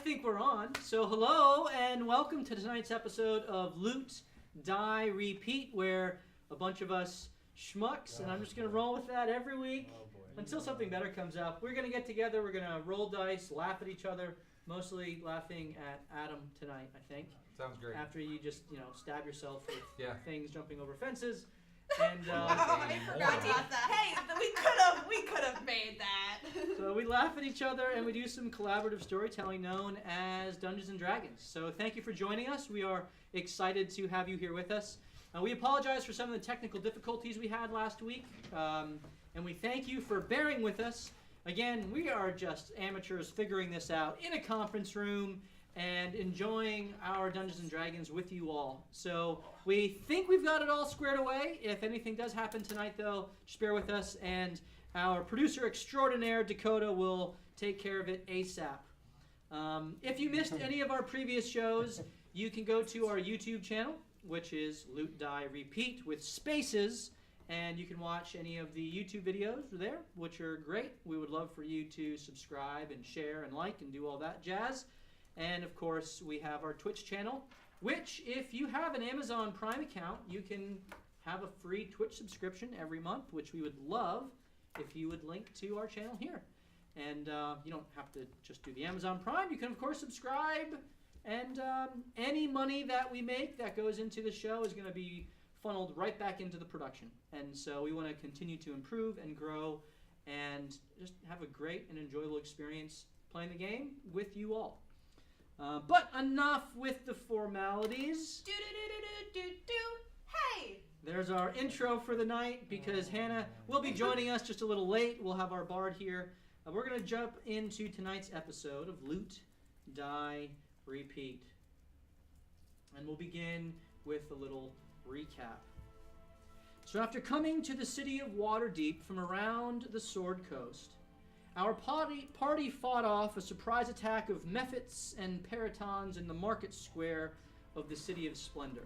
think we're on. So hello and welcome to tonight's episode of Loot, Die, Repeat, where a bunch of us schmucks, and I'm just going to roll with that every week until something better comes up. We're going to get together, we're going to roll dice, laugh at each other, mostly laughing at Adam tonight, I think. Sounds great. After you just, stab yourself with things jumping over fences. And I forgot about that. Hey, we could have made that. So we laugh at each other and we do some collaborative storytelling known as Dungeons and Dragons. So thank you for joining us. We are excited to have you here with us. We apologize for some of the technical difficulties we had last week, and we thank you for bearing with us. Again, we are just amateurs figuring this out in a conference room and enjoying our Dungeons & Dragons with you all. So we think we've got it all squared away. If anything does happen tonight, though, just bear with us, and our producer extraordinaire, Dakota, will take care of it ASAP. If you missed any of our previous shows, you can go to our YouTube channel, which is Loot, Die, Repeat with spaces, and you can watch any of the YouTube videos there, which are great. We would love for you to subscribe and share and like and do all that jazz. And, of course, we have our Twitch channel, which, if you have an Amazon Prime account, you can have a free Twitch subscription every month, which we would love if you would link to our channel here. And you don't have to just do the Amazon Prime. You can, of course, subscribe. And any money that we make that goes into the show is going to be funneled right back into the production. And so we want to continue to improve and grow and just have a great and enjoyable experience playing the game with you all. But enough with the formalities. Hey! There's our intro for the night because Hannah will be joining us just a little late. We'll have our bard here. We're going to jump into tonight's episode of Loot, Die, Repeat. And we'll begin with a little recap. So after coming to the city of Waterdeep from around the Sword Coast, our party fought off a surprise attack of Mephits and Peritons in the market square of the City of Splendor.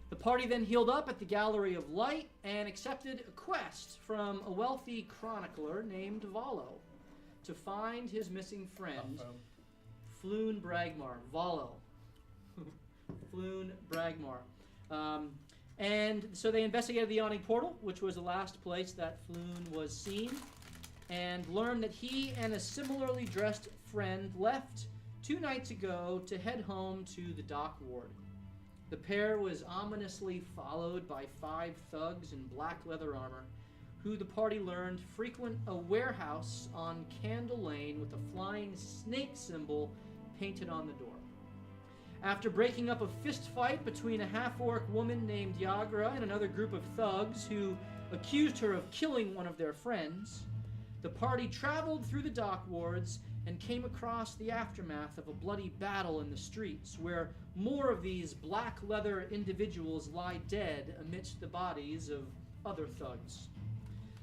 The party then healed up at the Gallery of Light and accepted a quest from a wealthy chronicler named Valo to find his missing friend, Floon Bragmar. Valo. Floon Bragmar. And so they investigated the Yawning Portal, which was the last place that Floon was seen, and learned that he and a similarly dressed friend left 2 nights ago to head home to the dock ward. The pair was ominously followed by 5 thugs in black leather armor, who the party learned frequent a warehouse on Candle Lane with a flying snake symbol painted on the door. After breaking up a fist fight between a half-orc woman named Yagra and another group of thugs who accused her of killing one of their friends, the party traveled through the dock wards and came across the aftermath of a bloody battle in the streets, where more of these black leather individuals lie dead amidst the bodies of other thugs.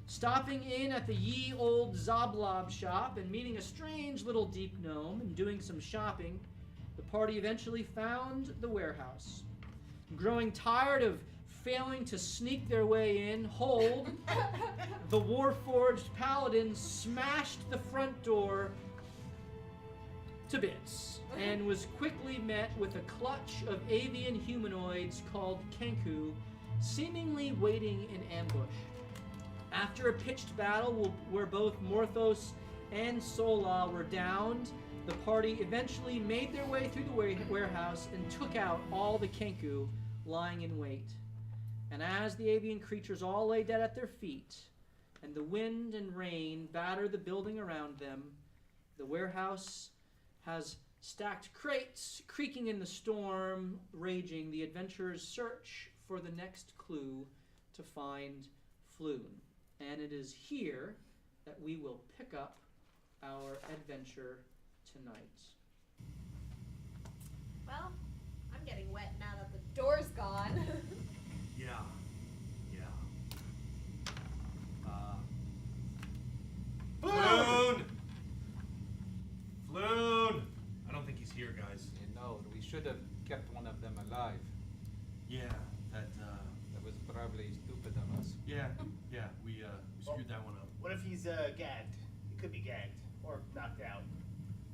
Stopping in at the ye old Zoblob shop and meeting a strange little deep gnome and doing some shopping, the party eventually found the warehouse. Growing tired of failing to sneak their way in, Hold, the Warforged Paladin, smashed the front door to bits and was quickly met with a clutch of avian humanoids called Kenku, seemingly waiting in ambush. After a pitched battle where both Morthos and Sola were downed, the party eventually made their way through the warehouse and took out all the Kenku lying in wait. And as the avian creatures all lay dead at their feet, and the wind and rain batter the building around them, the warehouse has stacked crates creaking in the storm raging. The adventurers search for the next clue to find Floon. And it is here that we will pick up our adventure tonight. Well, I'm getting wet now that the door's gone. Yeah. Floon! Floon! I don't think he's here, guys. We should have kept one of them alive. Yeah, that was probably stupid of us. Yeah, we screwed that one up. What if he's gagged? He could be gagged or knocked out.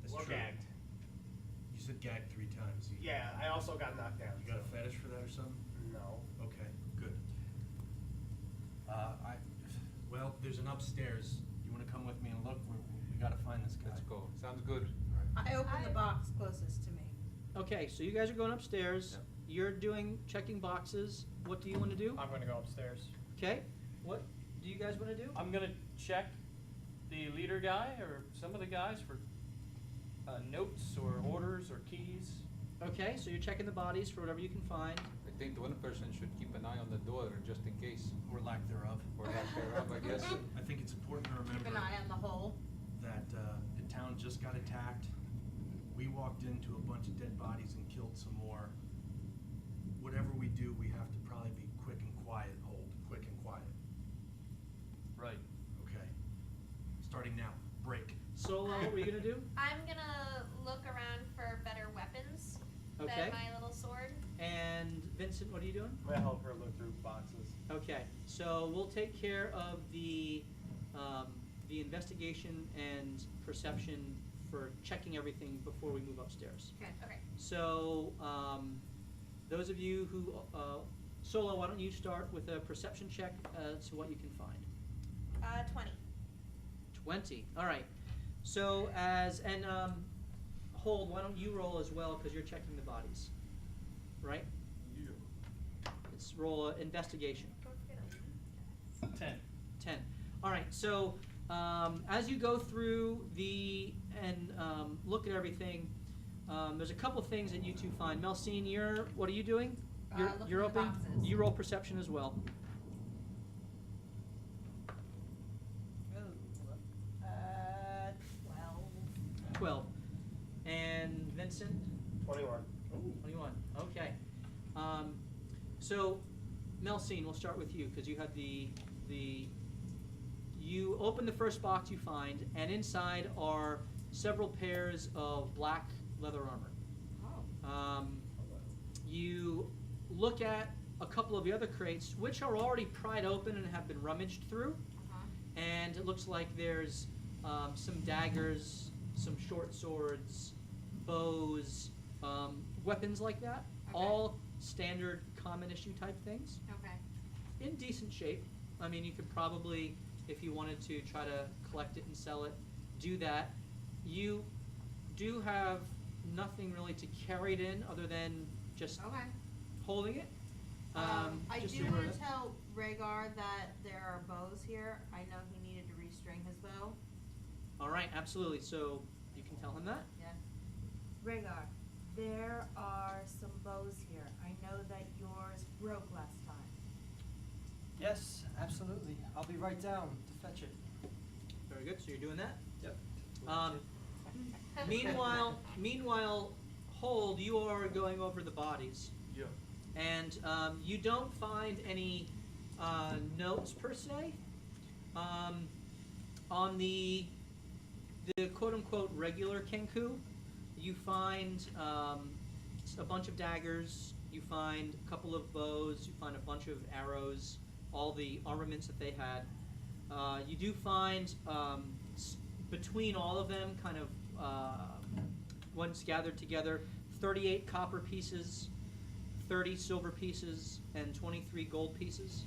That's or true. gagged. said gagged 3 times. Yeah, I also got knocked down. You got a fetish for that or something? No. Okay, good. Well, there's an upstairs. You want to come with me and look? We got to find this guy. Let's go. Sounds good. I open the box closest to me. Okay, so you guys are going upstairs. Yep. You're checking boxes. What do you want to do? I'm gonna go upstairs. Okay. What do you guys want to do? I'm gonna check the leader guy or some of the guys for notes or orders or keys. Okay, so you're checking the bodies for whatever you can find. I think one person should keep an eye on the door just in case. Or lack thereof. Or lack thereof, I guess. I think it's important to Keep remember an eye on the hole. that the town just got attacked. We walked into a bunch of dead bodies and killed some more. Whatever we do, we have to probably be quick and quiet, Hold. Quick and quiet. Right. Okay. Starting now. Break. Solo, what were you going to do? I'm gonna look around for better weapons Okay. than my little sword. And Vincent, what are you doing? I'm gonna help her look through boxes. Okay, so we'll take care of the investigation and perception for checking everything before we move upstairs. Okay. Okay. So, those of you who, Solo, why don't you start with a perception check to what you can find? 20. 20. All right. So Hold, why don't you roll as well because you're checking the bodies, right? Yeah. Let's roll investigation. 10. 10. All right. So as you go through look at everything, there's a couple things that you two find. Melcine, what are you doing? Looking You're at the opening. boxes. You roll perception as well. 12. And Vincent? 21. 21. Okay. So, Melcine, we'll start with you because you had you open the first box you find, and inside are several pairs of black leather armor. Oh. You look at a couple of the other crates, which are already pried open and have been rummaged through, Uh-huh. and it looks like there's some daggers, some short swords, bows, weapons like that, Okay. all standard common issue type things, Okay. in decent shape. I mean, you could probably, if you wanted to try to collect it and sell it, do that. You do have nothing really to carry it in other than just Okay. holding it. I just do so you know want to that. tell Rhaegar that there are bows here. I know he needed to restring his bow. All right, absolutely. So you can tell him that. Yeah. Rhaegar, there are some bows here. I know that yours broke last time. Yes, absolutely. I'll be right down to fetch it. Very good. So you're doing that. Yep. Meanwhile, Hold, you are going over the bodies, Yeah. and you don't find any notes per se. On the quote-unquote regular Kenku, you find a bunch of daggers, you find a couple of bows, you find a bunch of arrows, all the armaments that they had. You do find between all of them, kind of once gathered together, 38 copper pieces, 30 silver pieces, and 23 gold pieces.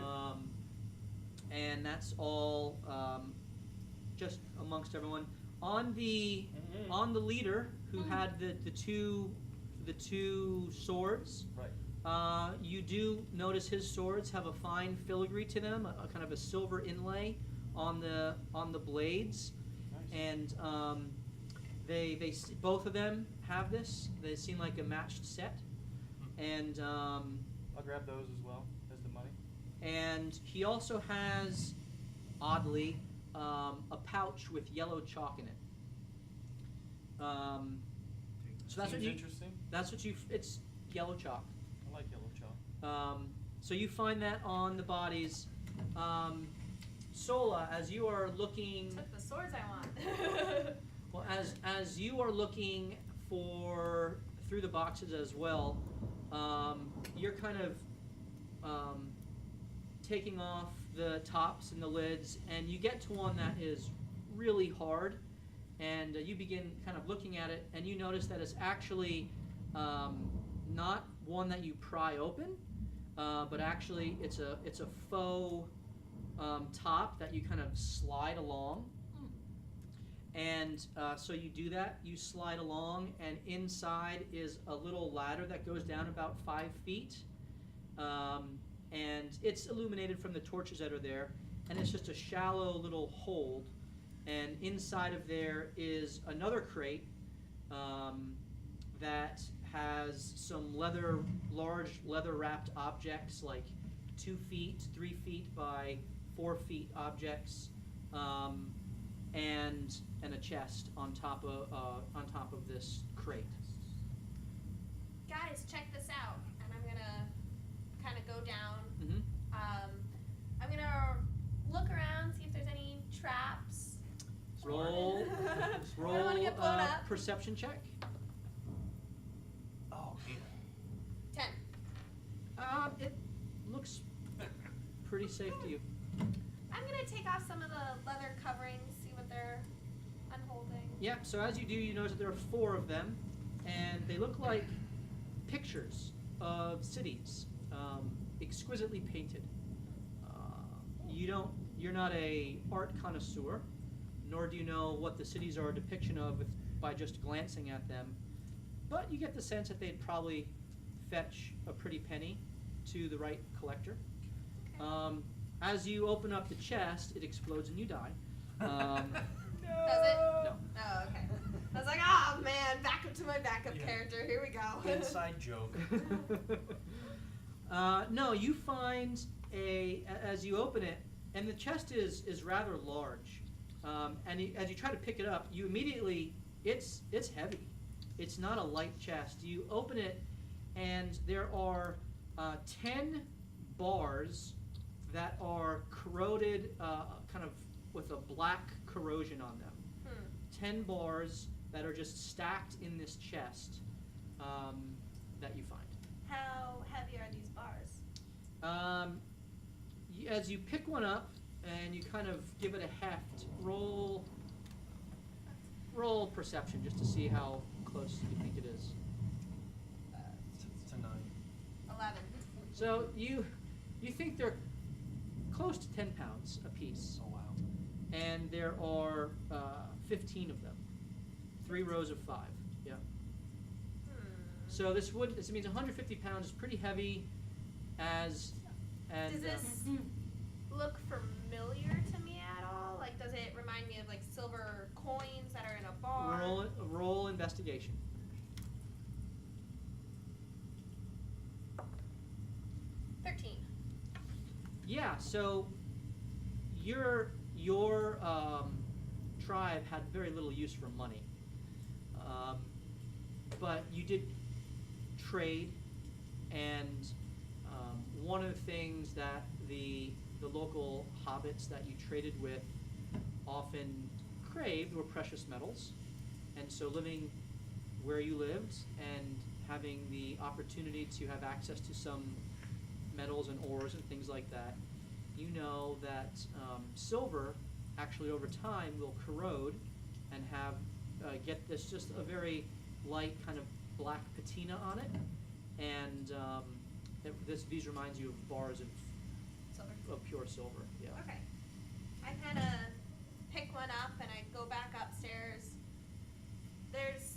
Oh. And that's all just amongst everyone. On the leader who had the two swords, Right. you do notice his swords have a fine filigree to them, a kind of a silver inlay on the blades, Nice. and both of them have this. They seem like a matched set, and I'll grab those as well as the money. and he also has, oddly, a pouch with yellow chalk in it. So that's Seems what you. interesting. That's what you. It's yellow chalk. I like yellow chalk. So you find that on the bodies. Sola, as you are looking, Took the swords I want. well, as you are looking through the boxes as well, you're kind of taking off the tops and the lids, and you get to one that is really hard, and you begin kind of looking at it, and you notice that it's actually not one that you pry open, but actually it's a faux top that you kind of slide along. And so you do that, you slide along, and inside is a little ladder that goes down about 5 feet. And it's illuminated from the torches that are there, and it's just a shallow little hold. And inside of there is another crate that has some large leather-wrapped objects, like 2 feet, 3 feet by 4 feet objects, and a chest on top of this crate. Guys, check this out. And I'm gonna kind of go down. Mm-hmm. I'm gonna look around, see if there's any traps. Roll I don't wanna get blown up. perception check. Oh, Peter. 10. It looks pretty safe to you. I'm gonna take off some of the leather coverings, see what they're unholding. Yeah, so as you do, you notice that there are 4 of them, and they look like pictures of cities, exquisitely painted. You're not a art connoisseur, nor do you know what the cities are a depiction of by just glancing at them, but you get the sense that they'd probably fetch a pretty penny to the right collector. Okay. As you open up the chest, it explodes and you die. Does it? No. Oh, okay. I was like, oh man, back up to my backup Yeah. character. Here we go. Inside joke. No, you find as you open it, and the chest is rather large, and as you try to pick it up, you immediately, it's heavy. It's not a light chest. You open it, and there are 10 bars that are corroded, kind of with a black corrosion on them. 10 bars that are just stacked in this chest that you find. How heavy are these bars? As you pick one up and you kind of give it a heft, roll perception just to see how close you think it is. It's a 9. 11. So you think they're close to 10 pounds apiece. Oh wow. And there are 15 of them, 3 rows of 5. Yeah. So this means 150 pounds is pretty heavy. Does this look familiar to me at all? Like, does it remind me of like silver coins that are in a bar? roll investigation. Yeah. So your tribe had very little use for money, but you did trade, and one of the things that the local hobbits that you traded with often craved were precious metals, and so living where you lived and having the opportunity to have access to some metals and ores and things like that, you know that silver actually over time will corrode and have get this just a very light kind of black patina on it, and these reminds you of bars Silver. of pure silver. Yeah. Okay. I kind of pick one up and I go back upstairs. There's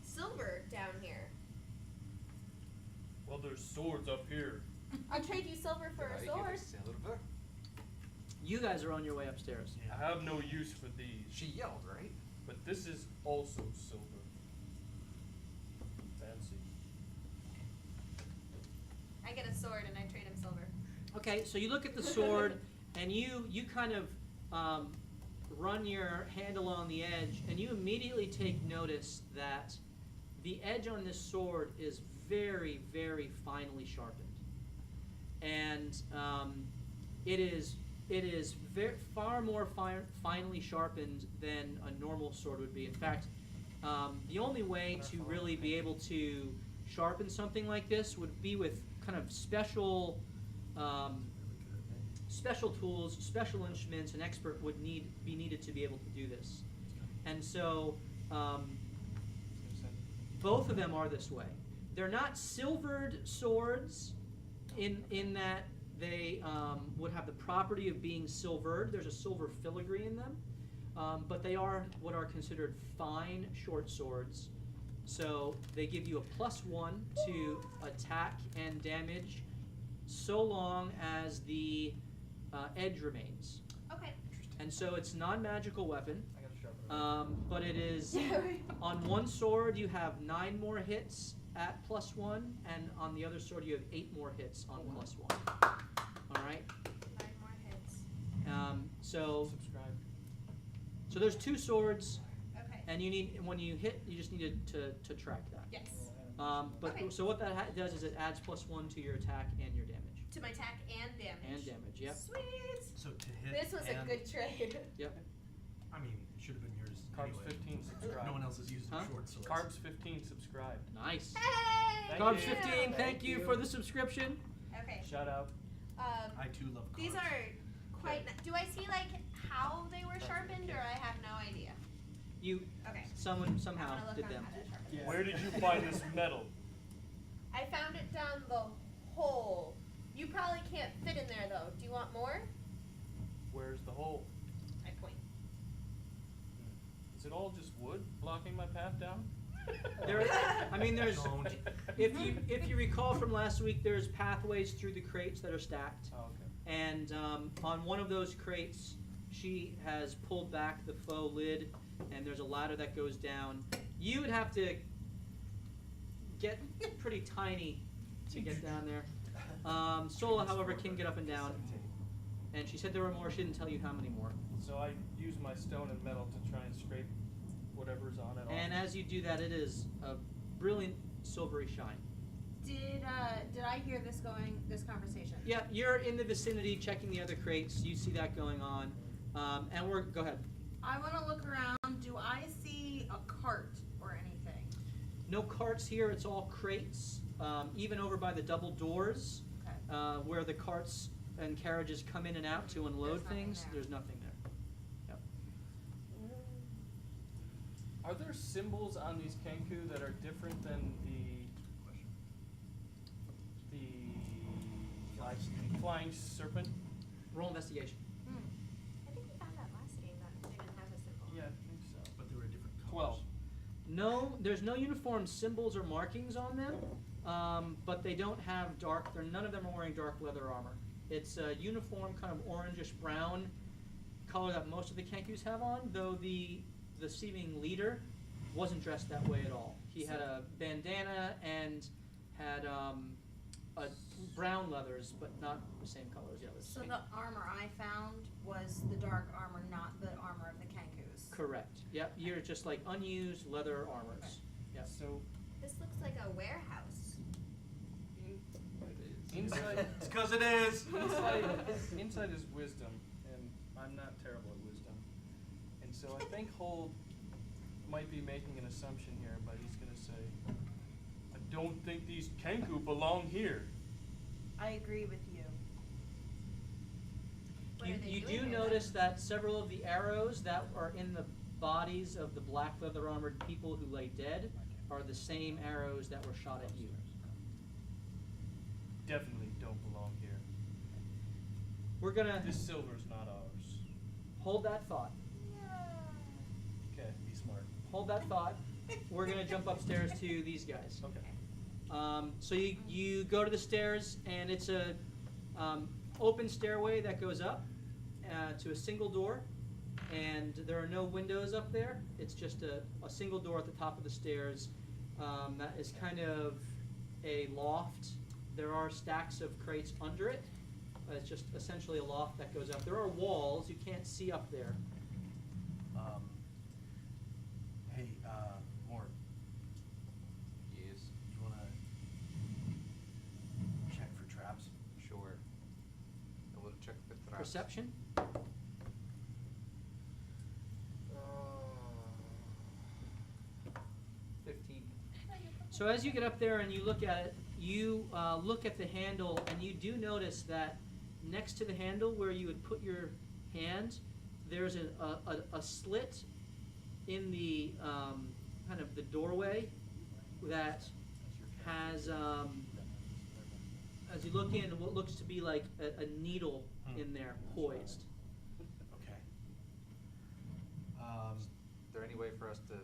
silver down here. Well, there's swords up here. I'll trade you silver for a sword. Silver? You guys are on your way upstairs. I have no use for these, She yelled, right? but this is also silver. Fancy. I get a sword and I trade him silver. Okay, so you look at the sword, and you kind of run your hand along the edge, and you immediately take notice that the edge on this sword is very, very finely sharpened, and it is far more finely sharpened than a normal sword would be. In fact, the only way to really be able to sharpen something like this would be with kind of special tools, special instruments. An expert would be needed to be able to do this. And so both of them are this way. They're not silvered swords in that they would have the property of being silvered. There's a silver filigree in them. But they are what are considered fine short swords. So they give you a +1 to attack and damage so long as the edge remains. Okay. And so it's non-magical weapon, I gotta sharpen it. but it is on one sword you have 9 more hits at +1, and on the other sword you have 8 more hits on +1. All right. 9 more hits. So Subscribe. there's 2 swords, Okay. and you need when you hit, you just need to track that. Yes. But Okay. so what that does is it adds +1 to your attack and your damage. To my attack and damage. And damage, yep. Sweet. So to hit. This was a and- good trade. Yep. I mean, it should have been yours Carbs anyway. 15 subscribe. No one else is using Huh? short swords. Carbs 15 subscribe. Nice. Hey. Thank Carbs you. 15, thank Thank you you. for the subscription. Okay. Shout out. I too love carbs. These are quite. Do I see like how they were sharpened, or I have no idea? You Okay. someone I'm somehow gonna look did on them. how to sharpen it. Where did you find this metal? I found it down the hole. You probably can't fit in there though. Do you want more? Where's the hole? I point. Is it all just wood blocking my path down? There, I mean, there's Don't. if you recall from last week, there's pathways through the crates that are stacked, Oh, okay. and on one of those crates, she has pulled back the faux lid, and there's a ladder that goes down. You would have to get pretty tiny to get down there. Sola, however, can get up and down, and she said there were more. She didn't tell you how many more. So I use my stone and metal to try and scrape whatever's on it And off. as you do that, it is a brilliant silvery shine. Did I hear this conversation? Yeah, you're in the vicinity checking the other crates. You see that going on, and go ahead. I want to look around. Do I see a cart or anything? No carts here. It's all crates. Even over by the double doors, Okay. where the carts and carriages come in and out to unload There's nothing things. there. There's nothing there. Yep. Are there symbols on these Kenku that are different than the flying serpent? Roll investigation. I think we found that last game that they didn't have a symbol. Yeah, I think so. But they were different colors. 12. No, there's no uniform symbols or markings on them, but they don't have none of them are wearing dark leather armor. It's a uniform kind of orangish brown color that most of the Kenkus have on, though the seeming leader wasn't dressed that way at all. He had a bandana and had a brown leathers, but not the same color as the others. So the armor I found was the dark armor, not the armor of the Kenkus. Correct. Yep, you're just like unused leather armors. Yep. So This looks like a warehouse. inside, It's 'cause it is. inside is wisdom, and I'm not terrible at wisdom. And so I think Hold might be making an assumption here, but he's gonna say, I don't think these Kenku belong here. I agree with you. What are they You doing do here, notice that several of the arrows that are in the bodies of the black leather armored people who lay dead are the same arrows that were shot at you. Definitely don't belong here. We're gonna This silver's not ours. hold that thought. Okay. Be smart. Hold that thought. We're gonna jump upstairs to these guys. Okay. So you go to the stairs, and it's a open stairway that goes up to a single door, and there are no windows up there. It's just a single door at the top of the stairs that is kind of a loft. There are stacks of crates under it. It's just essentially a loft that goes up. There are walls. You can't see up there. Hey, Mort, Yes, you wanna check for traps? sure. I will check the traps. Perception? Uh, 15. So as you get up there and you look at it, you look at the handle, and you do notice that next to the handle where you would put your hand, there's a slit in the kind of the doorway that has, as you look in, what looks to be like a needle in there, poised. Okay. Is there any way for us to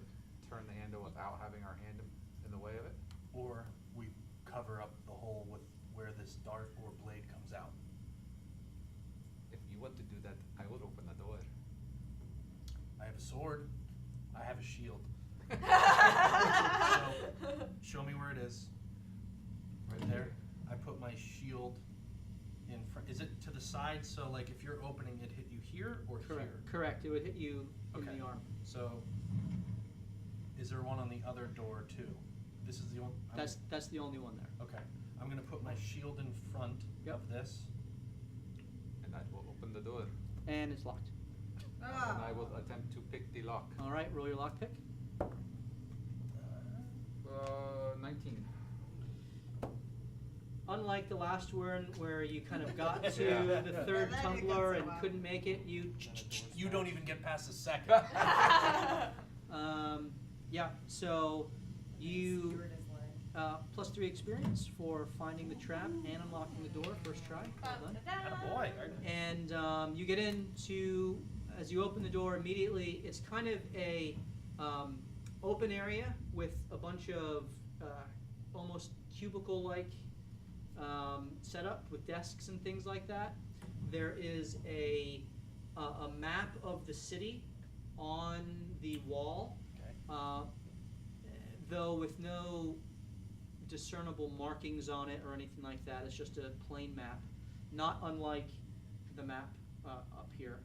turn the handle without having our hand in the way of it? Or we cover up the hole with where this dart or blade comes out. If you want to do that, I will open the door. I have a sword. I have a shield. So, show me where it is. Right there. I put my shield in front. Is it to the side? So, like, if you're opening, it hit you here or Correct. here? Correct. It would hit you in Okay. the arm. So, is there one on the other door too? This is the only. That's the only one there. Okay. I'm gonna put my shield in front Yep. of this. And I will open the door. And it's locked. Ah. And I will attempt to pick the lock. All right, roll your lockpick. 19. Unlike the last one where you kind of got to Yeah. the third Yeah, that tumbler gets and a while. couldn't make it, you You don't even get past the second. yeah, so you Steward is like- +3 experience for finding the trap and unlocking the door first try. Well done. Attaboy. And you get into, as you open the door immediately, it's kind of a open area with a bunch of almost cubicle-like setup with desks and things like that. There is a map of the city on the wall, Okay. though with no discernible markings on it or anything like that. It's just a plain map, not unlike the map up here.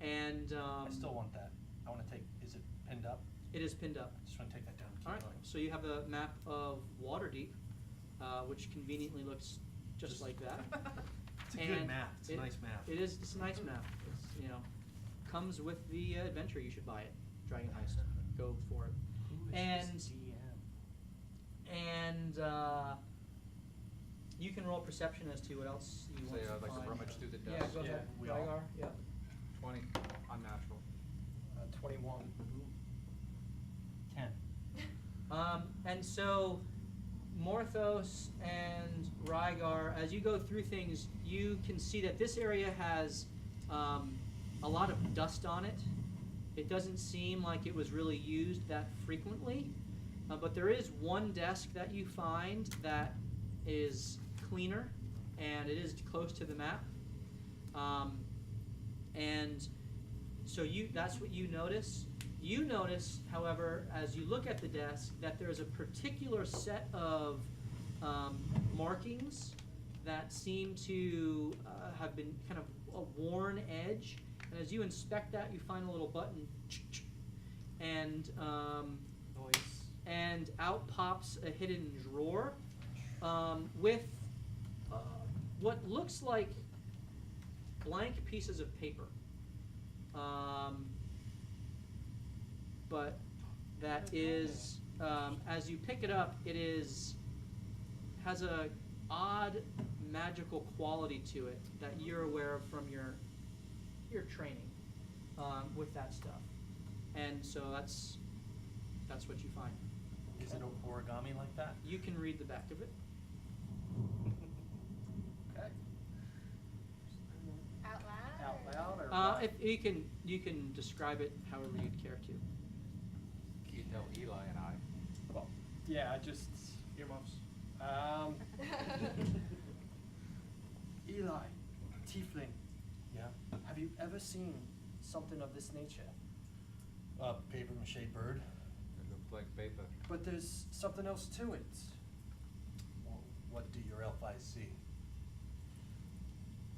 And I still want that. I want to take. Is it pinned up? it is pinned up. I just want to take that down. And keep All right, going. so you have a map of Waterdeep, which conveniently looks just like that. It's a good And map. It's a nice map. It is. It's a nice map. It's, comes with the adventure. You should buy it. Dragon Heist. Go for it. Who is And this DM? and you can roll perception as to what else you Say want to I'd like find. to rummage through the Yeah, desk. go Yeah, ahead. we all- Rygar, yeah. 20. Unnatural. 21. 10. And so, Morthos and Rygar, as you go through things, you can see that this area has a lot of dust on it. It doesn't seem like it was really used that frequently, but there is one desk that you find that is cleaner, and it is close to the map. And so that's what you notice. You notice, however, as you look at the desk, that there's a particular set of markings that seem to have been kind of a worn edge. And as you inspect that, you find a little button, and Noise. and out pops a hidden drawer with what looks like blank pieces of paper. But that is, as you pick it up, it has a odd magical quality to it that you're aware of from your training with that stuff, and so that's what you find. Is it origami like that? You can read the back of it. Okay. Out loud? Out loud or If you can describe it however you'd care to. You tell Eli and I. Well, yeah, I just Earmuffs. Eli, tiefling, Yeah. have you ever seen something of this nature? Paper mache bird. It looks like paper. But there's something else to it. Well, what do your elf eyes see?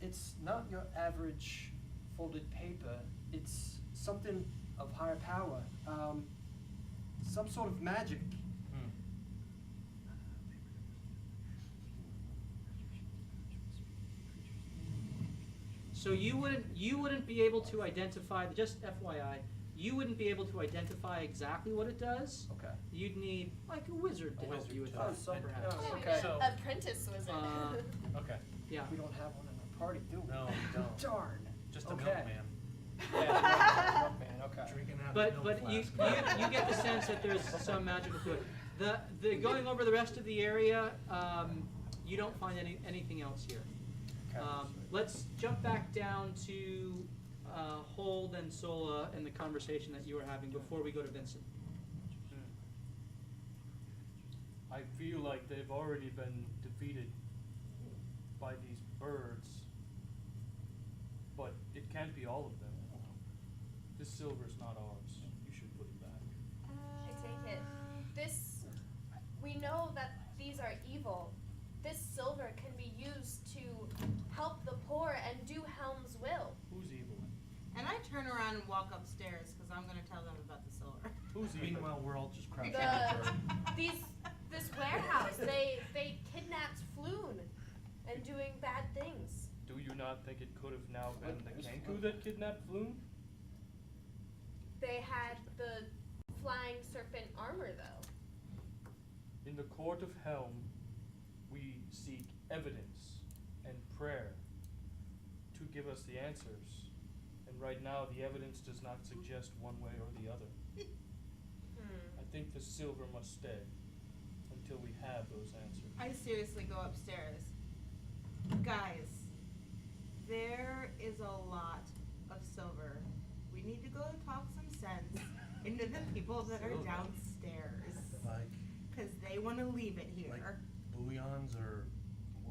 It's not your average folded paper. It's something of higher power. Some sort of magic. So you wouldn't be able to identify, just FYI, you wouldn't be able to identify exactly what it does. Okay. You'd need like a wizard to A help wizard you with to- that, Oh, perhaps. oh, Maybe okay. an So- apprentice wizard. Okay. Yeah. We don't have one in our party, do we? No, we don't. Darn. Just a Okay. milkman. Yeah, milkman, okay. Drinking out got but his milk you flask. get the sense that there's some magical to it. The going over the rest of the area, you don't find anything else here. Let's jump back down to Hold and Sola and the conversation that you were having before we go to Vincent. I feel like they've already been defeated by these birds, but it can't be all of them. This silver's not ours. You should put it back. I take it. We know that these are evil. This silver can be used to help the poor and do Helm's will. Who's evil? And I turn around and walk upstairs because I'm going to tell them about the silver. Who's evil? Meanwhile, we're all just crouching. This warehouse, they kidnapped Floon and doing bad things. Do you not think it could have now been the Kenku that kidnapped Floon? They had the flying serpent armor, though. In the court of Helm, we seek evidence and prayer to give us the answers. And right now, the evidence does not suggest one way or the other. I think the silver must stay until we have those answers. I seriously go upstairs. Guys, there is a lot of silver. We need to go talk some sense into the people that are downstairs. Like Because they want to leave it here. Like bullions or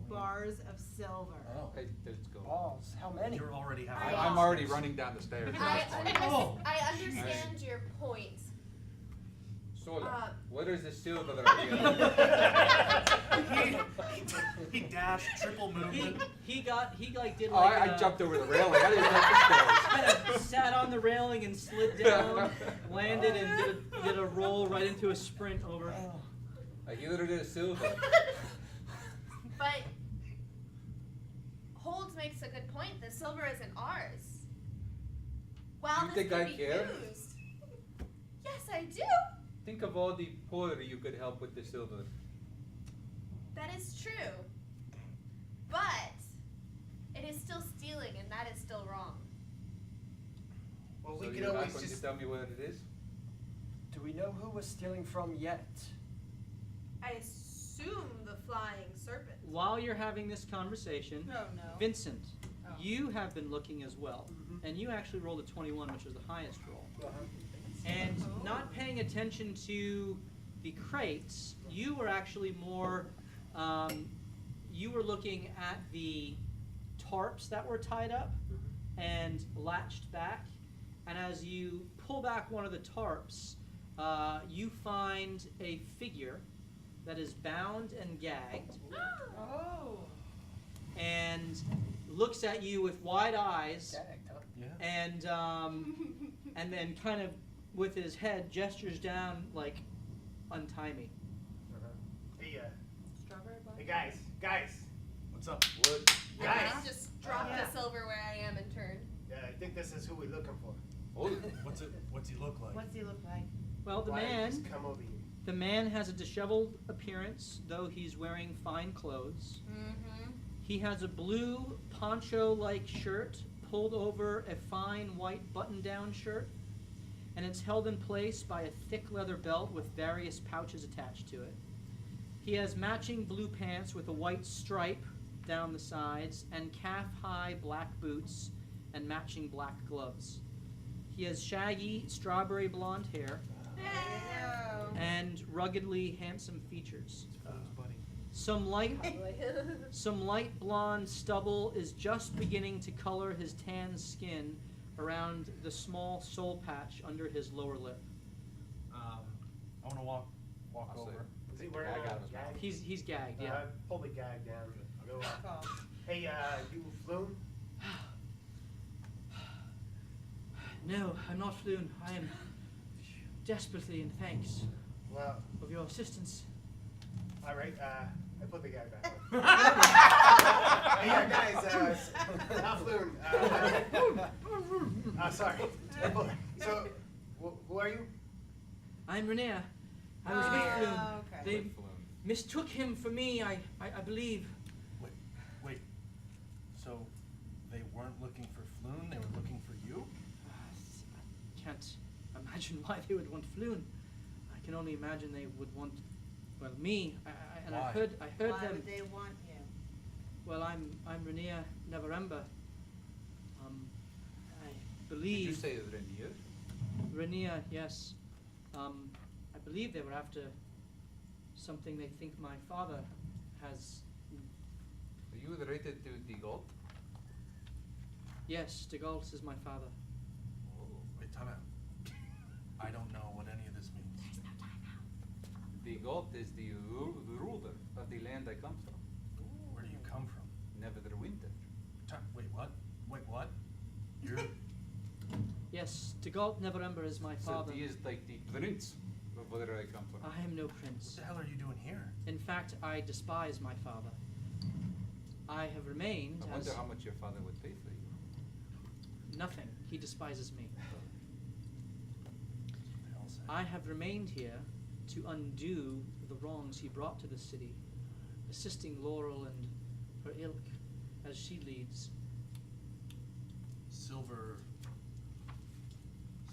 Bars of silver. Oh, Hey, let's go. Balls. How many? you're already I- having. I'm already running down the stairs. I understand your point. Sola, what is the silver that he dashed triple movement. He did Oh, like I jumped over the railing. I didn't like the stairs. kind of sat on the railing and slid down, landed and did a roll right into a sprint over. I literally did a silver. But Holds makes a good point. The silver isn't ours. Well, You this think could I be care? used. Yes, I do. Think of all the poor you could help with the silver. That is true. But it is still stealing, and that is still wrong. Well, So we could you're not always going to just. tell me what it is? Do we know who we're stealing from yet? I assume the flying serpent. While you're having this conversation, Oh, no. Vincent, Oh. you have been looking as well, and you actually rolled a 21, which was the highest roll. And not paying attention to the crates, you were actually more, you were looking at the tarps that were tied up and latched back. And as you pull back one of the tarps, you find a figure that is bound and gagged Oh. and looks at you with wide eyes Gagged, huh? Yeah. and then kind of with his head gestures down like untie me. Hey, Strawberry bar? hey guys. What's up? What? I Guys. can just drop Yeah. the silver where I am and turn. I think this is who we're looking for. Oh, What's he look like? What's he look like? Well, Why don't you just come over here? the man has a disheveled appearance, though he's wearing fine clothes. Mm-hmm. He has a blue poncho-like shirt pulled over a fine white button-down shirt, and it's held in place by a thick leather belt with various pouches attached to it. He has matching blue pants with a white stripe down the sides and calf-high black boots and matching black gloves. He has shaggy strawberry blonde hair and ruggedly handsome features. Floon's buddy. Some light blonde stubble is just beginning to color his tan skin around the small soul patch under his lower lip. I want to walk I'll say. over. Is he wearing Gag out a of his gag? He's gagged, yeah. Pull the gag down. Go up. Oh. Hey, you Floon? No, I'm not Floon. I am desperately in thanks Well, of your assistance. all right. I put the gag back on. Hey, guys. Not Floon. Sorry. So, who are you? I'm Renea. I was with Floon. Okay. They mistook him for me, I believe. Wait. So they weren't looking for Floon, they were looking for you? Can't imagine why they would want Floon. I can only imagine they would want, well, me. And Why? I heard Why them. would they want you? Well, I'm Rania Neverember. I Did you believe say Renier? Rania, yes. I believe they were after something they think my father has. Are you related to the gold? Yes, de Gaulle is my father. Wait, time out. I don't know what any of this means. There's no time out. The gold is the ruler of the land I come from. Where do you come from? Neverwinter. Wait, what? Wait, what? You're Yes, de Gaulle Neverember is my So father. he is like the prince of where I come from. I am no what prince. the hell are you doing here? In fact, I despise my father. I have remained I wonder as how much your father would pay for you. nothing. He despises me. What the hell's that? I have remained here to undo the wrongs he brought to the city, assisting Laurel and her ilk as she leads.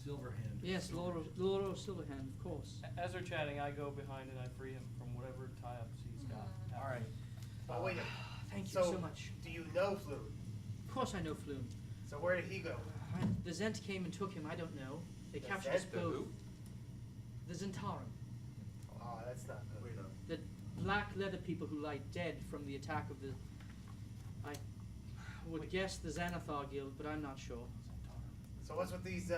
Silverhand. Yes, Laurel Silverhand, of course. As they're chatting, I go behind and I free him from whatever tie-ups he's got. All right. Oh, wait a minute. Thank you So, so much. Do you know Floon? Of course I know Floon. So where did he go? The Zent came and took him, I don't know. They The captured us Zent? The both. who? The Zentarum. Oh, that's not good. Wait up. The black leather people who lie dead from the attack of the... I would guess the Xanathar Guild, but I'm not sure. So what's with these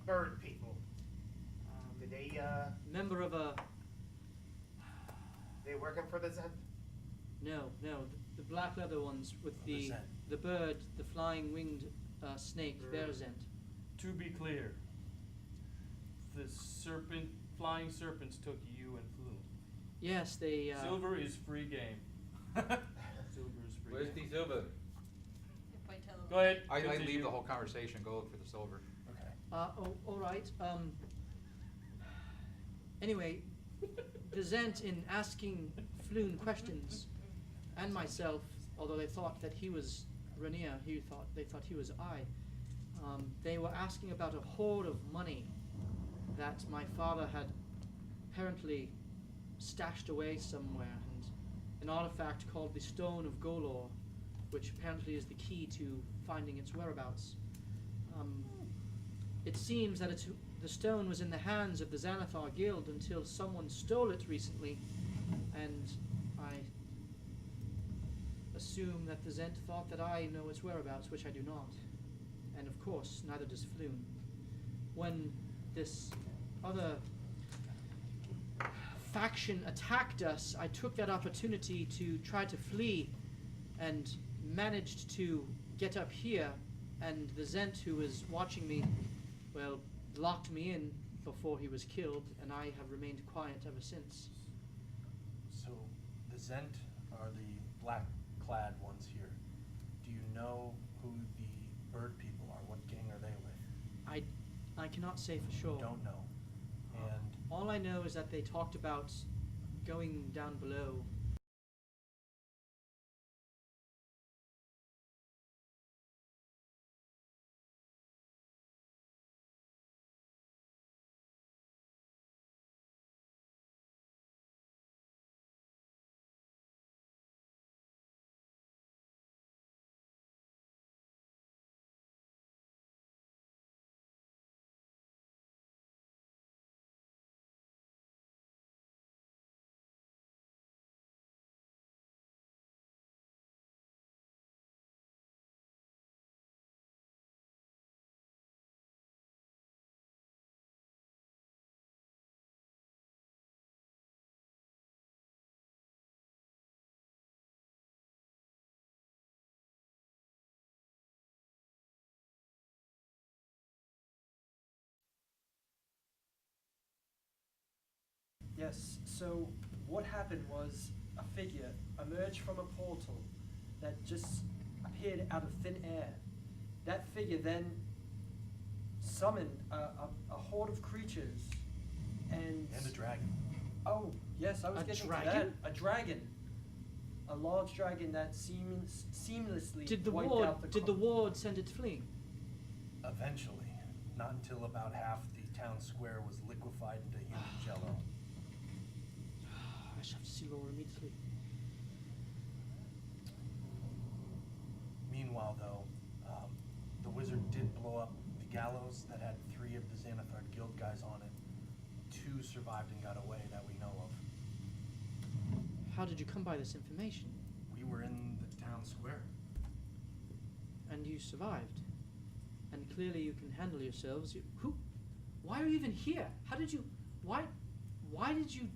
bird people? Did they Member of a... they working for the Zen? No, the black leather ones with Oh, the the Zent. the bird, the flying winged snake, they're Zent. To be clear, the flying serpents took you and Floon. Yes, they... Silver is free game. Silver is free Where's game. the silver? If I tell them. Go ahead. I continue. leave the whole conversation, go look for the silver. Okay. all right. Anyway, the Zent, in asking Floon questions, and myself, although they thought that he was Rania, they thought he was I. They were asking about a hoard of money that my father had apparently stashed away somewhere, and an artifact called the Stone of Golor, which apparently is the key to finding its whereabouts. It seems that the stone was in the hands of the Xanathar Guild until someone stole it recently, and I assume that the Zent thought that I know its whereabouts, which I do not. And of course, neither does Floon. When this other faction attacked us, I took that opportunity to try to flee and managed to get up here, and the Zent who was watching me, well, locked me in before he was killed, and I have remained quiet ever since. So the Zent are the black-clad ones here. Do you know who the bird people are? What gang are they with? I cannot say for sure. Don't know. And All I know is that they talked about going down below. Yes, so what happened was a figure emerged from a portal that just appeared out of thin air. That figure then summoned a horde of creatures and... a dragon. Oh, yes, I was A getting dragon? to that. A dragon. A large dragon that seamlessly Did the wiped out the ward send it fleeing? Eventually. Not until about half the town square was liquefied into human jello. I shall have to see Laura immediately. Meanwhile, though, the wizard did blow up the gallows that had 3 of the Xanathar Guild guys on it. 2 survived and got away that we know of. How did you come by this information? We were in the town square. And you survived. And clearly you can handle yourselves. Why are you even here? How did you, why did you,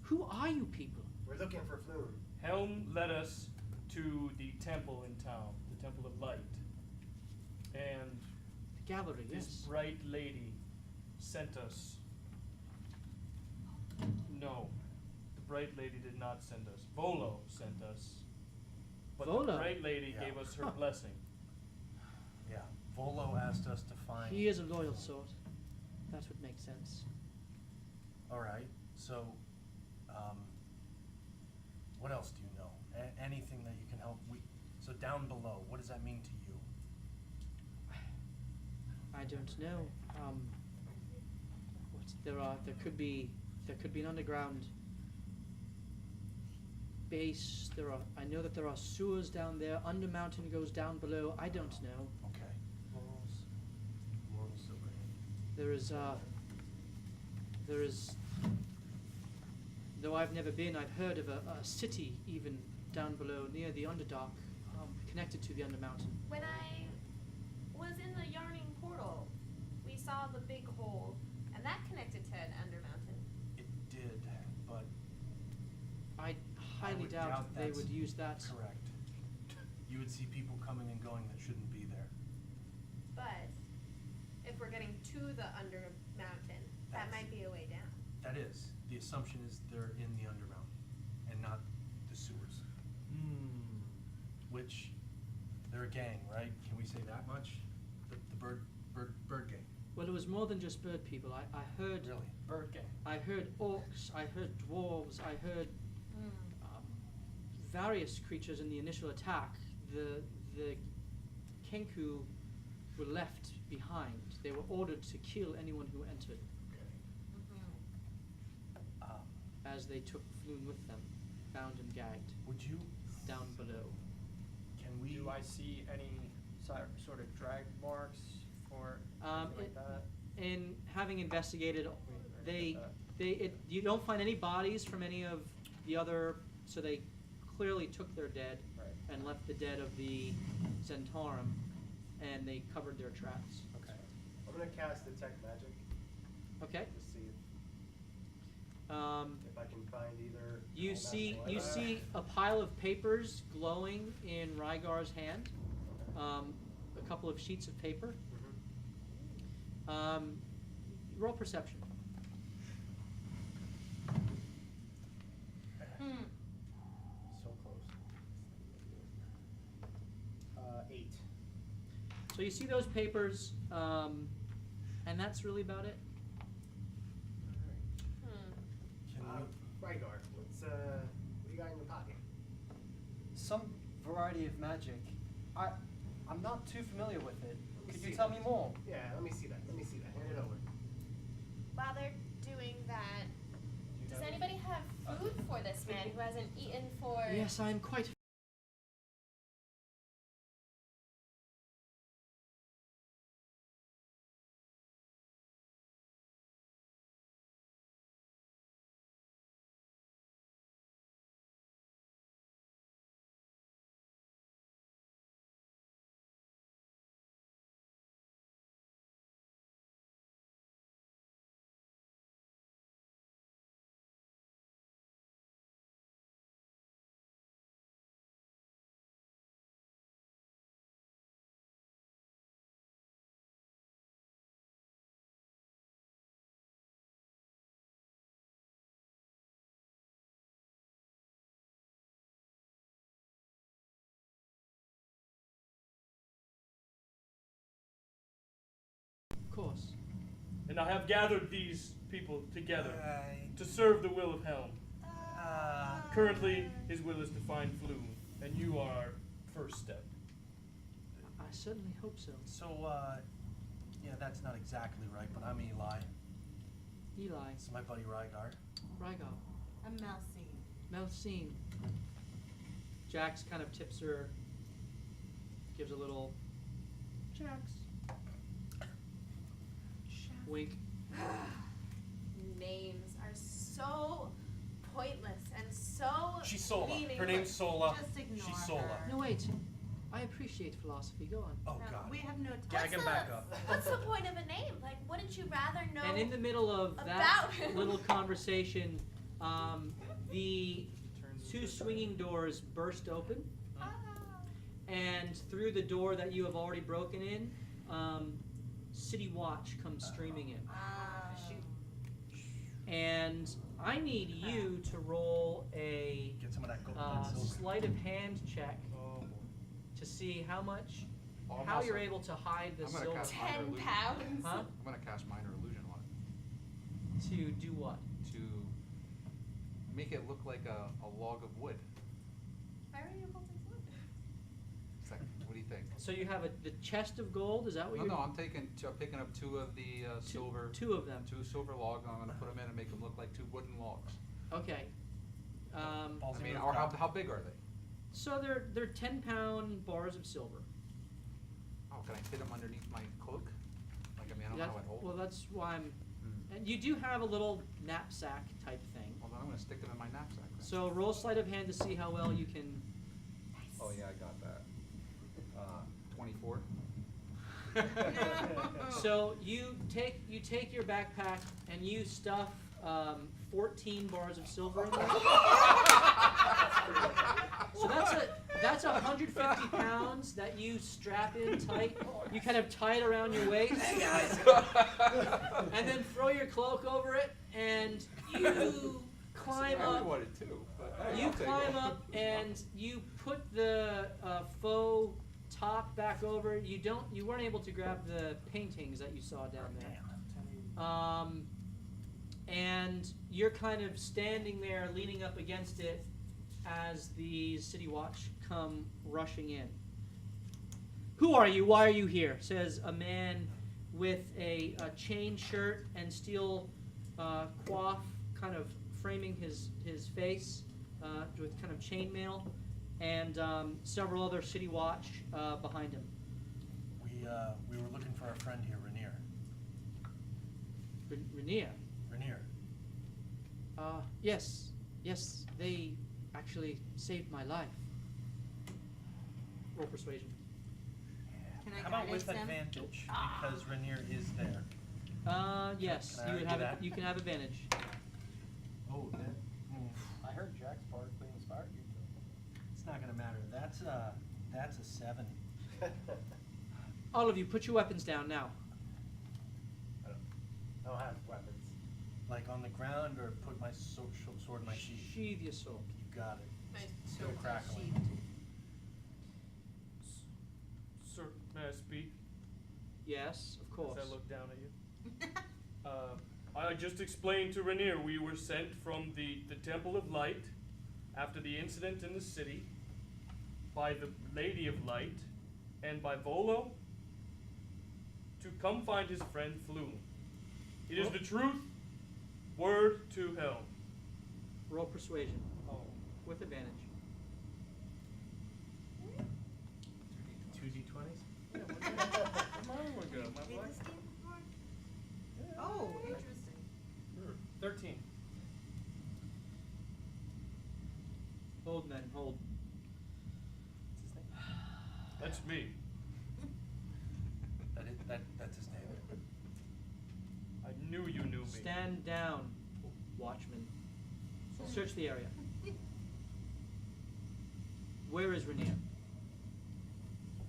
who are you people? We're looking for Flume. Helm led us to the temple in town, the Temple of Light. And The gallery, this yes. bright lady sent us. No, the bright lady did not send us. Volo sent us. But Volo? the bright lady Yeah. gave us her blessing. Yeah, Volo asked us to find... He is a loyal sort. That would make sense. Alright, so, what else do you know? Anything that you can help? So down below, what does that mean to you? I don't know. There could be an underground base. I know that there are sewers down there. Undermountain goes down below. I don't know. Okay. Moral silver. There is, though I've never been, I've heard of a city even down below near the Underdark, connected to the Undermountain. When I was in the Yarning portal, we saw the big hole, and that connected to an Undermountain. It did, but I highly would doubt doubt they that's would use that. correct. You would see people coming and going that shouldn't be there. But if we're getting to the Undermountain, that might be a way down. That is. The assumption is they're in the Underground and not the sewers. Which, they're a gang, right? Can we say that much? The bird gang. Well, it was more than just bird people. I heard Really? Bird gang. I heard orcs, I heard dwarves, I heard various creatures in the initial attack. The Kenku were left behind. They were ordered to kill anyone who entered, as they took Floon with them, bound and gagged, Would you, down below. can we... Do I see any sort of drag marks or anything like that? In having investigated, Wait, you don't find any bodies from any of the other, so they clearly took their dead Right. and left the dead of the Zentarum, and they covered their tracks. Okay. I'm gonna cast Detect Magic Okay. to see Um, if I can find either. you all see magic light. a pile of papers glowing in Rygar's hand. A couple of sheets of paper. Mhm. Roll perception. So close. 8. So you see those papers, and that's really about it. Can we... Rygar, what do you got in your pocket? Some variety of magic. I'm not too familiar with it. Let me Could see you tell that. me more? Yeah, let me see that. Hand it over. While they're doing that, You does know? anybody have food for this man who hasn't eaten for... Yes, I am quite. Of course. And I have gathered these people together to serve the will of Helm. Currently, his will is to find Floon, and you are our first step. I certainly hope so. So, Yeah, that's not exactly right, but I'm Eli. Eli. It's my buddy Rygar. Rygar. I'm Melcine. Melcine. Jax kind of tips her, gives a little Jax wink. Names are so pointless and so She's Sola. Her meaningless. name's Sola. Just ignore She's her. Sola. No, wait. I appreciate philosophy. Go on. Oh No, God. we have no time. Gag him back up. What's the point of a name? Like, wouldn't you rather know? And in the middle of that About- little conversation, the Turns two into- swinging doors burst open, Ah. and through the door that you have already broken in, City Watch comes streaming in. Shoot. And I need you to roll a Get some of that gold and silver. sleight of hand check Oh, boy. to see how much, Oh, I'm how also- you're able to hide the I'm gonna silver. cast minor 10 illusion. pounds. Huh? I'm gonna cast minor illusion on it To do what? to make it look like a log of wood. Why are you holding wood? It's like, what do you think? So you have the chest of gold. Is that what No, you're? no, I'm picking up two of the silver. Two of them. Two silver logs. I'm gonna put them in and make them look like two wooden logs. Okay. Balls I in mean, the or crowd. how big are they? So they're 10-pound bars of silver. Oh, can I fit them underneath my cloak? Like, I mean, I don't know how I'd hold Well, them. that's why I'm. Hmm. And you do have a little knapsack type thing. Well, then I'm gonna stick them in my knapsack. then. So roll sleight of hand to see how well you can. Oh yeah, I got that. 24. So you take your backpack and you stuff 14 bars of silver in there. So that's 150 pounds that you strap in tight. You kind of tie it around your waist, and then throw your cloak over it, and you climb I up. wanted two, but hey, You I'll take climb one. up and you put the faux top back over. You weren't able to grab the paintings that you saw down there. And you're kind of standing there leaning up against it as the City Watch come rushing in. Who are you? Why are you here? Says a man with a chain shirt and steel coif kind of framing his face with kind of chainmail, and several other City Watch behind him. We were looking for our friend here, Rainier. Rainier. Rainier. Yes, they actually saved my life. Roll persuasion. Can I How about guidance with him? advantage? Because Rainier is there. Yes, Can I you would argue have that? you can have advantage. Oh, that. I heard Jack's partially inspired you It's not gonna matter. That's a 7. All of you, put your weapons down now. I don't have weapons. Like on the ground, or put my sword in my sheath. Sheathe your sword. You got it. My Still sword's crackling. unsheathed. Sir, may I speak? Yes, of course. As I look down at you. I just explained to Rainier we were sent from the Temple of Light after the incident in the city by the Lady of Light and by Volo to come find his friend Flume. It is the truth. Word to hell. Roll persuasion Oh. with advantage. 2d20s? Where'd my other one go? My Played black? this game before? Oh, interesting. 13. Hold, men, hold. That's me. That's his name. I knew you knew me. Stand down, watchman. Search the area. Where is Rainier?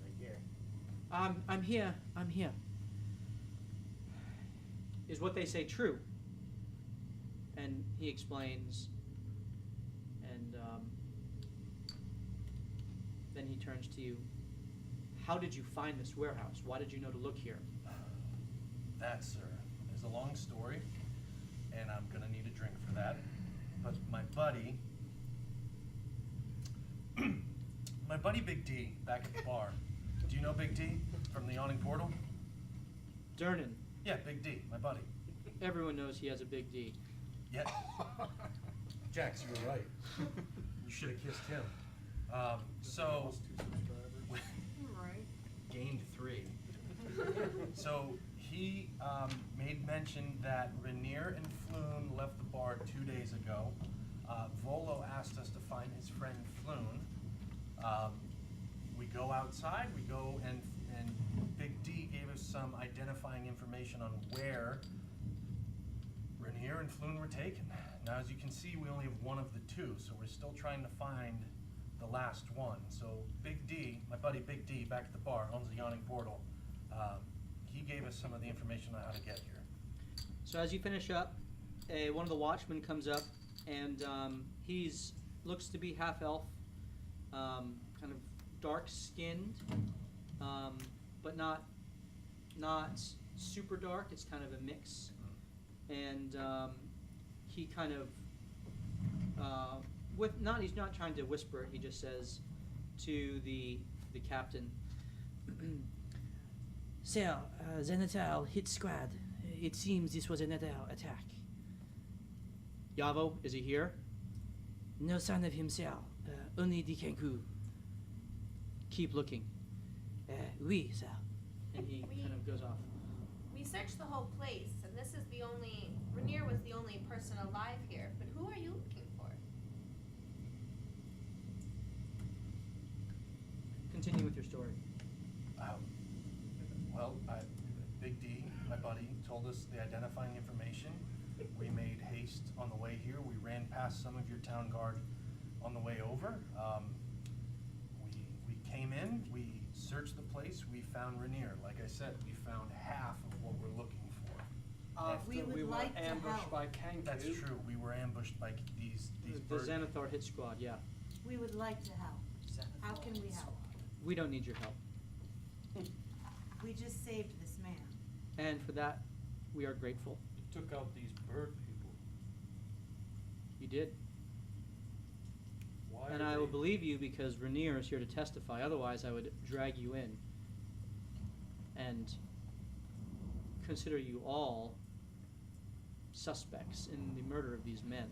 Right here. I'm here. I'm here. Is what they say true? And he explains, and then he turns to you. How did you find this warehouse? Why did you know to look here? That, sir, is a long story, and I'm gonna need a drink for that. But my buddy Big D, back at the bar. Do you know Big D from the Yawning Portal? Durnan. Yeah, Big D, my buddy. Everyone knows he has a big D. Yeah. Jax, you were right. You should have kissed him. So, Right. gained 3. So he made mention that Rainier and Floon left the bar 2 days ago. Volo asked us to find his friend Floon. We go outside, we go and Big D gave us some identifying information on where Rainier and Floon were taken. Now, as you can see, we only have one of the two, so we're still trying to find the last one. So Big D, my buddy Big D, back at the bar, owns the Yawning Portal. He gave us some of the information on how to get here. So as you finish up, one of the watchmen comes up, and he's looks to be half elf, kind of dark skinned, but not super dark. It's kind of a mix, and he kind of he's not trying to whisper it. He just says to the captain, Sir, Zenithal hit squad. It seems this was another attack. Yavo, is he here? No sign of him, sir. Only Dikenku. Keep looking. Oui, sir. And he kind of goes off. We searched the whole place, and this is the only. Rainier was the only person alive here. But who are you looking for? Continue with your story. Big D, my buddy, told us the identifying information. We made haste on the way here. We ran past some of your town guard on the way over. We came in, we searched the place, we found Rainier. Like I said, we found half of what we're looking for. After We would we were like to ambushed help. by Kanku. That's true. We were ambushed by these The birds. Xanathar hit squad, yeah. We would like to help. How can we help? We don't need your help. We just saved this man. And for that, we are grateful. You took out these bird people. You did. Why And are I will they- believe you because Rainier is here to testify. Otherwise, I would drag you in and consider you all suspects in the murder of these men.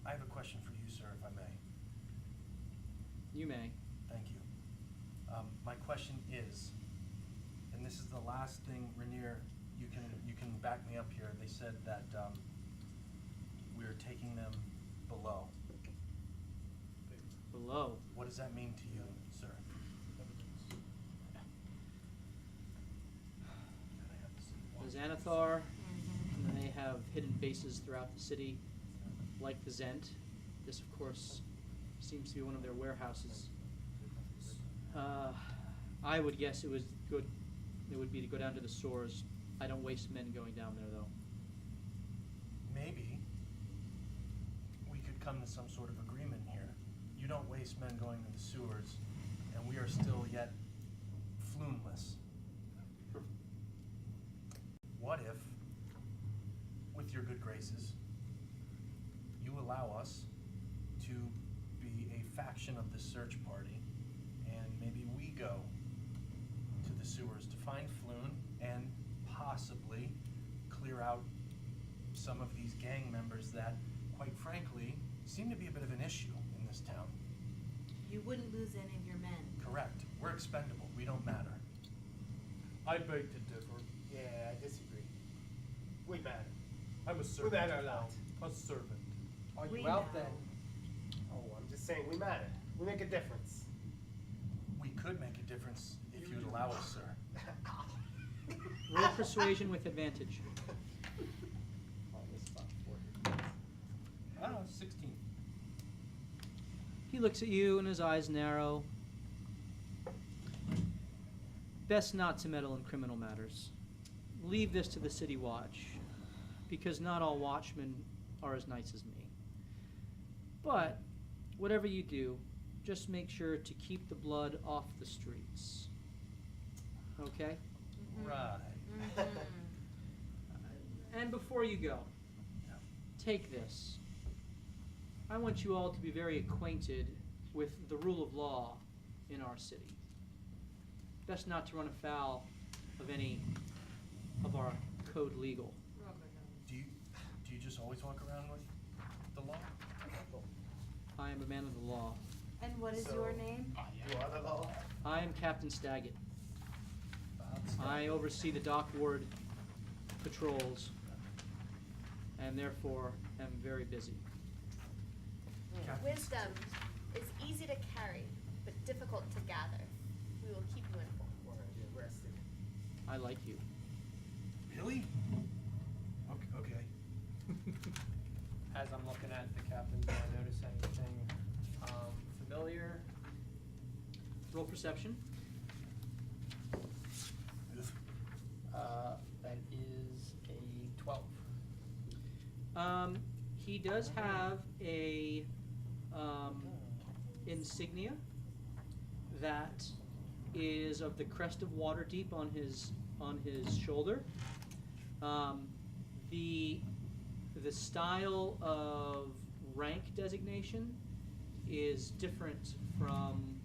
I have a question for you, sir, if I may. You may. Thank you. My question is, and this is the last thing, Rainier, you can back me up here. They said that we're taking them below. Below. What does that mean to you, sir? The Xanathar, they have hidden bases throughout the city, like the Zent. This, of course, seems to be one of their warehouses. I would guess it was good. It would be to go down to the stores. I don't waste men going down there, though. Maybe we could come to some sort of agreement here. You don't waste men going to the sewers, and we are still yet flumeless. What if, with your good graces, you allow us to be a faction of the search party, and maybe we go to the sewers to find Floon and possibly clear out some of these gang members that, quite frankly, seem to be a bit of an issue in this town. You wouldn't lose any of your men. Correct. We're expendable. We don't matter. I beg to differ. Yeah, I disagree. We matter. I'm a We servant. matter a lot. A servant. Are We you out know. then? Oh, I'm just saying, we matter. We make a difference. We could make a difference if you'd allow us, sir. Roll persuasion with advantage. I don't know, 16. He looks at you and his eyes narrow. Best not to meddle in criminal matters. Leave this to the city watch, because not all watchmen are as nice as me. But whatever you do, just make sure to keep the blood off the streets. Okay? Right. And before you go, take this. I want you all to be very acquainted with the rule of law in our city. Best not to run afoul of any of our code legal. Do you just always walk around with the law? I am a man of the law. And what is So- your name? You are the law? I am Captain Staggett. I oversee the dock ward patrols, and therefore am very busy. Wisdom is easy to carry, but difficult to gather. We will keep you informed. Or are you arrested? I like you. Really? Okay. As I'm looking at the captain, do I notice anything familiar? Roll perception. That is a 12. He does have a insignia that is of the crest of Waterdeep on his shoulder. The style of rank designation is different from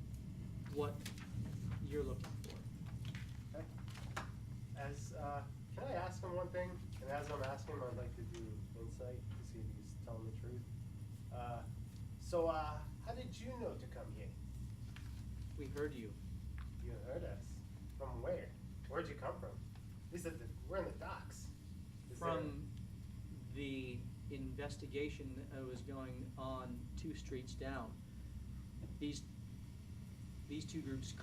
what you're looking for. Okay. Can I ask him one thing? And as I'm asking him, I'd like to do insight to see if he's telling the truth. How did you know to come here? We heard you. You heard us. From where? Where'd you come from? You said that we're in the docks. Is there- From the investigation that was going on 2 streets down. These two groups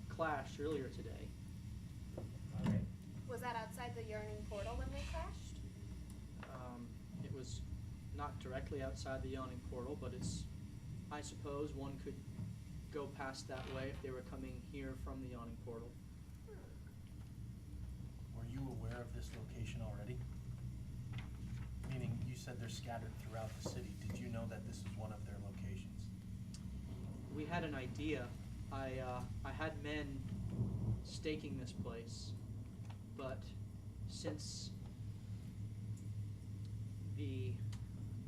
clashed earlier today. Okay. Was that outside the yearning portal when they crashed? It was not directly outside the yawning portal, but I suppose one could go past that way if they were coming here from the yawning portal. Were you aware of this location already? Meaning, you said they're scattered throughout the city. Did you know that this is one of their locations? We had an idea. I had men staking this place, but since the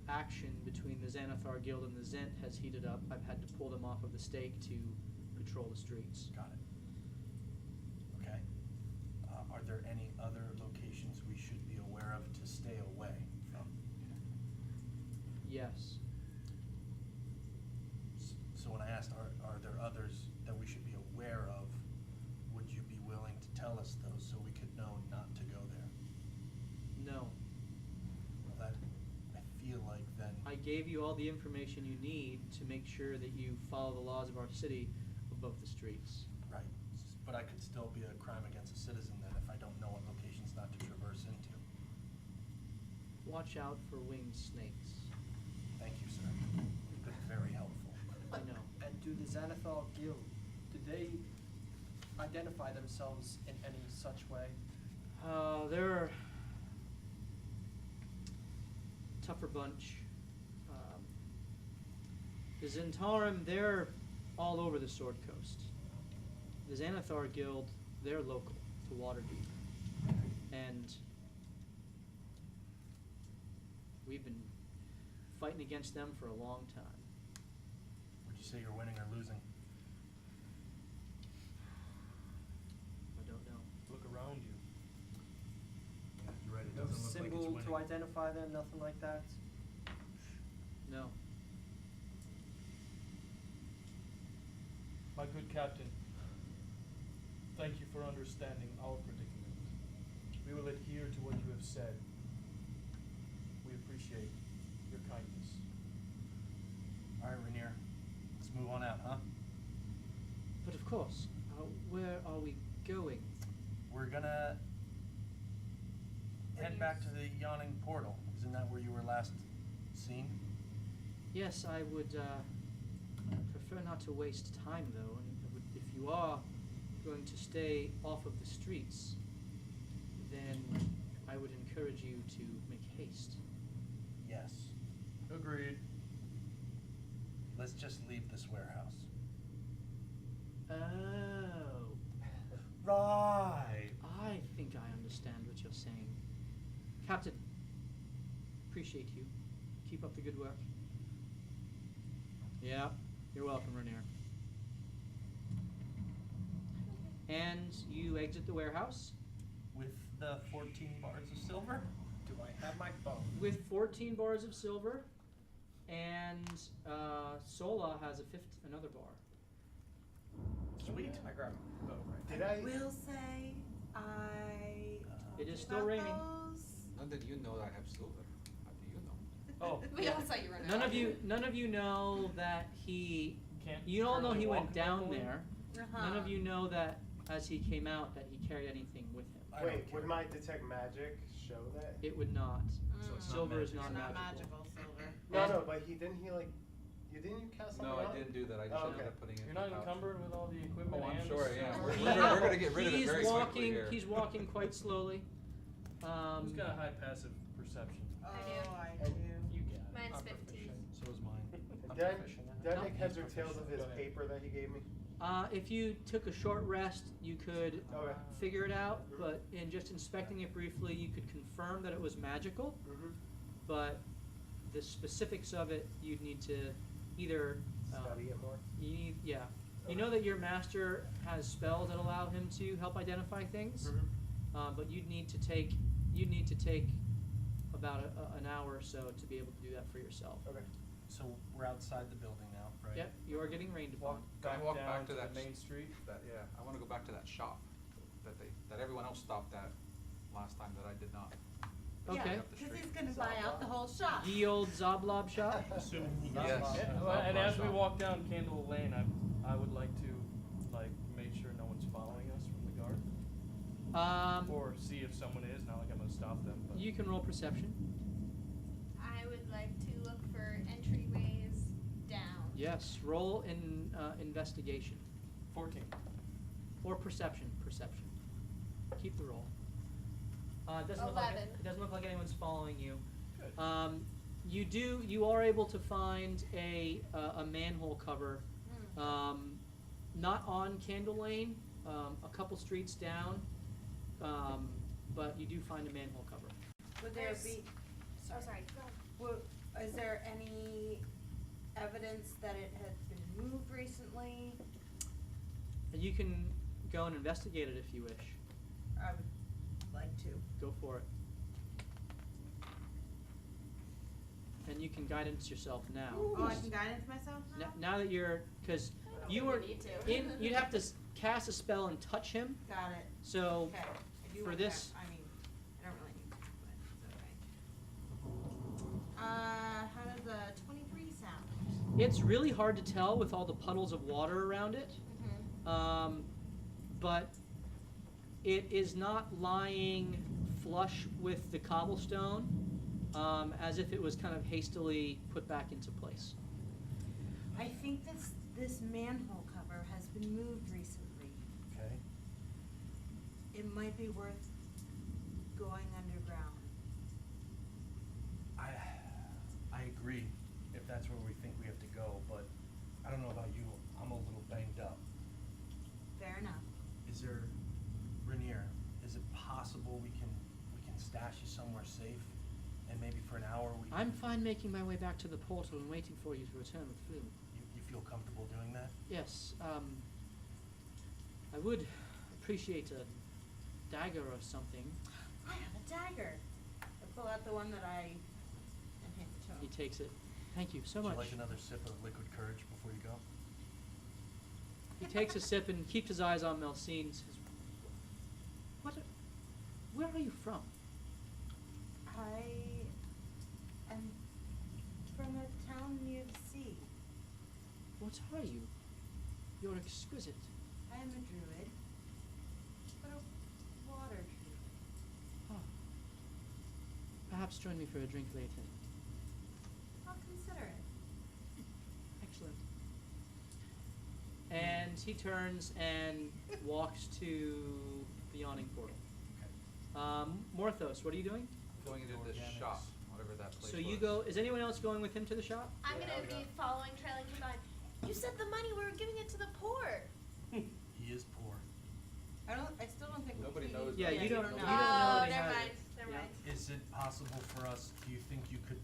action between the Xanathar Guild and the Zent has heated up, I've had to pull them off of the stake to patrol the streets. Got it. Okay. Are there any other locations we should be aware of to stay away from? Yes. So when I asked, are there others that we should be aware of, would you be willing to tell us those so we could know not to go there? No. Well, that, I feel like then. I gave you all the information you need to make sure that you follow the laws of our city above the streets. Right, but I could still be a crime against a citizen then if I don't know what locations not to traverse into. Watch out for winged snakes. Thank you, sir. You've been very helpful. I know. And do the Xanathar Guild, do they identify themselves in any such way? They're a tougher bunch. The Zentarim, they're all over the Sword Coast. The Xanathar Guild, they're local to Waterdeep. And we've been fighting against them for a long time. Would you say you're winning or losing? I don't know. Look around you. Yeah, you're right, it No doesn't look like it's symbol winning. to identify them, nothing like that? No. My good captain, thank you for understanding our predicament. We will adhere to what you have said. We appreciate your kindness. All right, Rainier, let's move on out, huh? But of course, where are we going? We're gonna head back to the yawning portal. Isn't that where you were last seen? Yes, I would prefer not to waste time, though. And if you are going to stay off of the streets, then I would encourage you to make haste. Yes. Agreed. Let's just leave this warehouse. Oh. Right. I think I understand what you're saying. Captain, appreciate you. Keep up the good work. Yeah, you're welcome, Rainier. and you exit the warehouse With the 14 bars of silver? Do I have my phone? with 14 bars of silver, and Sola has another bar. Sweet. I grab a bow right Did I? Will say I. It is told still you raining. about those. None that you know that I have silver. How do you know? Oh, We all saw you run out. None of you know that he. can't. You all know hardly he walk went down normally. there. Uh-huh. None of you know that as he came out that he carried anything with him. I don't Wait, care. would my detect magic show that? It would not. So it's not Silver is magic. not Not magical. magical silver. No, And- no, but he didn't. He like, you didn't cast something No, I out? didn't do that. I just Oh, ended okay. up putting it in You're the not pouch. encumbered with all the equipment Oh, I'm and sure I the am. silver? We're gonna get rid of it He's very walking. quickly here. He's walking quite slowly. Who's got a high passive perception? Oh, do. I do. You get it. Mine's I'm 15. proficient. So is mine. And I'm Did I, proficient at did I No. make heads or tails of his Go ahead. paper that he gave me? If you took a short rest, you could Okay. figure it out. But in just inspecting it briefly, you could confirm that it was magical. Mm-hmm. But the specifics of it, you'd need to either Study it more. you need, yeah. You know that your master has spells that allow him to help identify things, but you'd need to take about an hour or so to be able to do that for yourself. Okay. So we're outside the building now, right? Yep, you are getting rained upon. Walk Can I back walk down back to to that the main street. Yeah, I want to go back to that shop that everyone else stopped at last time that I did not. Okay. Yeah, because he's gonna buy out the whole shop. Ye old Zoblob shop. Assuming he Yes. gets Yeah, well, and as we walk down Candle Lane, I would like to make sure no one's following us from the guard, or see if someone is. Not like I'm gonna stop them. But You can roll perception. I would like to look for entryways down. Yes, roll in investigation 14. or perception. Perception. Keep the roll. It doesn't look like 11. it doesn't look like anyone's following you. Good. You are able to find a manhole cover, not on Candle Lane, a couple streets down, but you do find a manhole cover. Would there There's- be, Oh, sorry. Go ahead. is there any evidence that it had been moved recently? And you can go and investigate it if you wish. I would like to. Go for it. And you can guidance yourself now. Oh, I can guidance myself now? Now that you're, because I don't you think were we need to. you'd have to cast a spell and touch him. Got it. So Okay. I do for want this- that. I mean, I don't really need to, but it's alright. How does a 23 sound? it's really hard to tell with all the puddles of water around it. But it is not lying flush with the cobblestone, as if it was kind of hastily put back into place. I think this manhole cover has been moved recently. Okay. It might be worth going underground. I agree, if that's where we think we have to go, but I don't know about you, I'm a little banged up. Fair enough. Is there, Rainier, is it possible we can stash you somewhere safe, and maybe for an hour we can? I'm fine making my way back to the portal and waiting for you to return with food. You feel comfortable doing that? Yes, I would appreciate a dagger or something. I have a dagger. I pull out the one that I and hand it to He him. takes it. Thank you so Would much. you like another sip of liquid courage before you go? He takes a sip and keeps his eyes on Melcine and says, where are you from? I am from a town near the sea. What are you? You're exquisite. I am a druid, but a water druid. Ah. Perhaps join me for a drink later. I'll consider it. Excellent. And he turns and walks to the yawning portal. Morthos, what are you doing? Going into the Organics. shop, whatever that place So was. you go, is anyone else going with him to the shop? I'm gonna be following, trailing him behind. You said the money, we were giving it to the poor. He is poor. I still don't think Nobody we knows Yeah, that. you don't know. know. Oh, that he never has mind, it. never Yeah. mind. Is it possible for us, do you think you could,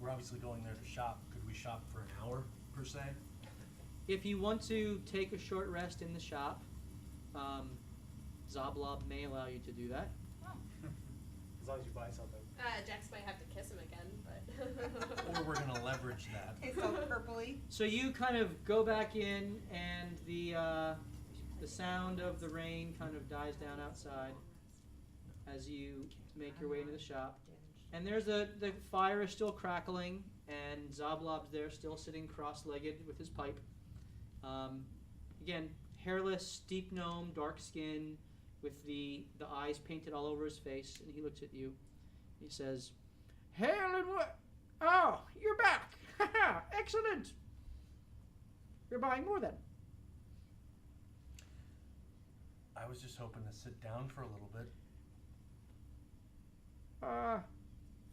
we're obviously going there to shop, could we shop for an hour per se? If you want to take a short rest in the shop, Zoblob may allow you to do that. As long as you buy something. Jax might have to kiss him again, but. Or we're gonna leverage that. It's so purpley. So you kind of go back in, and the sound of the rain kind of dies down outside as you make your way into the shop. And there's the fire is still crackling, and Zoblob's there, still sitting cross-legged with his pipe. Again, hairless, deep gnome, dark skin, with the eyes painted all over his face, and he looks at you. He says, "Hail and what? Oh, you're back! Excellent! You're buying more then?" I was just hoping to sit down for a little bit.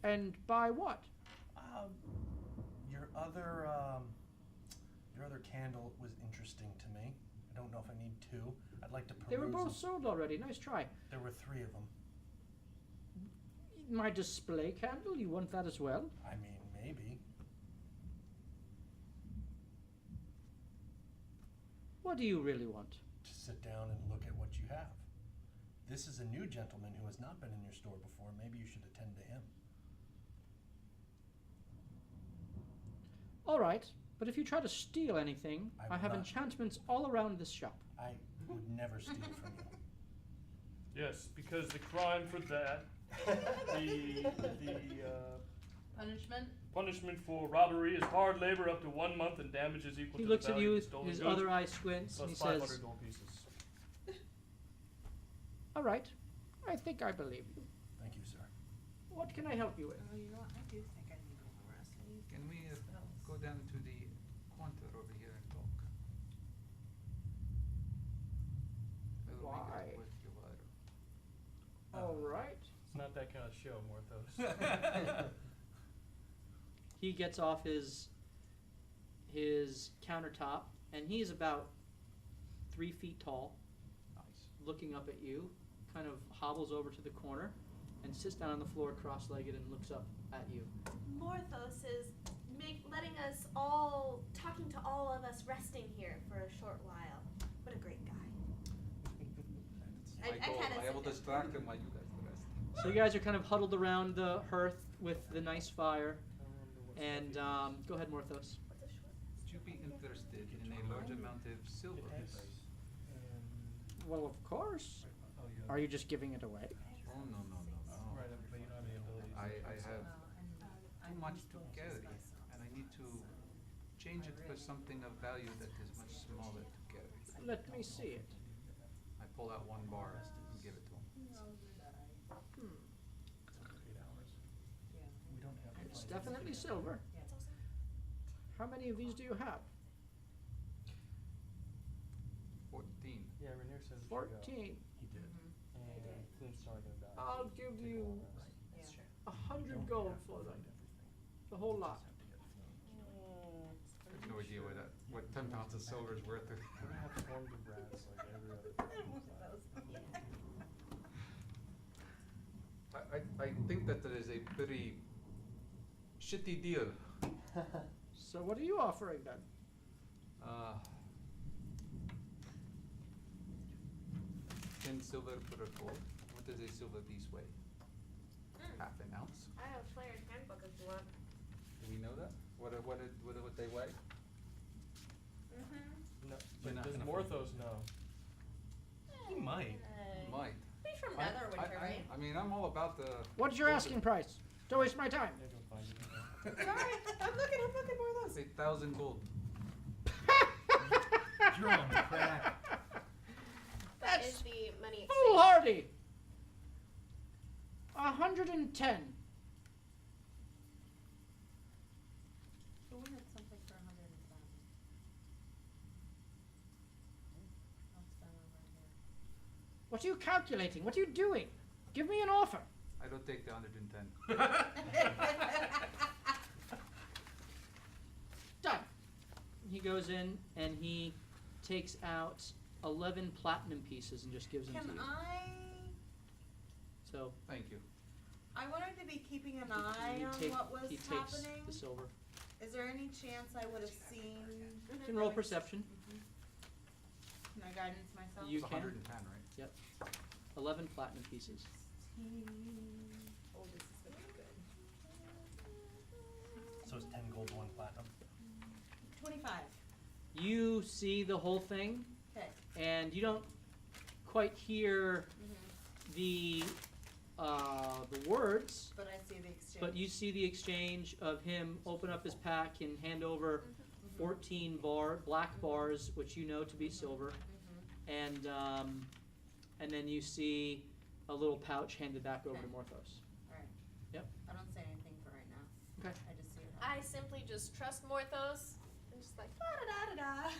And buy what? Your other candle was interesting to me. I don't know if I need two. I'd like to peruse They were both them. sold already. Nice try. There were 3 of them. My display candle, you want that as well? I mean, maybe. What do you really want? To sit down and look at what you have. This is a new gentleman who has not been in your store before. Maybe you should attend to him. All right, but if you try to steal anything, I I will have not. enchantments all around this shop. I would never steal from you. Yes, because the crime for that, the Punishment? punishment for robbery is hard labor up to 1 month and damages equal He to looks the at value you, of the stolen his goods, other eye squints, and plus he 500 says, gold pieces. "All right, I think I believe you. Thank you, sir. What can I help you with?" Oh, you know what? I do think I need one more rest. I need Can we spells. go down to the counter over here and talk? I will make Why? it worth your while. All right. It's not that kind of show, Morthos. He gets off his countertop, and he's about 3 feet tall, Nice. looking up at you, kind of hobbles over to the corner, and sits down on the floor cross-legged and looks up at you. Morthos is letting us talking to all of us resting here for a short while. What a great guy. My I goal. kinda I will sit distract them while you guys the rest. So you guys are kind of huddled around the hearth with the nice fire, and go ahead, Morthos. What's a short? Would you be interested in a large amount of silver? Well, of course. Are you just giving it away? Oh, no. Right, but you don't have any abilities. I have too much to carry, and I need to change it for something of value that is much smaller to carry. Let me see it. I pull out 1 bar and give it to him. We don't have to It's find definitely silver. How many of these do you have? 14. Yeah, Rainier says we should go. 14. He did. And Flynn's probably gonna die. I'll give you Yeah. 100 gold for them. The whole lot. I have no idea what 10 pounds of silver is worth. We're gonna have swarms of rats like every other I think that is a pretty shitty deal. So what are you offering then? 10 silver for a gold. What does a silver piece weigh? Half an ounce? I have a player's handbook if you want. Do we know that? What they weigh? Mm-hmm. No, You're but not does gonna Morthos know? He might. Might. He's from I- Netherwinter, I- right? I mean, I'm all about the. What's your asking price? Don't waste my time. Maybe we'll find it. Sorry, I'm looking more of those. 8,000 gold. You're on crack. That That's is the money exchange. foolhardy. 110. Who wanted something for 110? I'll spend over What are you calculating? What are you doing? Give me an offer. I don't take the 110. here. Done. He goes in and he takes out 11 platinum pieces and just gives them to Can you. So Thank you. I wanted to be keeping an he eye on take- what was he takes happening. the silver. Is there any chance I would have seen? You can roll perception. Can I guidance myself? You It's can. 110, right? Yep. 11 platinum pieces. Oh, this is gonna be good. So it's 10 gold, 1 platinum. 25. You see the whole thing, Okay. and you don't quite hear the words, But I see the exchange. but you see the exchange of him open up his pack and hand over 14 black bars, which you know to be silver, and then you see a little pouch handed back over to Morthos. Alright. Yep. I don't say anything for right now. Okay. I just see it. I simply just trust Morthos and just like da da da da da.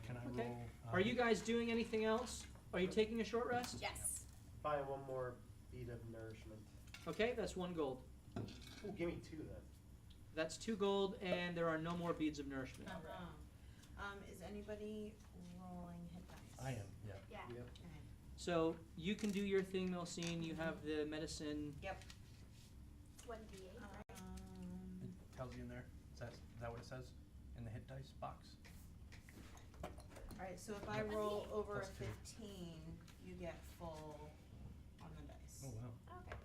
Can I Okay. roll? Are you guys doing anything else? Are you taking a short rest? Yes. Buy one more bead of nourishment. Okay, that's 1 gold. Ooh, give me 2 then. That's 2 gold, and there are no more beads of nourishment. Is anybody rolling hit dice? I am, yeah. Yeah. Yep. Okay. So you can do your thing, Milsine. You have the medicine. Yep. 1d8. It tells you in there. Is that what it says in the hit dice box? Alright, so if I Yep. roll over a Plus 2. 15, you get full on the dice. Oh wow. Okay.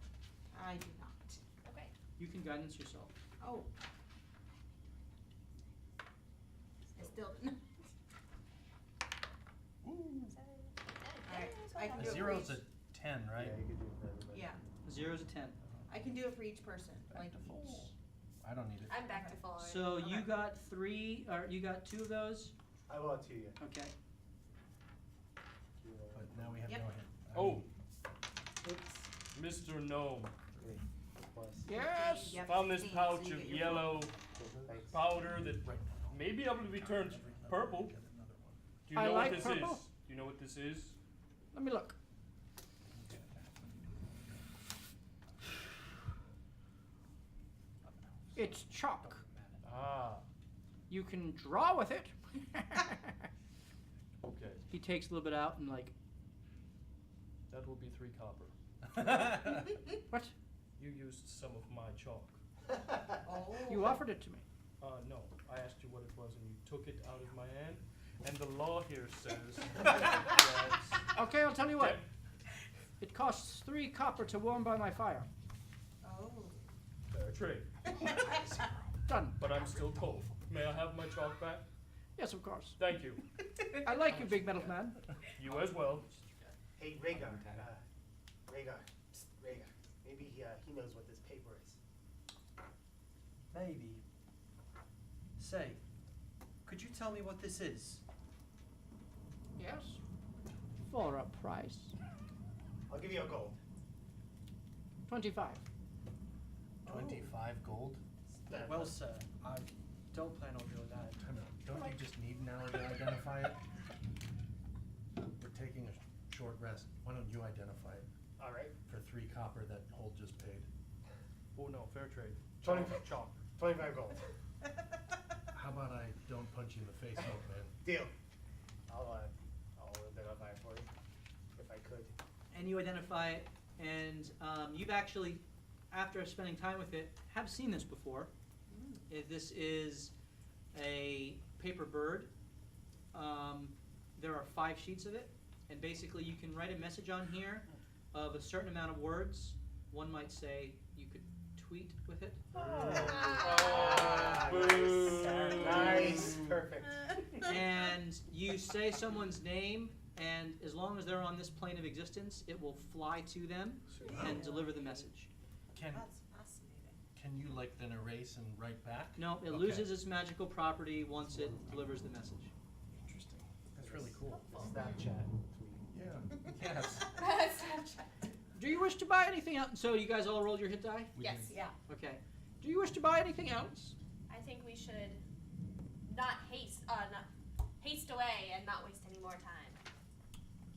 I do not. Okay. You can guidance yourself. Oh. I still didn't. Ooh. 7, 10. Alright, Yeah, I can A do it for 0's each. a 10, right? Yeah, you could do it for everybody. Yeah, 0's a 10. I can do it for each person, Back like to full. each. I don't need it. I'm back to full already. So you Okay. got 3, or you got 2 of those. I will have 2 yet. Okay. But now we have Yep. no hit. Oh, Oops. Mr. Gnome, Give me plus. Yes. Yep, found this 15, pouch so you of get your yellow Thanks. powder that Right. may be able to be turned purple. Get another one. Do you I know like what this purple. is? Do you know what this is? Let me look. It's chalk. Ah, You can draw with it. okay. He takes a little bit out and like, That will be 3 copper. what? You used some of my chalk. Oh. You offered it to me. No, I asked you what it was and you took it out of my hand. And the law here says that Okay, I'll tell you what. Okay. It costs 3 copper to warm by my fire. Oh. fair trade, Done. but I'm still cold. May I have my chalk back? Yes, of course. Thank you. I like you, big metal man. You as well. Hey, Rhaegar. Rhaegar. Psst, Rhaegar. Maybe he knows what this paper is. Maybe. Say, could you tell me what this is? Yes. For a price. I'll give you a gold. 25. 25 gold? Well, sir, I don't plan on doing that. Time out. Don't you just need an hour to identify it? We're taking a short rest. Why don't you identify it All right. for 3 copper that Holt just paid? Oh no, fair trade. 20 Chalk. 25 gold. How about I don't punch you in the face, Holt, man? Deal. I'll identify it for you if I could. And you identify it, and you've actually, after spending time with it, have seen this before. This is a paper bird. There are 5 sheets of it, and basically you can write a message on here of a certain amount of words. One might say you could tweet with it. Nice. Perfect. And you say someone's name, and as long as they're on this plane of existence, it will fly to them and deliver the message. Can That's fascinating. can you like then erase and write back? No, it Okay. loses its magical property once it delivers the message. Interesting. That's really cool. Snapchat tweet. Yeah. Yes. Do you wish to buy anything else? So you guys all rolled your hit die? We Yes. did. Yeah. Okay. Do you wish to buy anything else? I think we should not haste away and not waste any more time.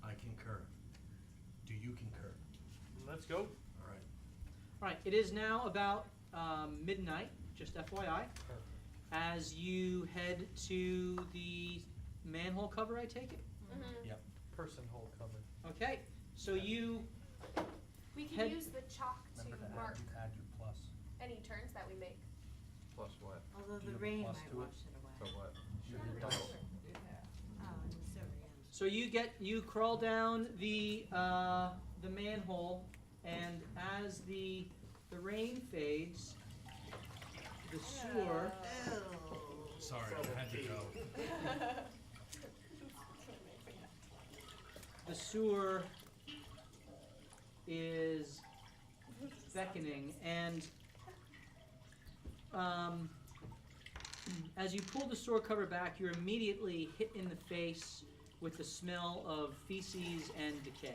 I concur. Do you concur? Let's go. All right. All right. It is now about midnight, just FYI. As you head to the manhole cover, I take it? Mm-hmm. Person hole cover. Okay. So you We can Head- use the chalk to Remember to mark add your plus. any turns that we make. Plus what? Although Do the you have a rain plus might to it? wash it away. So what? Your Sure. dice. Oh, and the silver, yeah. So you crawl down the manhole, and as the rain fades, the sewer. Sorry, I had to go. The sewer is beckoning, and as you pull the sewer cover back, you're immediately hit in the face with the smell of feces and decay.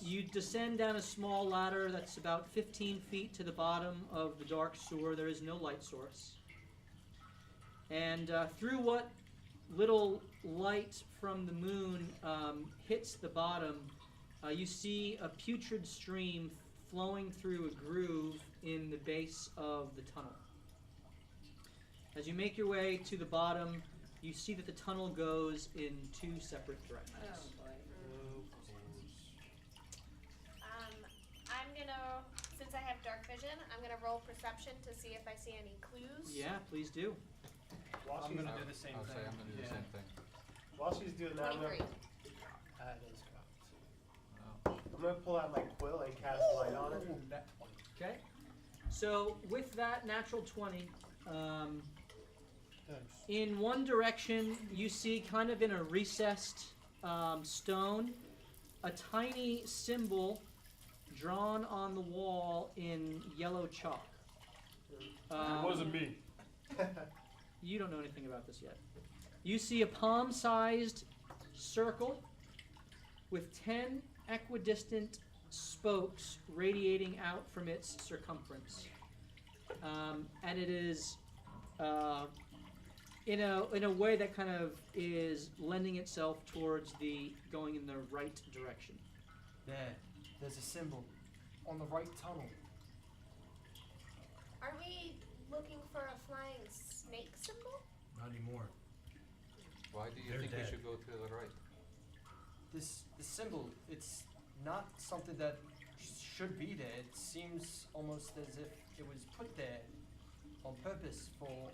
You descend down a small ladder that's about 15 feet to the bottom of the dark sewer. There is no light source. And through what little light from the moon hits the bottom, you see a putrid stream flowing through a groove in the base of the tunnel. As you make your way to the bottom, you see that the tunnel goes in 2 separate directions. I'm gonna, since I have dark vision, I'm gonna roll perception to see if I see any clues. Yeah, please do. While I'm she's, gonna do the same I'll thing. say I'm gonna do the same thing. while she's doing that, 23. That is correct. I'm gonna pull out my quill and cast light on it. That 20. Okay. So with that natural 20, in one direction you see, kind of in a recessed stone, a tiny symbol drawn on the wall in yellow chalk. It wasn't me. You don't know anything about this yet. You see a palm-sized circle with 10 equidistant spokes radiating out from its circumference, and it is in a way that kind of is lending itself towards the going in the right direction. There's a symbol on the right tunnel. Are we looking for a flying snake symbol? Not anymore. Why do you They're think we dead. should go to the right? This symbol, it's not something that should be there. It seems almost as if it was put there on purpose for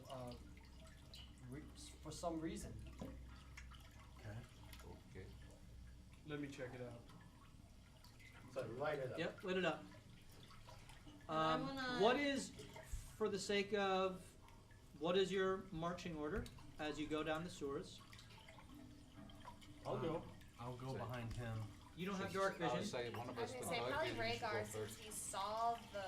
some reason. Okay. Okay. Let me check it out. So light it up. Yep, lit it up. I wanna- What is, for the sake of, what is your marching order as you go down the sewers? I'll go. I'll go behind him. You don't have dark I would vision. say one of I us was with gonna say dark probably vision should go Rhaegar first. since he saw the.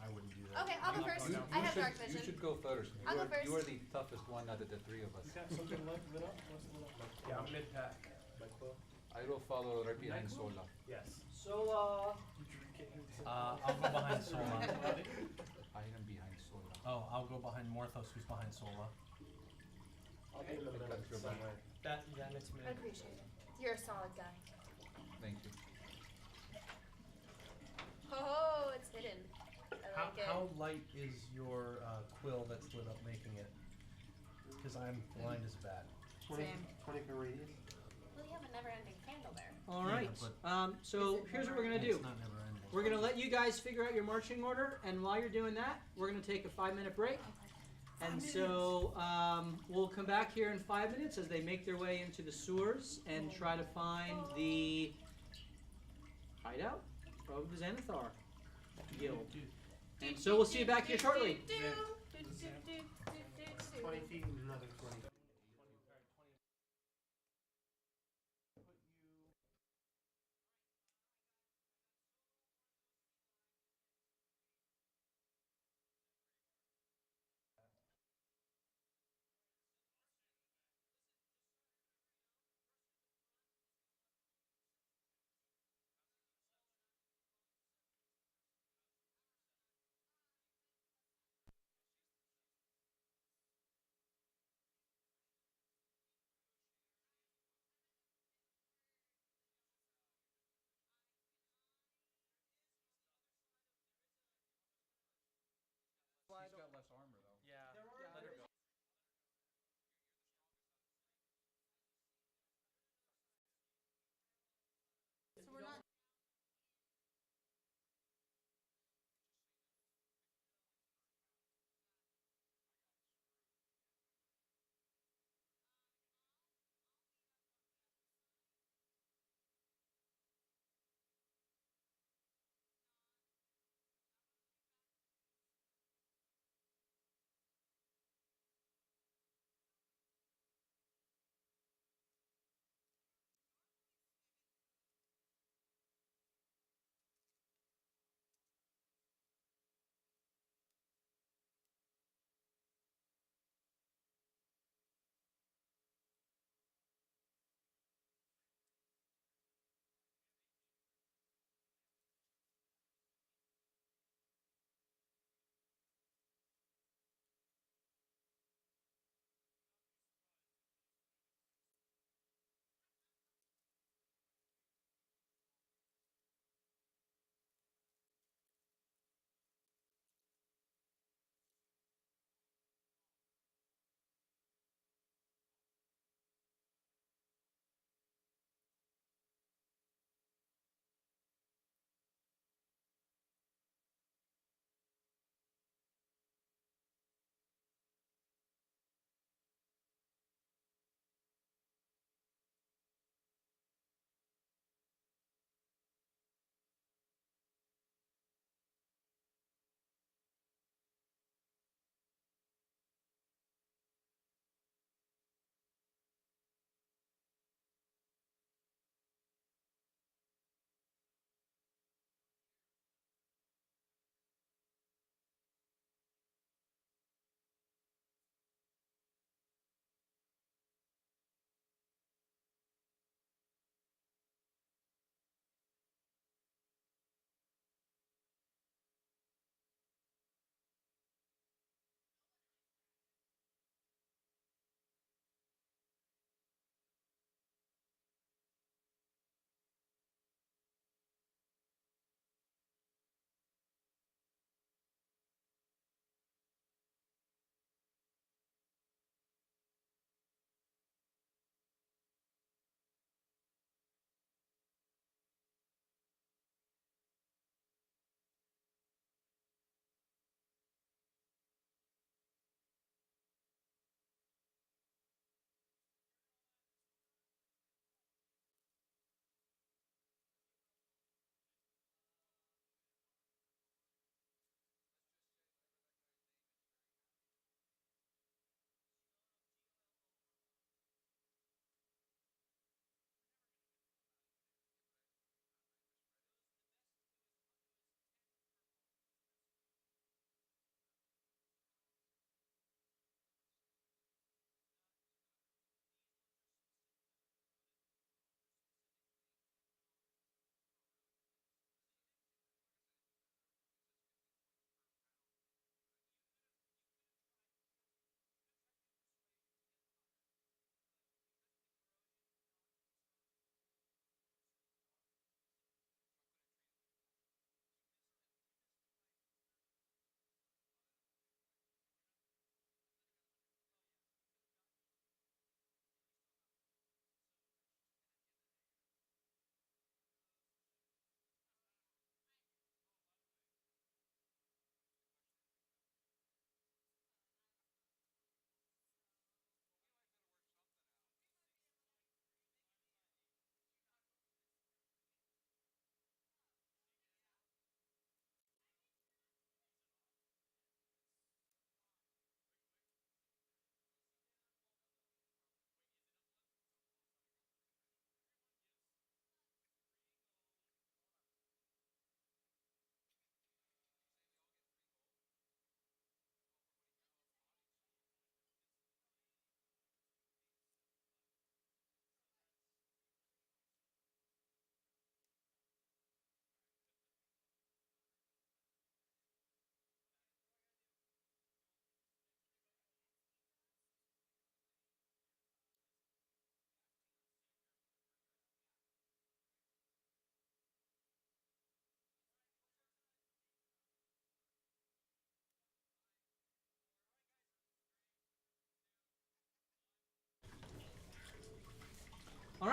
I wouldn't do that. Okay, I'll go first. You- I have dark You vision. should go first. I'll go You are first. the toughest one out of the 3 of us. You got something lit up? What's lit up? Yeah. I'm mid-pack. My quill? I will follow right behind Sola. Yes. So, I'll go behind Sola. I am behind Sola. Oh, I'll go behind Morthos, who's behind Sola. I'll be in the I think middle that's your somewhere. That it's me. I appreciate it. You're a solid guy. Thank you. Oh, it's hidden. I like it. How light is your quill that's lit up making it? Because I'm blind as a bat. 20, Same. 20 for radius. Well, you have a never-ending candle there. all Yeah, right. but- So Is it here's what never we're gonna It's do. not never ending. We're gonna let you guys figure out your marching order, and while you're doing that, we're gonna take a 5-minute break. And so we'll come back here in 5 minutes as they make their way into the sewers and try to find the hideout of the Xanathar Guild. And so we'll see you back here shortly. 20 feet and another 20.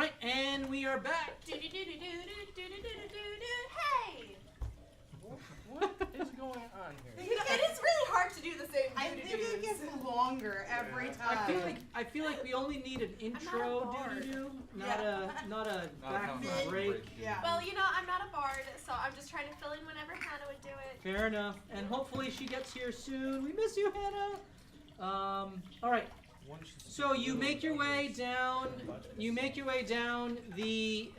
right, and we are back. Hey! What is going on here? It is really hard to do the same I think it gets longer every time. I feel like we only need an intro bard. do not Yeah. a Not back a break. Yeah. Well, you know, I'm not a bard, so I'm just trying to fill in whenever Hannah would do it. Fair enough, and hopefully she gets here soon. We miss you, Hannah. All right. One should So speak you little make your about way this. down. You make your way down the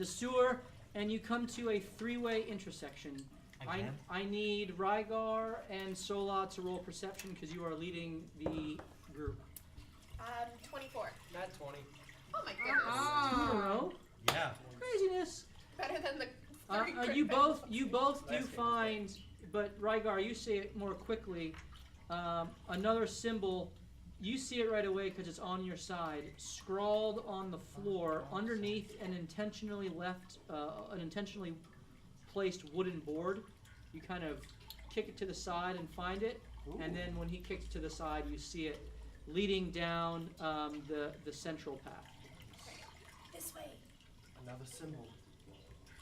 sewer, and you come to a three-way intersection. I need Rygar and Sola to roll perception because you are leading the group. 24. Nat 20. Oh my goodness. Two in a row. Yeah. Craziness. Better than the three You crit both fails. you both do Last game was find, but Rygar, you see it more quickly. Another symbol. You see it right away because it's on your side, scrawled on the floor underneath an intentionally placed wooden board. You kind of kick it to the side and find it, and then when he kicks to the side, you see it leading down the central path. This way. Another symbol.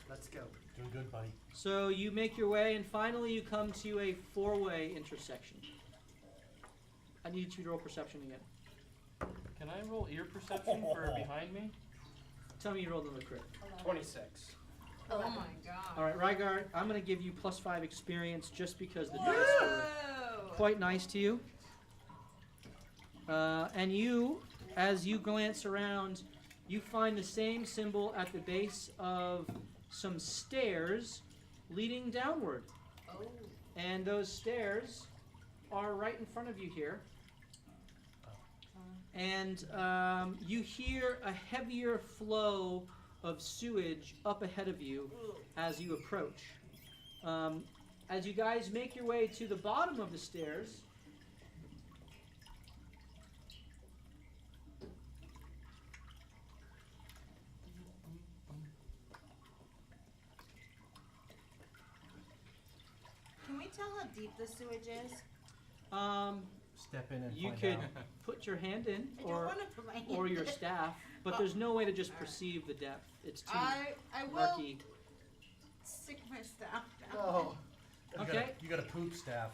Let's go. Doing good, buddy. So you make your way, and finally you come to a four-way intersection. I need you to roll perception again. Can I roll ear perception for behind me? Tell me you rolled another crit. 26. Oh my god. All right, Rygar, I'm going to give you +5 experience just because the dice were Whoa. quite nice to you. And you, as you glance around, you find the same symbol at the base of some stairs leading downward. Oh. And those stairs are right in front of you here. And you hear a heavier flow of sewage up ahead of you as you approach. As you guys make your way to the bottom of the stairs, Can we tell how deep the sewage is? Step in and you find could out. put your hand in, I don't or want to put my hand or your in. staff, but there's no way to just perceive the depth. It's too I will murky. stick my staff down. Oh. Okay. You got a poop staff.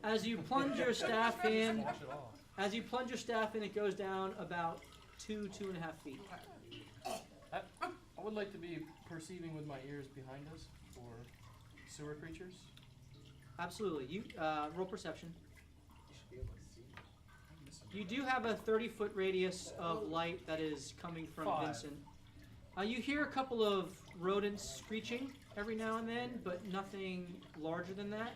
As you plunge your staff in, Wash it off. as you plunge your staff in, it goes down about 2.5 feet. I would like to be perceiving with my ears behind us for sewer creatures. Absolutely. You roll perception. You should be able to see. I'm missing You do have a 30-foot radius of light that is coming from 5. Vincent. You hear a couple of rodents screeching every now and then, but nothing larger than that.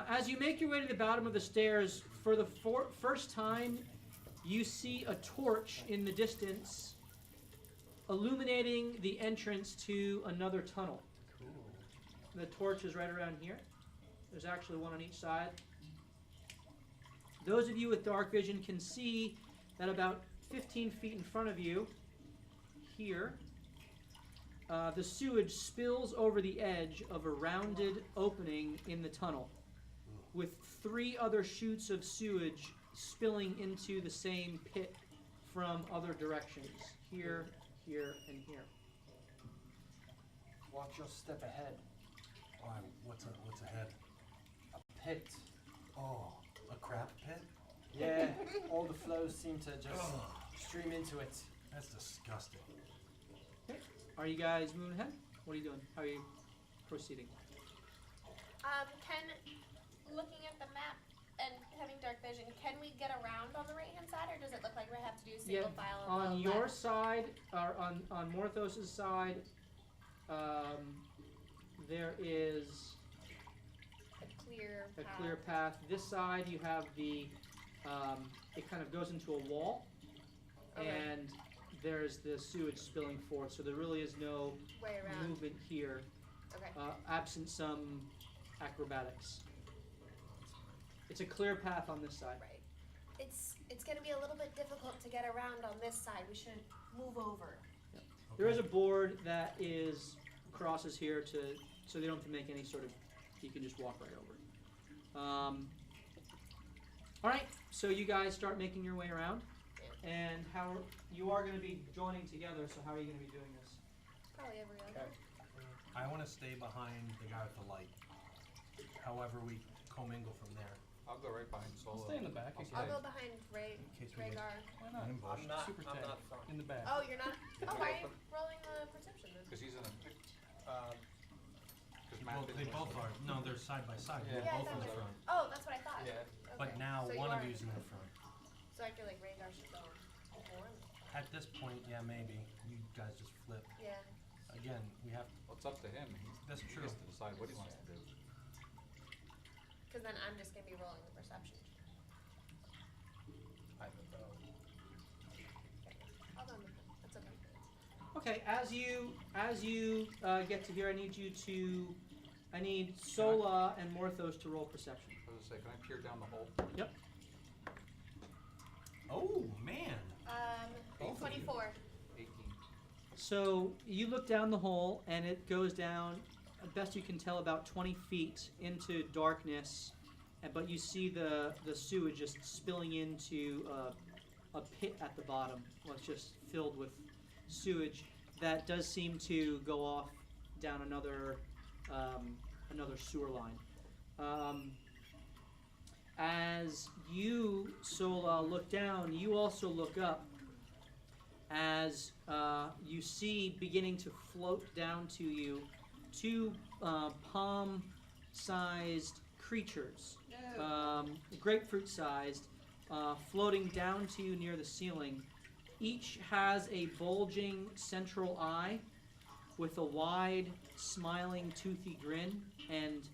As you make your way to the bottom of the stairs, for the first time, you see a torch in the distance illuminating the entrance to another tunnel. Cool. The torch is right around here. There's actually one on each side. Those of you with dark vision can see that about 15 feet in front of you, here, the sewage spills over the edge of a rounded opening in the tunnel, with 3 other chutes of sewage spilling into the same pit from other directions. Here, here, and here. Watch your step ahead. Alright, what's ahead? A pit. Oh, a crap pit? Yeah, all the flows seem to just stream into it. That's disgusting. Are you guys moving ahead? What are you doing? How are you proceeding? Looking at the map and having dark vision, can we get around on the right-hand side, or does it look like we have to do single file on On the your left? side, or on Morthos' side, there is A a clear path. This side, you have the, it kind of goes into a wall, Okay. and there's the sewage spilling forth, so there really is no Way around. movement here, Okay. absent some acrobatics. It's a clear path on this side. Right. It's gonna be a little bit difficult to get around on this side. We should move over. There is a board that crosses here so they don't have to make any sort of, you can just walk right over it. Alright, so you guys start making your way around. Yeah. And how you are going to be joining together? So how are you going to be doing this? Probably every other. I want to stay behind the guy with the light. However, we commingle from there. I'll go right behind I'll Solo. stay in the back. I'll again. I'll go behind Ray. In case we get Rhaegar. Why not? ambushed. Super tank. In the back. Oh, you're not. Oh, why are you rolling the perception then? Because he's in a. Well, they both are. No, they're side by side. Yeah. We're Yeah, I both thought in the so. front. Oh, that's what I thought. Yeah. But Okay. now So one you of are- you's in the front. So I feel like Rhaegar should go more. At this point, yeah, maybe. You guys just flip. Yeah. Again, we have. Well, it's up to him. That's He true. gets to decide what he wants to do. Because then I'm just gonna be rolling the perception. I don't know. I'll go in the front. That's okay. Okay, as you get to here, I need Sola and Morthos to roll perception. I was gonna say, can I peer down the hole? Yep. Oh man. 24. 18. So you look down the hole, and it goes down, best you can tell, about 20 feet into darkness. But you see the sewage just spilling into a pit at the bottom. Well, it's just filled with sewage that does seem to go off down another sewer line. As you, Sola, look down, you also look up as you see beginning to float down to you two palm-sized creatures, grapefruit-sized, floating down to you near the ceiling. Each has a bulging central eye with a wide, smiling, toothy grin and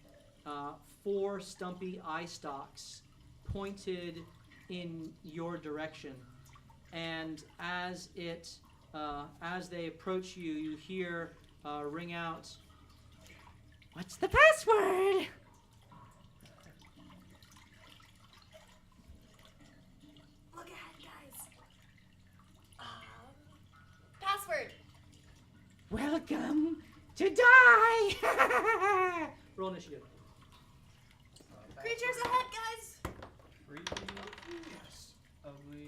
4 stumpy eye stalks pointed in your direction. And as they approach you, you hear ring out, "What's the password?" Look ahead, guys. Password. Welcome to die! Roll initiative. Creatures ahead, guys. Creepy. Yes. Ugly.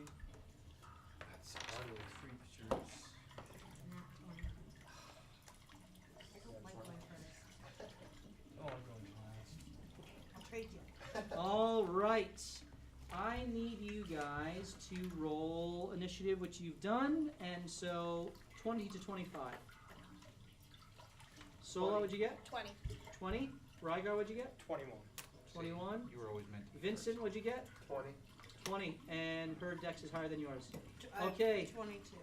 That's ugly creatures. I don't like going first. Oh, I'm going last. I'll trade you. All right. I need you guys to roll initiative, which you've done, and so 20 to 25. Sola, what'd you get? 20. 20. Rygar, what'd you get? 21. 21. You were always meant to be Vincent, what'd you get? 20. 20. And her dex is higher than yours. Okay. 22.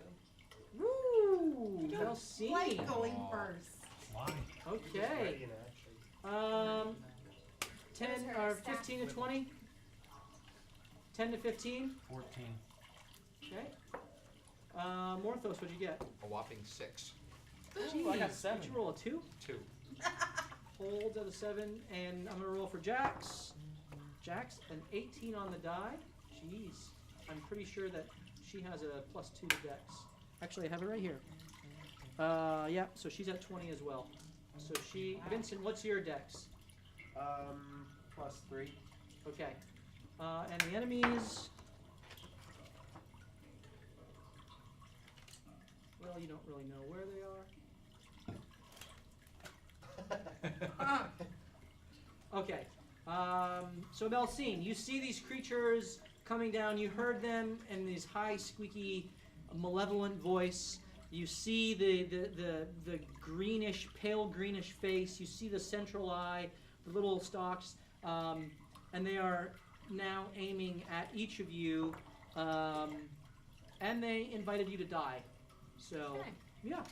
Woo! I Well don't seen. like going Aw. first. Why? Okay. 10 What is her or stat? 15 to 20. 10 to 15. 14. Okay. Morthos, what'd you get? A whopping 6. Ooh, I got Jeez, 7. Did you roll a 2? 2. Holds at a 7, and I'm gonna roll for Jax. Jax, an 18 on the die. Jeez, I'm pretty sure that she has a +2 to Dex. Actually, I have it right here. Yeah, so she's at 20 as well. So Vincent, what's your Dex? +3. Okay. And the enemies. Well, you don't really know where they are. Okay. So Melcine, you see these creatures coming down. You heard them in these high, squeaky, malevolent voice. You see the greenish, pale greenish face. You see the central eye, the little stalks, and they are now aiming at each of you, and they invited you to die. So, Okay. yeah.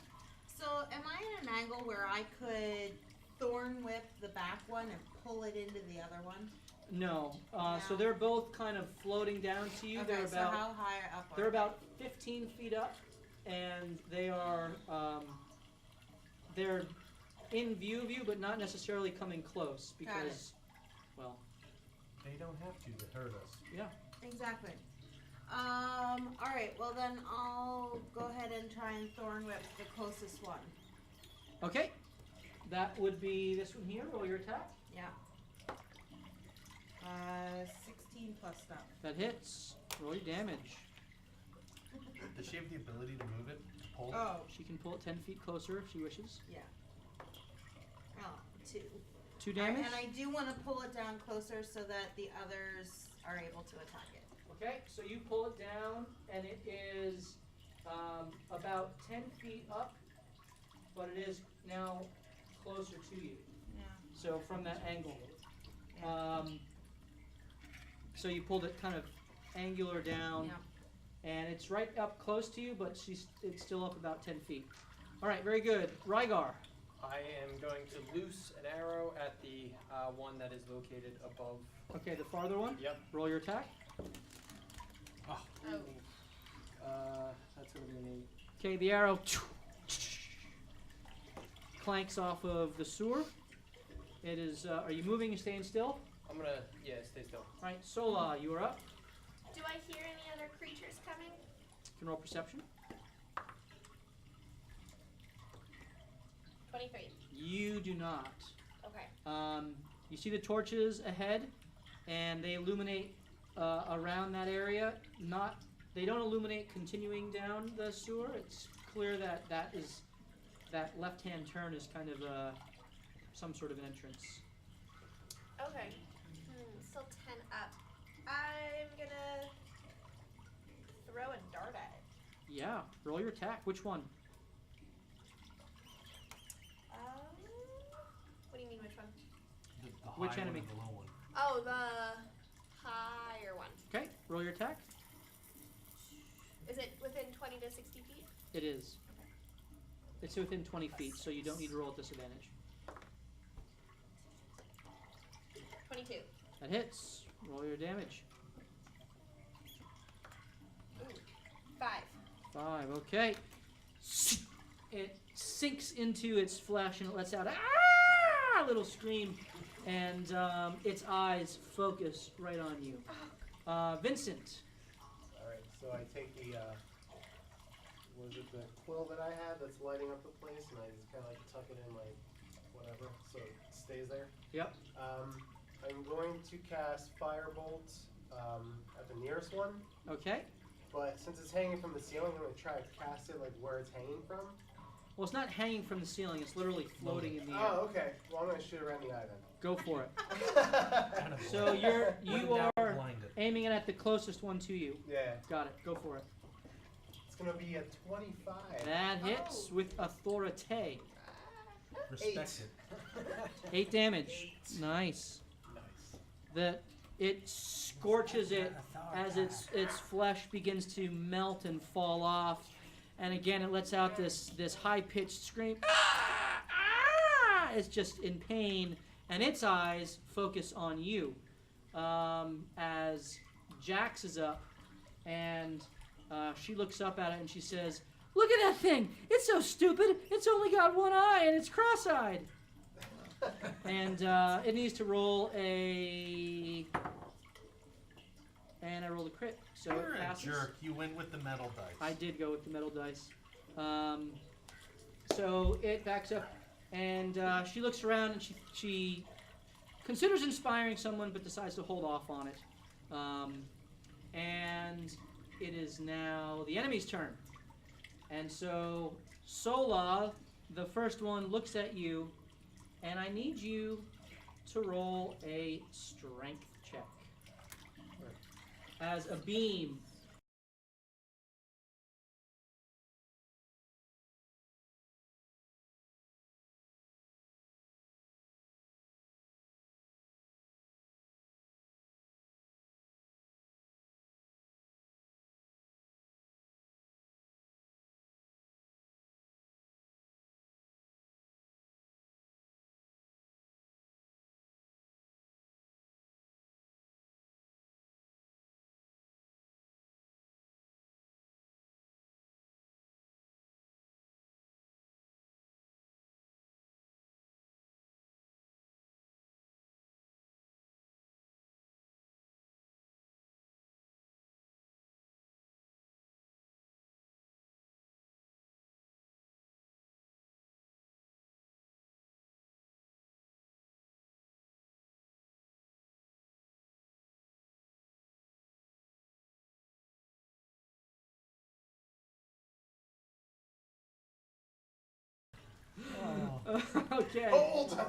So, am I in an angle where I could thorn whip the back one and pull it into the other one? No. So No. they're both kind of floating down to you. Okay, They're so about how high up are they're they? about 15 feet up, and they are they're in view of you, but not necessarily coming close Got it. because, well, They don't have to hurt us. yeah. Exactly. Alright, well then I'll go ahead and try and thorn whip the closest one. Okay. That would be this one here. Roll your attack. Yeah. 16 plus stuff. That hits. Roll your damage. Does she have the ability to move it? To pull? Oh, She can pull it 10 feet closer if she wishes. yeah. Oh, 2. 2 damage. And I do want to pull it down closer so that the others are able to attack it. Okay, so you pull it down, and it is about 10 feet up, but it is now closer to you. Yeah. So from that angle. Yeah. So you pulled it kind of angular down, Yeah. and it's right up close to you, but it's still up about 10 feet. All right, very good. Rygar. I am going to loose an arrow at the one that is located above. Okay, the farther one? Yep. Roll your attack. Oh. Oh. That's going to be an 8. Okay, the arrow clanks off of the sewer. It is, are you moving and staying still? I'm going to, stay still. All right, Sola, you are up. Do I hear any other creatures coming? You can roll perception. 23. You do not. Okay. You see the torches ahead, and they illuminate around that area. They don't illuminate continuing down the sewer. It's clear that that left-hand turn is kind of some sort of an entrance. Okay. Still 10 up. I'm gonna throw a dart at it. Yeah, roll your attack. Which one? What do you mean, which one? The Which high enemy? one or the low one? Oh, the higher one. Okay, roll your attack. Is it within 20 to 60 feet? It is. It's within 20 feet, so you don't need to roll at disadvantage. 22. That hits. Roll your damage. Ooh. 5. 5, okay. It sinks into its flesh and it lets out a little scream, and its eyes focus right on you. Vincent. Alright, so I take the, was it the quill that I had that's lighting up the place, and I just kind of like tuck it in, like, whatever, so it stays there. Yep. I'm going to cast Firebolt at the nearest one, Okay. but since it's hanging from the ceiling, I'm going to try to cast it like where it's hanging from. Well, it's not hanging from the ceiling. It's literally floating in the air. Oh, okay. Well, I'm going to shoot it around the eye then. Go for it. Kind of So you are blinded. aiming it at the closest one to you. Yeah. Got it. Go for it. It's going to be a 25. That hits with authority. Respected. 8 damage. Nice. That it scorches it as its flesh begins to melt and fall off, and again it lets out this high-pitched scream. It's just in pain, and its eyes focus on you as Jax is up, and she looks up at it and she says, "Look at that thing! It's so stupid! It's only got one eye and it's cross-eyed." And it needs to roll and I rolled a crit, so You're it a passes. jerk. You win with the metal dice. I did go with the metal dice. So it backs up, and she looks around and she considers inspiring someone, but decides to hold off on it. And it is now the enemy's turn. And so Sola, the first one, looks at you, and I need you to roll a strength check. As a beam Okay. Hold!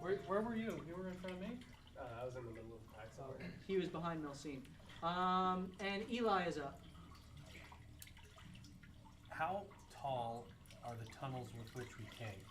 Where were you? You were in front of me? I was in the middle of the pack somewhere. He was behind Melcine. And Eli is up. How tall are the tunnels with which we came?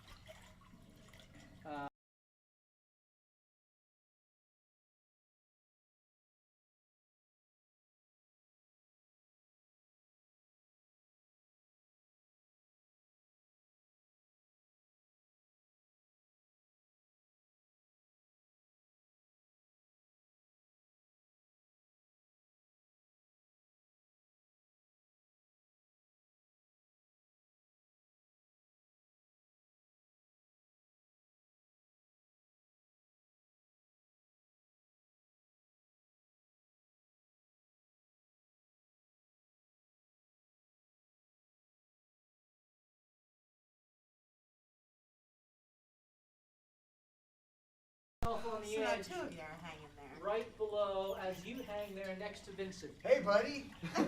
On the So now edge, 2 of you are hanging there. right below, as you hang there next to Vincent. Hey, buddy! All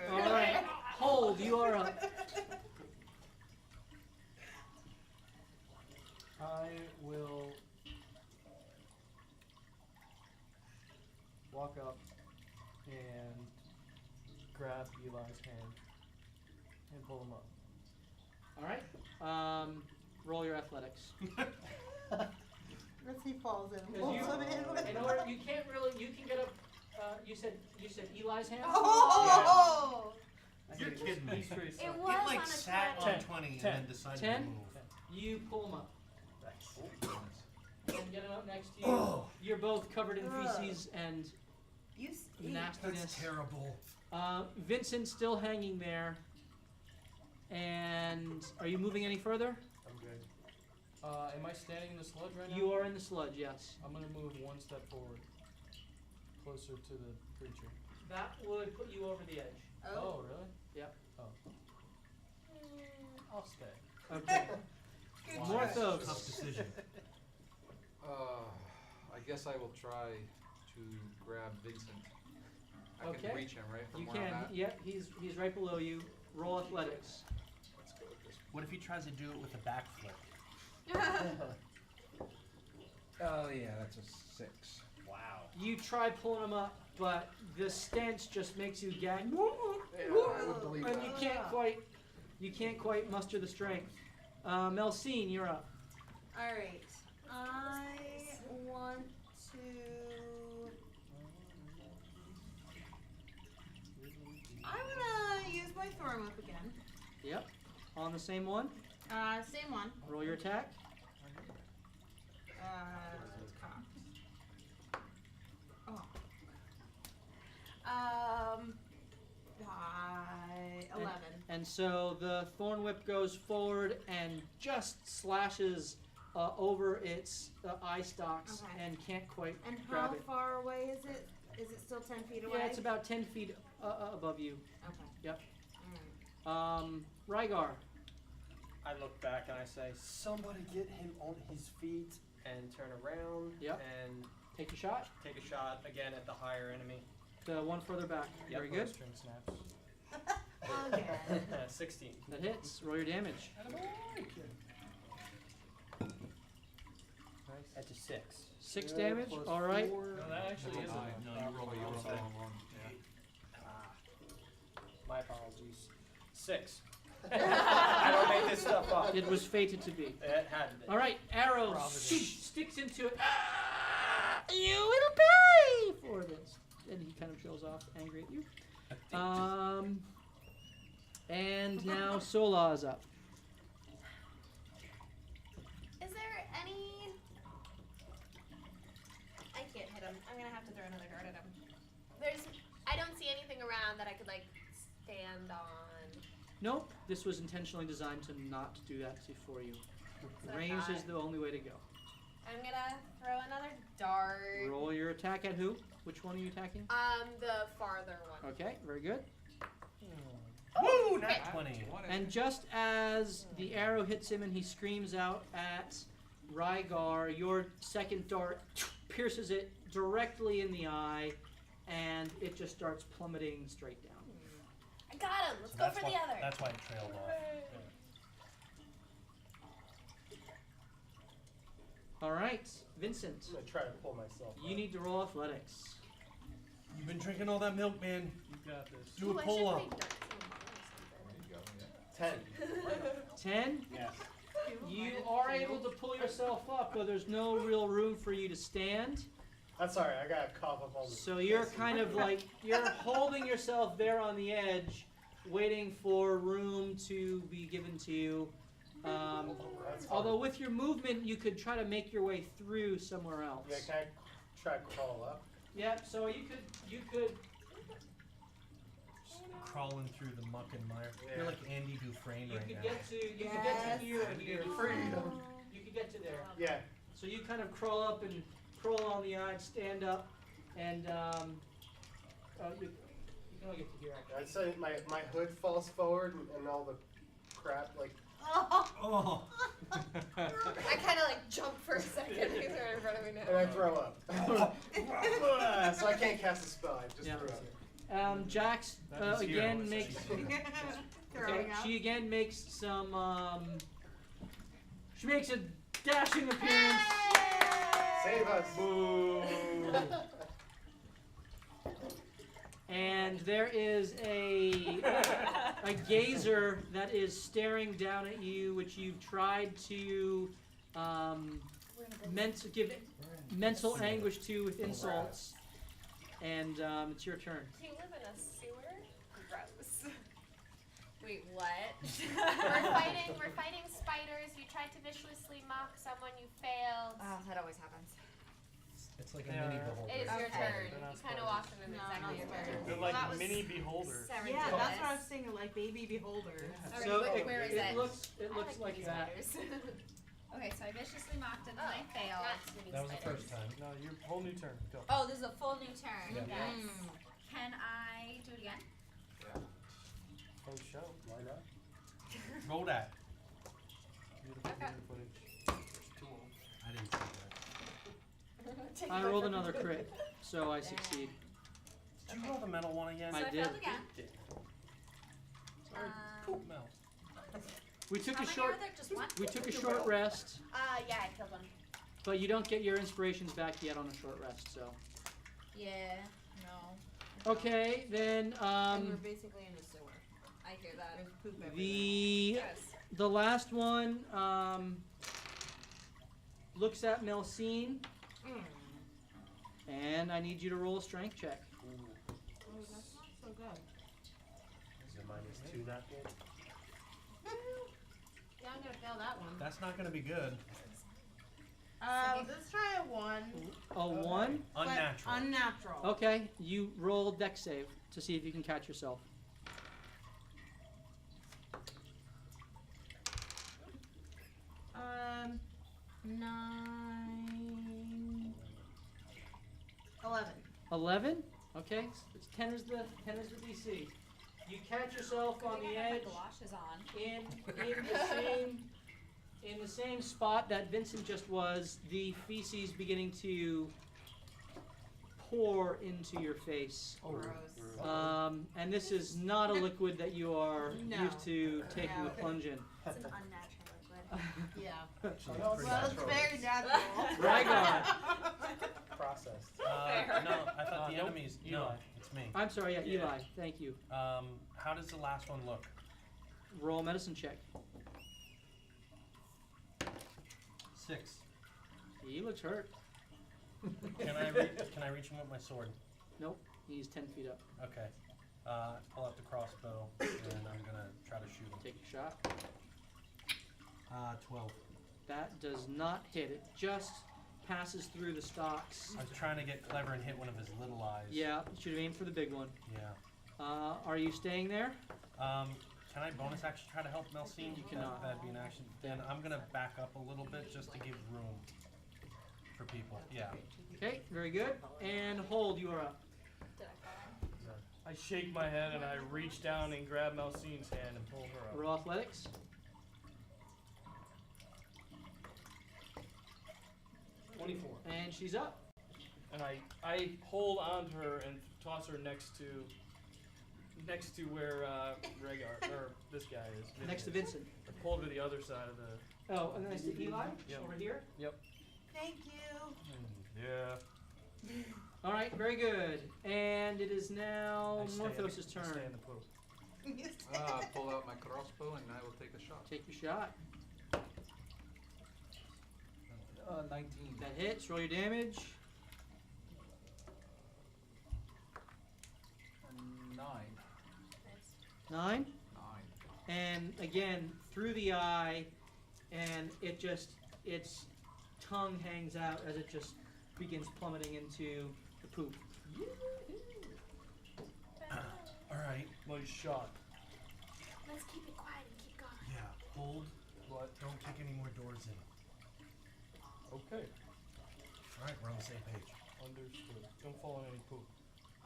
right, hold. You are up. I will walk up and grab Eli's hand and pull him up. All right. Roll your athletics. As he falls in. 'Cause Pulls you- him in with In order, you can't really. You can get up. You said Eli's hand. Oh! You're kidding me. He's pretty It slow. was It like on a sat 20. on 20 and 10. then decided 10? to move. You pull him up and get him up next to you. Oh. You're both covered in Ugh. feces and You stink. nastiness. That's terrible. Vincent's still hanging there. And are you moving any further? I'm good. Am I standing in the sludge right now? You are in the sludge, yes. I'm gonna move one step forward, closer to the creature. That would put you over the edge. Oh, really? Yep. Oh. I'll stay. Okay. Good Morthos. Tough decision. I guess I will try to grab Vincent. I Okay. can reach him, right? From You where I'm can. at? Yep, he's right below you. Roll athletics. Let's go with this. What if he tries to do it with a backflip? Oh yeah, that's a 6. Wow. You try pulling him up, but the stench just makes you gag. Yeah, I would believe And that. you can't quite muster the strength. Melcine, you're up. Alright. I want to. I'm gonna use my Thorn Whip again. Yep. On the same one. Same one. Roll your attack. It's cocked. Oh. 11. And so the thorn whip goes forward and just slashes over its eye stalks Okay. and can't quite And grab how it. far away is it? Is it still 10 feet away? Yeah, it's about 10 feet above you. Okay. Yep. Alright. Rygar. I look back and I say, somebody get him on his feet and turn around Yep. and Take a shot. take a shot again at the higher enemy. The one further back. Yep. Very good. String snaps. Again. 16. That hits. Roll your damage. Nice. That's a 6. 6 Yeah, damage. plus All right. 4. No, that actually is a No, you rolled You rolled the the wrong one. My apologies. 6. I don't make this stuff up. It was fated to be. It had to be. All right. Arrow Providence. sticks into it. You will pay for this. And he kind of trails off, angry at you. And now Solaz up. Is there any? I can't hit him. I'm gonna have to throw another dart at him. I don't see anything around that I could like stand on. Nope. This was intentionally designed to not do that for you. So I Range is thought. the only way to go. I'm gonna throw another dart. Roll your attack at who? Which one are you attacking? The farther one. Okay, very good. Woo! Okay. Nat 20. And just as the arrow hits him and he screams out at Rygar, your second dart pierces it directly in the eye, and it just starts plummeting straight down. I got him. Let's So go that's for why, the other. That's why it trailed off. All right, Vincent. I'm gonna try to pull myself You up. need to roll athletics. You've been drinking all that milk, man. You got this. Do Ooh, a I should pull-up. play darts on the ball or something. 10. 10. Yes. You are able to pull yourself up, but there's no real room for you to stand. I'm sorry, I gotta cough up all the. So you're kind of like, you're holding yourself there on the edge, waiting for room to be given to you. That's fine. Although with your movement, you could try to make your way through somewhere else. Yeah, can I try to crawl up? Yep. So you could. Just crawling through the muck and mire. Yeah. You're like Andy Dufresne You right could now. get to. You could get Yes. to here and here. Freedom. You could get to there. Yeah. So you kind of crawl up and crawl on the edge, stand up, and you can only get to here actually. I'd say my hood falls forward and all the crap like. Oh! I kind of like jump for a second. These are in front of me And I now. throw up. So I can't cast a spell. I just Yeah. threw up. That Jax is again hero, makes. essentially. Okay, she again makes some. She makes a dashing appearance. Save us. Boo. And there is a gazer that is staring down at you, which you've tried to give mental anguish to with insults. And it's your turn. Do you live in a sewer? Gross. Wait, what? We're fighting spiders. You tried to viciously mock someone. You failed. Oh, that always happens. It's like a They mini are- beholder. It is your Okay. turn. They're not You kind of spiders. walked in No, exactly not your spiders. turn. They're Well, like that was mini beholders. Yeah, that's what I was thinking, like baby beholder. Alright, So where is it it? looks I like mini that. spiders. Okay, so I viciously mocked it, Oh, and I failed. not mini That was the spiders. first time. No, your whole new turn. Go. Oh, this is a full new turn. Yeah. Yes. Can I do it again? Oh, show. Why not? Roll that. Beautiful, Okay. beautiful footage. It's too old. I didn't see that. Take I my rolled turn. another crit, so I succeed. Did you roll the metal one again? So I I did. failed again. Sorry. Poop melt. We took How a many short. are there? Just one? We took a short rest, Yeah, I killed one. but you don't get your inspirations back yet on a short rest. So Yeah. No. okay, then And we're basically in a sewer. I hear that. There's poop everywhere. the Yes. last one looks at Melcine, and I need you to roll a strength check. Oh, that's not so good. Is it -2 not good? Yeah, I'm gonna fail that one. That's not gonna be good. Let's try a 1. A 1. but Unnatural. Unnatural. Okay, you roll dex save to see if you can catch yourself. Um, 9, 11. 11. Okay, it's 10 is the DC. You catch yourself on the I have edge my galoshes on. in the same spot that Vincent just was. The feces beginning to pour into your face. Gross. And this is not a liquid that you are No. used to taking No. a plunge in. It's an unnatural liquid. Yeah. Actually, Well, pretty Well, it's natural. very natural. Rygar. Processed. No, I thought the nope. enemies. Eli. No, it's me. I'm sorry, yeah, Yeah. Eli. Thank you. How does the last one look? Roll a medicine check. 6. He looks hurt. Can I reach him with my sword? Nope, he's 10 feet up. Okay. Pull out the crossbow and I'm gonna try to shoot him. Take a shot. 12. That does not hit. It just passes through the stalks. I was trying to get clever and hit one of his little eyes. Yeah, should have aimed for the big one. Yeah. Are you staying there? Can I bonus action try to help Melcine? You cannot. That'd be an action. Then I'm gonna back up a little bit just to give room for people. Yeah. Okay, very good. And hold, you are up. Did I fall? I shake my head and I reach down and grab Melcine's hand and pull her up. Roll athletics. 24. And she's up. And I hold on to her and toss her next to where Rhaegar or this guy is. Next to Vincent. I pulled to the other side of the. Oh, and then next to Eli? Yep. Over here? Yep. Thank you. Yeah. All right, very good. And it is now I stay in- Morthos' I stay turn. in the pool. Pull out my crossbow and I will take a shot. Take your shot. 19. That hits. Roll your damage. 9. 9. 9. And again, through the eye, and its tongue hangs out as it just begins plummeting into the poop. Alright, Nice shot. Let's keep it quiet and keep going. yeah, hold. What? Don't kick any more doors in. Okay. Alright, we're on the same page. Understood. Don't fall in any poop.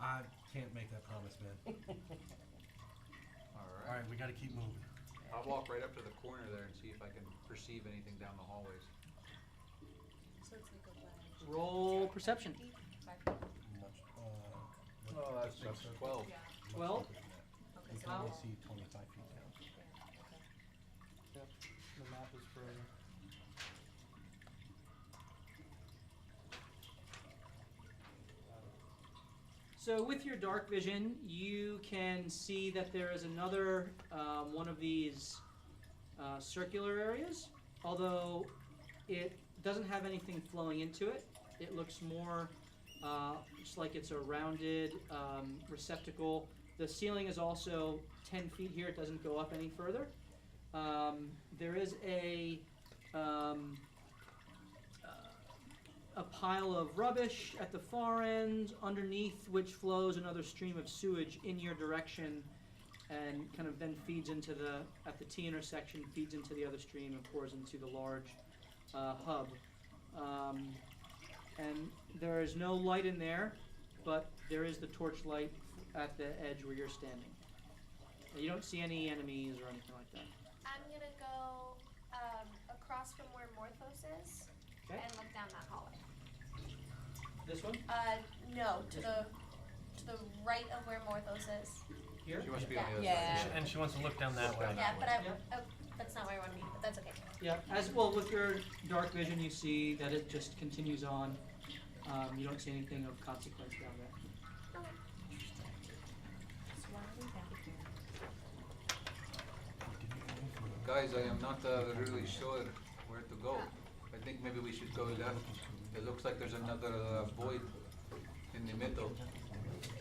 I can't make that promise, man. Alright. Alright, we gotta keep moving. I'll walk right up to the corner there and see if I can perceive anything down the hallways. So it's like a ledge. Roll perception. Much, Oh, that's 12. Yeah. much 12? deeper than that. Okay, You so can only see 25 feet down. yeah, okay. Yep. The map is frozen. So with your dark vision, you can see that there is another one of these circular areas, although it doesn't have anything flowing into it. It looks more just like it's a rounded receptacle. The ceiling is also 10 feet here. It doesn't go up any further. There is a pile of rubbish at the far end, underneath which flows another stream of sewage in your direction, and kind of then feeds into at the T intersection, feeds into the other stream and pours into the large hub. And there is no light in there, but there is the torch light at the edge where you're standing. You don't see any enemies or anything like that. I'm gonna go across from where Morthos is Okay. and look down that hallway. This one? No, to the right of where Morthos is. Here? She must be on the other Yeah. side. And she wants to look down that way. Yeah, but Yeah. that's not where I want to be. But that's okay. Yeah, as well with your dark vision, you see that it just continues on. You don't see anything of consequence down there. So why are we down here? Guys, I am not really sure where to go. I think maybe we should go left. It looks like there's another void in the middle,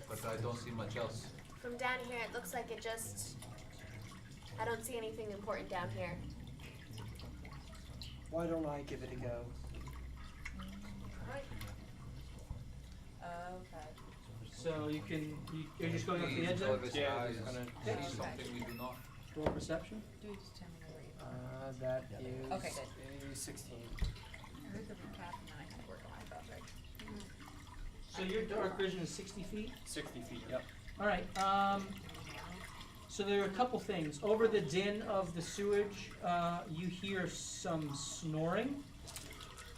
but I don't see much else. From down here, it looks like it just. I don't see anything important down here. Why don't I give it a go? Okay. So you're just going up the Please, edge all there? of his Yeah, eyes just gonna- see Okay. something we do not. Roll perception. Do we just tell me where you are? That is Okay, a 16. I heard the recap and then I had to work on my project. So your dark vision is 60 feet? 60 feet, yep. All right. So there are a couple things. Over the din of the sewage, you hear some snoring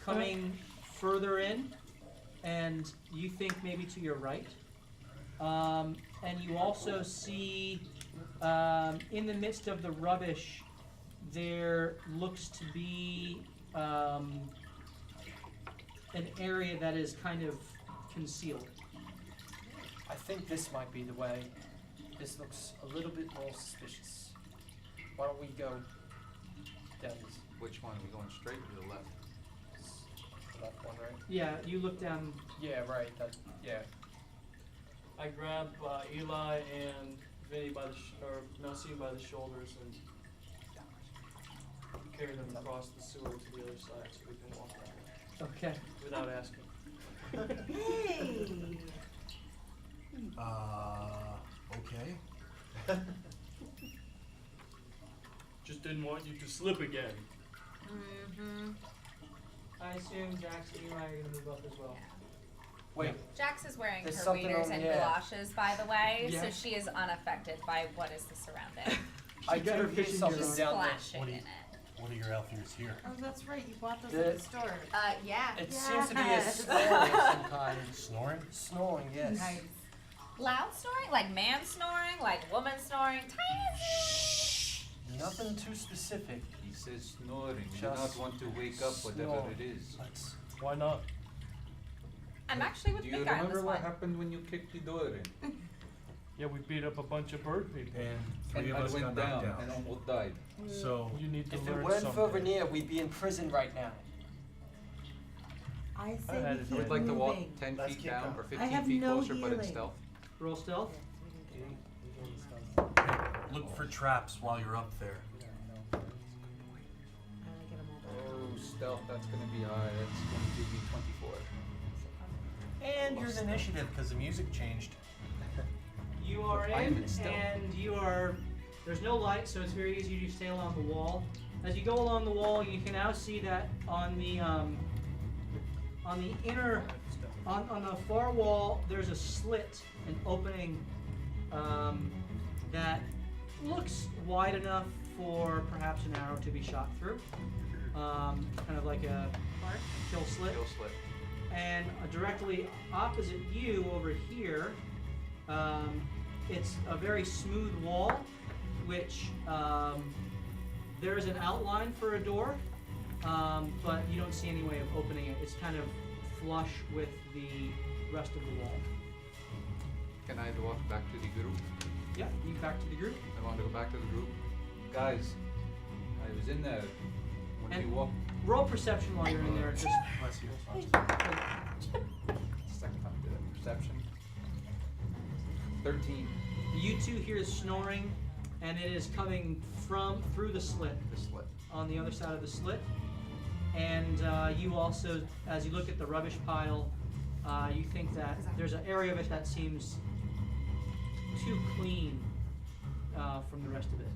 coming further in, and you think maybe to your right. And you also see in the midst of the rubbish, there looks to be an area that is kind of concealed. I think this might be the way. This looks a little bit more suspicious. Why don't we go down this Which one? Are we going straight or to the left? left one, right? Yeah, you look down. Yeah, right. Yeah. I grab Eli and Vinny by the Nassim by the shoulders and carry them across the sewer to the other side so we can walk that way Okay. without asking. Hey. Okay. Just didn't want you to slip again. Mm-hmm. I assume Jax and Eli are going to move up as well. Wait. Jax is wearing There's her something waders on- and yeah. galoshes, by the way, Yeah. so she is unaffected by what is the surrounding. I got her do hear fishing something gear on. She's down there. splashing What do in you- it. What are your elf ears here? Oh, that's right. You bought those The- at the store. Yeah. It seems to be a Yes. snoring of some kind. Snoring? Snoring, yes. Nice. Loud snoring? Like man snoring? Like woman snoring? Tiny. Nothing too specific. He says snoring. We do Just not want to wake up whatever snore. it is. Let's Why not? I'm actually with Do you Big Guy on remember this what one. happened when you kicked the door in? Yeah, we beat up a bunch of bird people. And three And of I us got went knocked down out. and almost died. So, You need to If learn it weren't for someday. Rainier, we'd be in prison right now. I I say had we it keep I would like to walk moving. 10 Let's feet keep down going. or I 15 have feet no closer, but in healing. stealth. Roll stealth. look for traps while you're up there. I like it all Oh, stealth, that's going to be high. That's going to give me 24. And you're in initiative because the music changed. You are I am in, in stealth. and you are. There's no light, so it's very easy to stay along the wall. As you go along the wall, you can now see that on the inner, on the far wall, there's a slit, an opening that looks wide enough for perhaps an arrow to be shot through. Kind of like a kill slit. Kill slit. And directly opposite you over here, it's a very smooth wall, which there is an outline for a door, but you don't see any way of opening it. It's kind of flush with the rest of the wall. Can I walk back to the group? Yeah, you back to the group. I want to go back to the group. Guys, I was in there when And- we walked. Roll perception while you're in there. Just Bless you. Second time I did it. Perception. 13. you two hear snoring, and it is coming through the slit. The slit. On the other side of the slit. And you also, as you look at the rubbish pile, you think that there's an area of it that seems too clean from the rest of it.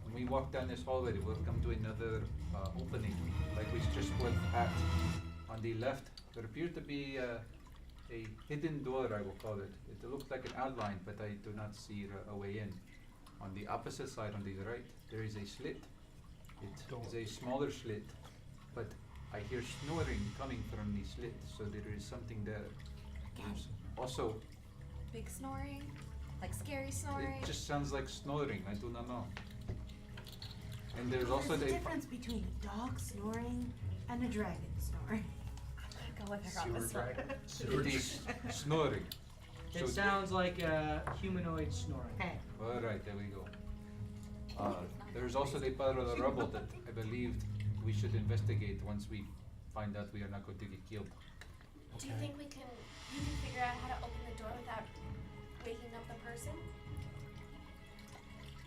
When we walk down this hallway, we'll come to another opening, like we just went at. On the left, there appears to be a hidden door, I will call it. It looks like an outline, but I do not see a way in. On the opposite side, on the right, there is a slit. It is a smaller slit, but I hear snoring coming from the slit, so there is something there. There's also, Big snoring, like scary snoring. it just sounds like snoring, I do not know. And there's There's also a the difference between a dog snoring and a dragon snoring. Go with her on this one. it is snoring. It So- sounds like a humanoid snoring. Hey, Alright, there we go. There's also the pile of the rubble that I believed we should investigate once we find out we are not going to get killed. Do you think you can figure out how to open the door without waking up the person?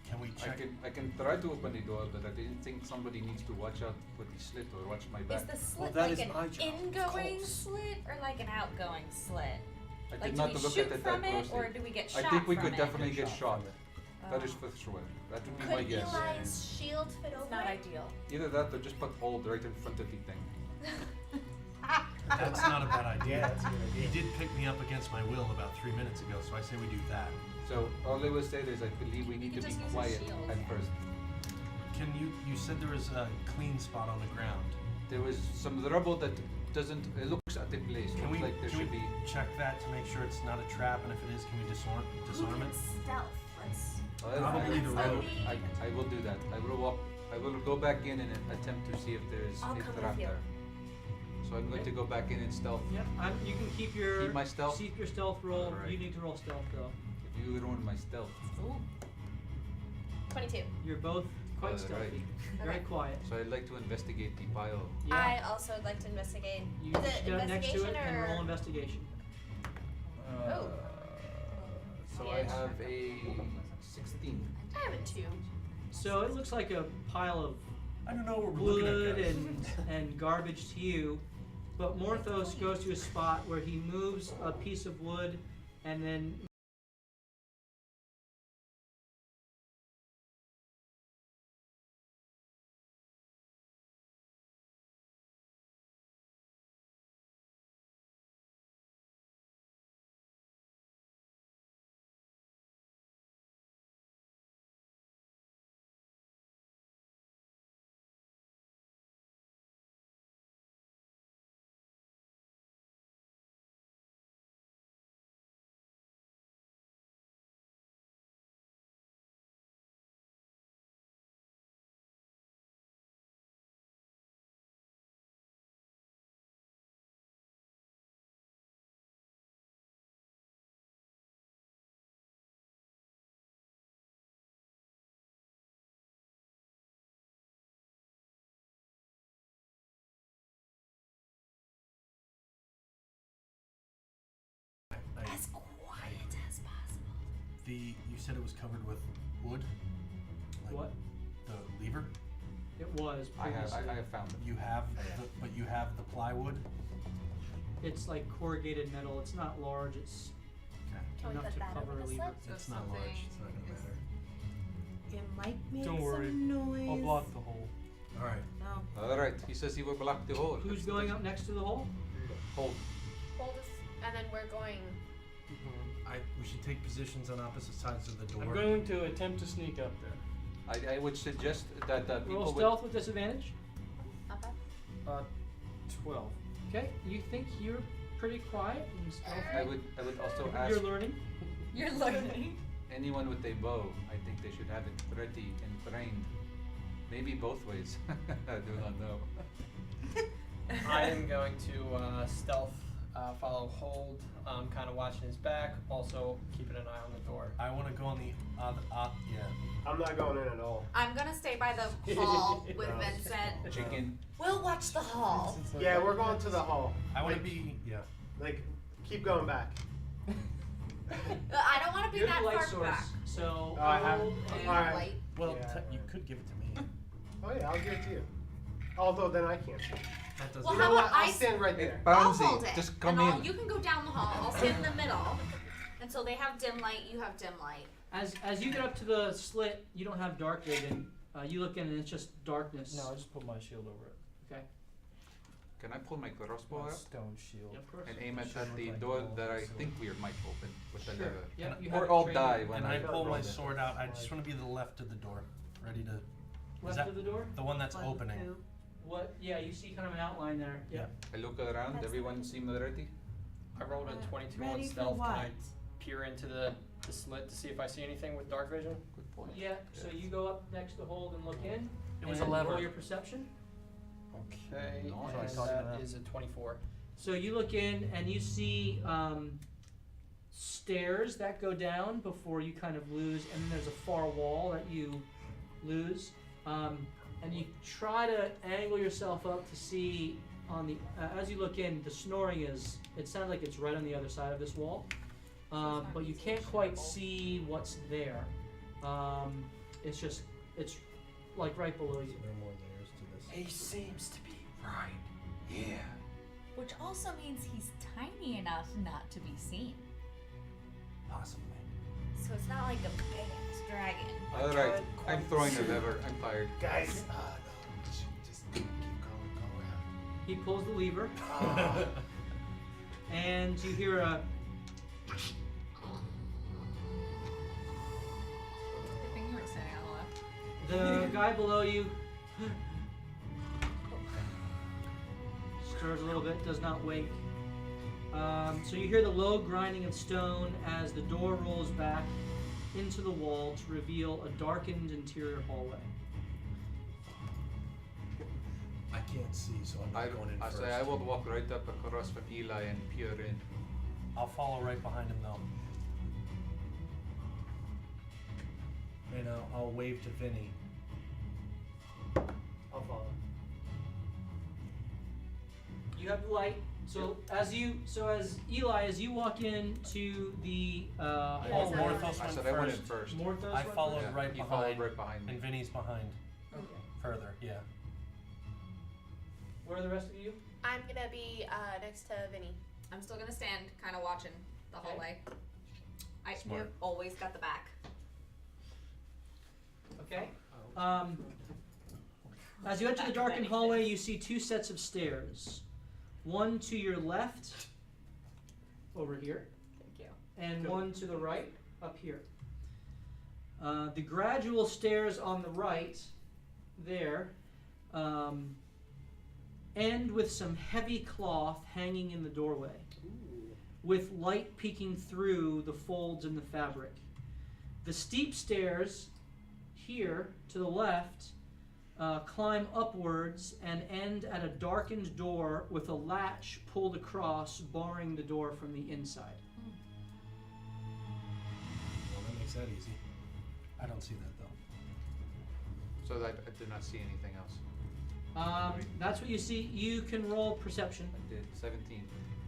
Can we check? I can try to open the door, but I didn't think somebody needs to watch out for the slit or watch my back. Is the slit that like is my an job, of ingoing course. slit or like an outgoing slit? I Like, did do not we look shoot at it from that it, closely. or do we get I shot think we from could it? definitely get shot. That is Oh. for sure. That would be my Could guess. Eli's shield fit It's over not it? ideal. Either that or just put hold right in front of the thing. That's not a bad idea. Yeah, that's a good idea. He did pick me up against my will about 3 minutes ago, so I say we do that. So all I will say is I believe we need could to be just use a quiet shield. at first. Can you said there was a clean spot on the ground. There was some rubble that doesn't, it looks at the place, Can we, looks like there can should we be. check that to make sure it's not a trap, and if it is, can we disarm who it? can stealth? Let's. Probably the Let's road. let me- I will do that. I will go back in and attempt to see if there is I'll a come trap with you. there. So I'm going to go back in and stealth. Yep, you can keep your Keep my stealth? keep your stealth roll. Alright. You need to roll stealth though. If you ruin my stealth. Ooh. 22. You're both quite Alright. stealthy, very Okay. quiet. So I'd like to investigate the pile. Yeah. I also would like to investigate. You Is it get next to investigation it and or? roll investigation. Oh. So Yeah, I it's have not a 16. I have a 2. So it looks like a pile of I don't know what we're looking wood at, guys. and garbage to you, but Morthos goes to a spot where he moves a piece of wood and then You said it was covered with wood? Like What? The lever? It was I previously. have found it. You have but you have the plywood? It's like corrugated metal. It's not large. It's Okay. Can we enough put to that cover over a the lever. sled? So It's not large, it's not gonna matter. It might make Don't worry. some noise. I'll block the hole. Alright. No. Alright, he says he will block the hole. Who's going up next to the hole? Hold. Hold us, and then we're going. We should take positions on opposite sides of the door. I'm going to attempt to sneak up there. I would suggest that people Roll would... stealth with disadvantage. Okay. 12. Okay, you think you're pretty quiet and stealthy. I would also ask You're learning. You're learning. anyone with a bow, I think they should have it ready and trained. Maybe both ways. I do not know. I am going to stealth, follow Hold, kind of watching his back, also keeping an eye on the door. I want to go on the yeah. I'm not going in at all. I'm gonna stay by the hall with No. Vincent. Chicken. We'll watch the hall. Yeah, we're going to the hall. I want to Like- be Like, keep going back. I don't want to be You're the that light far source. back. So I have- Hold and alright. Light. well. Yeah. You could give it to me. Oh yeah, I'll give it to you. Although then I can't. That doesn't. Well, You how know about what? I'll I stand right there. I'll Pansy, hold it. just come and in. You can go down the hall. I'll stand in the middle until they have dim light. You have dim light. as you get up to the slit, you don't have dark vision. You look in and it's just darkness. No, I just put my shield over it. Okay. Can I pull my crossbow My out stone shield. Yeah, of course. and aim it Should at look the like door a that I wall, think we might open with the Sure. lever? Yeah, And you have Or it I'll trained. die when And I pull my roll it. sword out. I just want to be the left of the door, ready to. Left that of the door. the one that's One, opening? two. What? Yeah, you see kind of an outline there. Yeah. I look around, That's everyone the- seem ready? I rolled a 22 on Ready for stealth. Can what? I peer into the slit to see if I see anything with dark vision? Good point. Yeah. So you go up next to Hold and look in. It was and a lever. Roll your perception. Okay, No, and I talked that about. is a 24. So you look in and you see stairs that go down before you kind of lose, and then there's a far wall that you lose. And you try to angle yourself up to see on the as you look in, the snoring is. It sounds like it's right on the other side of this wall, but you can't quite see what's there. It's like right below you. There are more layers to this. He seems to be. Right. Yeah. Which also means he's tiny enough not to be seen. Possibly. So it's not like a big ass dragon. Alright, I'm throwing a lever. I'm tired. Guys, no, just keep going, go ahead. He pulls the lever, Ah. and you hear a. Good thing you weren't standing on the left. The guy below you stirs a little bit, does not wake. So you hear the low grinding of stone as the door rolls back into the wall to reveal a darkened interior hallway. I can't see, so I'm I not going in I first. say I will walk right up across from Eli and peer in. I'll follow right behind him though. And I'll wave to Vinny. I'll follow. You have the light. So as Eli, as you walk into the hallway, Morthos Morthos I went said I went in first. first. Morthos I went followed first? right he followed behind, right behind me. and Vinny's behind. Okay. Further, yeah. Where are the rest of you? I'm gonna be next to Vinny. I'm still gonna stand, kind of watching the Okay. hallway. I Smart. always got the back. Okay. As you enter the darkened hallway, you see two sets of stairs. One to your left, over here, Thank you. and one to the right, up here. The gradual stairs on the right, there, end with some heavy cloth hanging in the doorway, with light peeking through the folds in the fabric. The steep stairs here to the left climb upwards and end at a darkened door with a latch pulled across, barring the door from the inside. Well, that makes that easy. I don't see that though. So that I did not see anything else. That's what you see. You can roll perception. I did 17.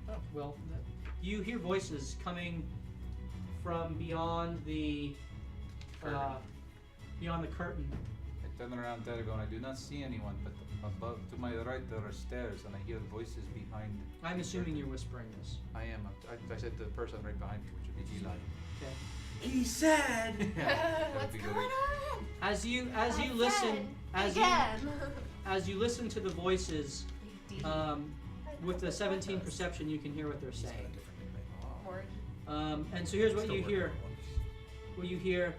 Oh, well, you hear voices coming from beyond the curtain. I turn around there going, I do not see anyone, but above to my right there are stairs, and I hear voices behind. I'm assuming you're whispering this. I am. I said the person right behind me, which would be Eli. Okay. He said. What's going on? As you Again. listen, Again. as you listen to the voices, with the 17 perception, you can hear what they're He's got a saying. different nickname. And so here's what Still you working hear. on one. What you hear.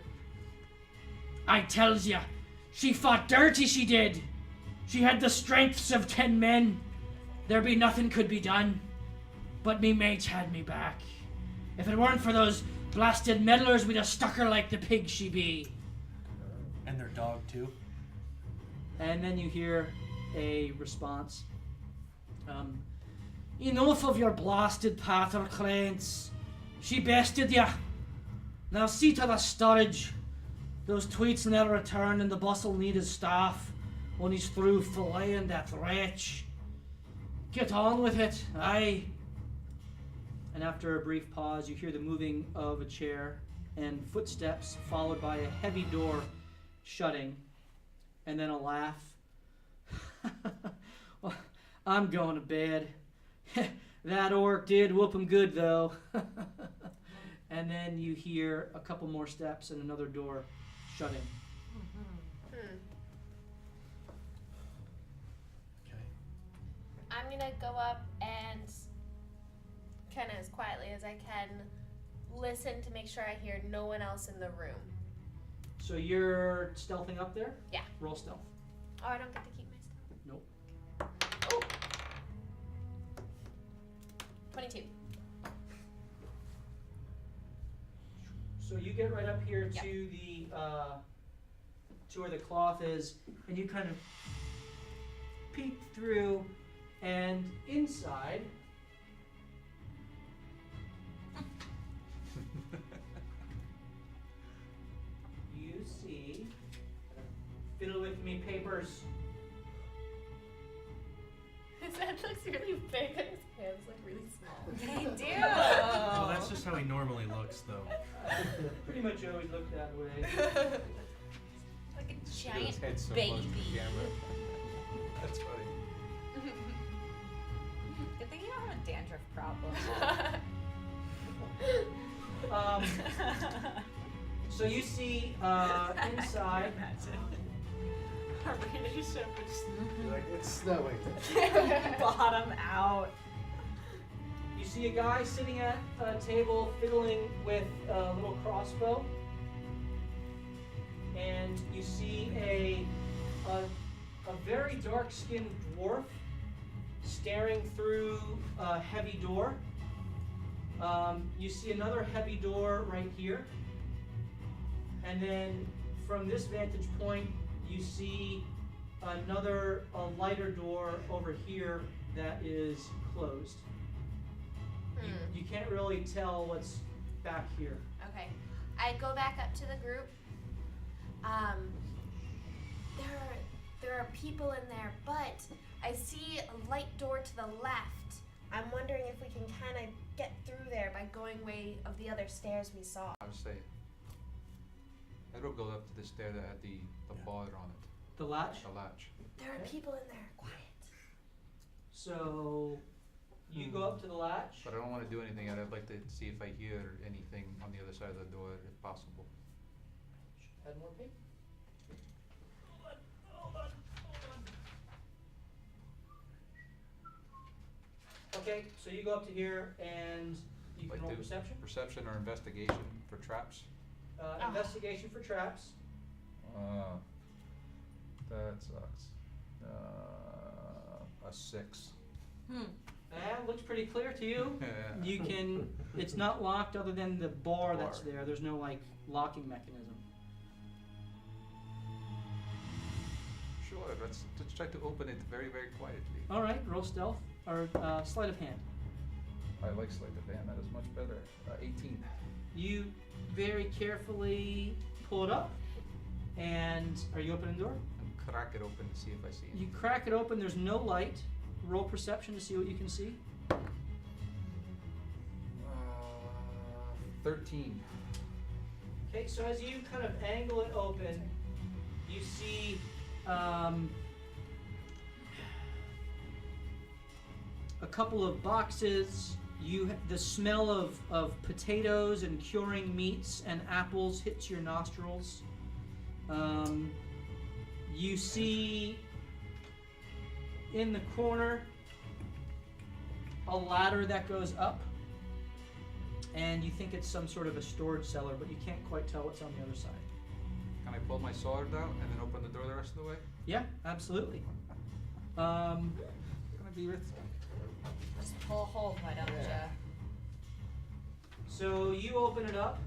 I tells ya, she fought dirty, she did. She had the strengths of 10 men. There be nothing could be done. But me mates had me back. If it weren't for those blasted meddlers, we'd have stuck her like the pig she be. And their dog too. And then you hear a response. Enough of your blasted patter cranes. She bested ya. Now see to the storage. Those tweets never return and the boss'll need his staff when he's through filleting that wretch. Get on with it, aye. And after a brief pause, you hear the moving of a chair and footsteps, followed by a heavy door shutting, and then a laugh. Well, I'm going to bed. That orc did whoop him good, though. And then you hear a couple more steps and another door shutting. Okay. I'm gonna go up and kind of as quietly as I can listen to make sure I hear no one else in the room. So you're stealthing up there? Yeah. Roll stealth. Oh, I don't get to keep my stuff. Nope. Oh. 22. So you get right up here Yep. to the to where the cloth is, and you kind of peek through, and inside you see, fiddle with me papers. His head looks really big and his hands look really small. They do. Well, that's just how he normally looks, though. Pretty much always look that way. Like a His giant head's so baby. close to the camera. That's funny. Good thing you don't have a dandruff problem. So you see inside. Our relationship is You're like, it's snowing. bottom out. You see a guy sitting at a table fiddling with a little crossbow, and you see a very dark-skinned dwarf staring through a heavy door. You see another heavy door right here, and then from this vantage point, you see a lighter door over here that is closed. You can't really tell what's back here. Okay. I go back up to the group. There are people in there, but I see a light door to the left. I'm wondering if we can kind of get through there by going way of the other stairs we saw. I would say I will go up to the stair that had the bar on it, The latch. the latch. There are people in there. Quiet. So you go up to the latch. But I don't want to do anything yet. I'd like to see if I hear anything on the other side of the door, if possible. Add more paper. Okay, so you go up to here and you can Like roll do perception. Perception or investigation for traps. Investigation for traps. That sucks. A 6. Looks pretty clear to you. You can. It's not locked other than the bar that's Bar. there. There's no like locking mechanism. Sure, let's try to open it very, very quietly. All right, roll stealth or sleight of hand. I like sleight of hand. That is much better. 18. You very carefully pull it up, and are you opening the door? And crack it open to see if I see You anything. crack it open. There's no light. Roll perception to see what you can see. 13. Okay, so as you kind of angle it open, you see a couple of boxes. The smell of potatoes and curing meats and apples hits your nostrils. You see in the corner a ladder that goes up, and you think it's some sort of a storage cellar, but you can't quite tell what's on the other side. Can I pull my sword out and then open the door the rest of the way? Yeah, absolutely. It's gonna be risky. Just pull a hole, why don't ya? So you open it up,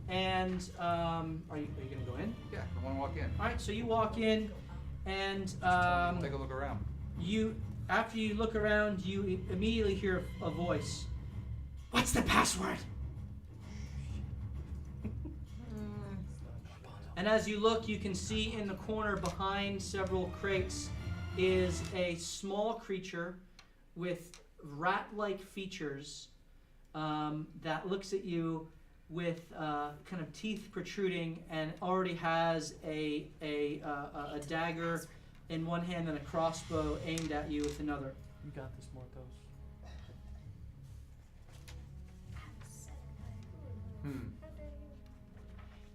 and are you gonna go in? Yeah, I wanna walk in. All right, so you walk in, and Take a look around. after you look around, you immediately hear a voice. What's the password? And as you look, you can see in the corner behind several crates is a small creature with rat-like features that looks at you with kind of teeth protruding, and already has a dagger in one hand and a crossbow aimed at you with another. You got this, Morthos.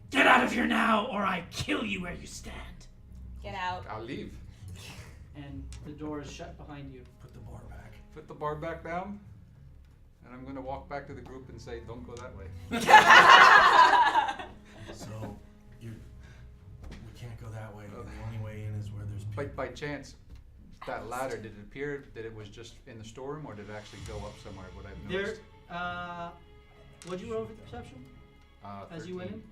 Get out of here now, or I kill you where you stand. Get out. I'll leave. And the door is shut behind you. Put the bar back. Put the bar back down, and I'm gonna walk back to the group and say, don't go that way. So, we can't go that way. The only way in is where there's people. By chance, that ladder, did it appear that it was just in the storeroom, or did it actually go up somewhere? What I've noticed. What'd you roll for the perception? As you went 13. in?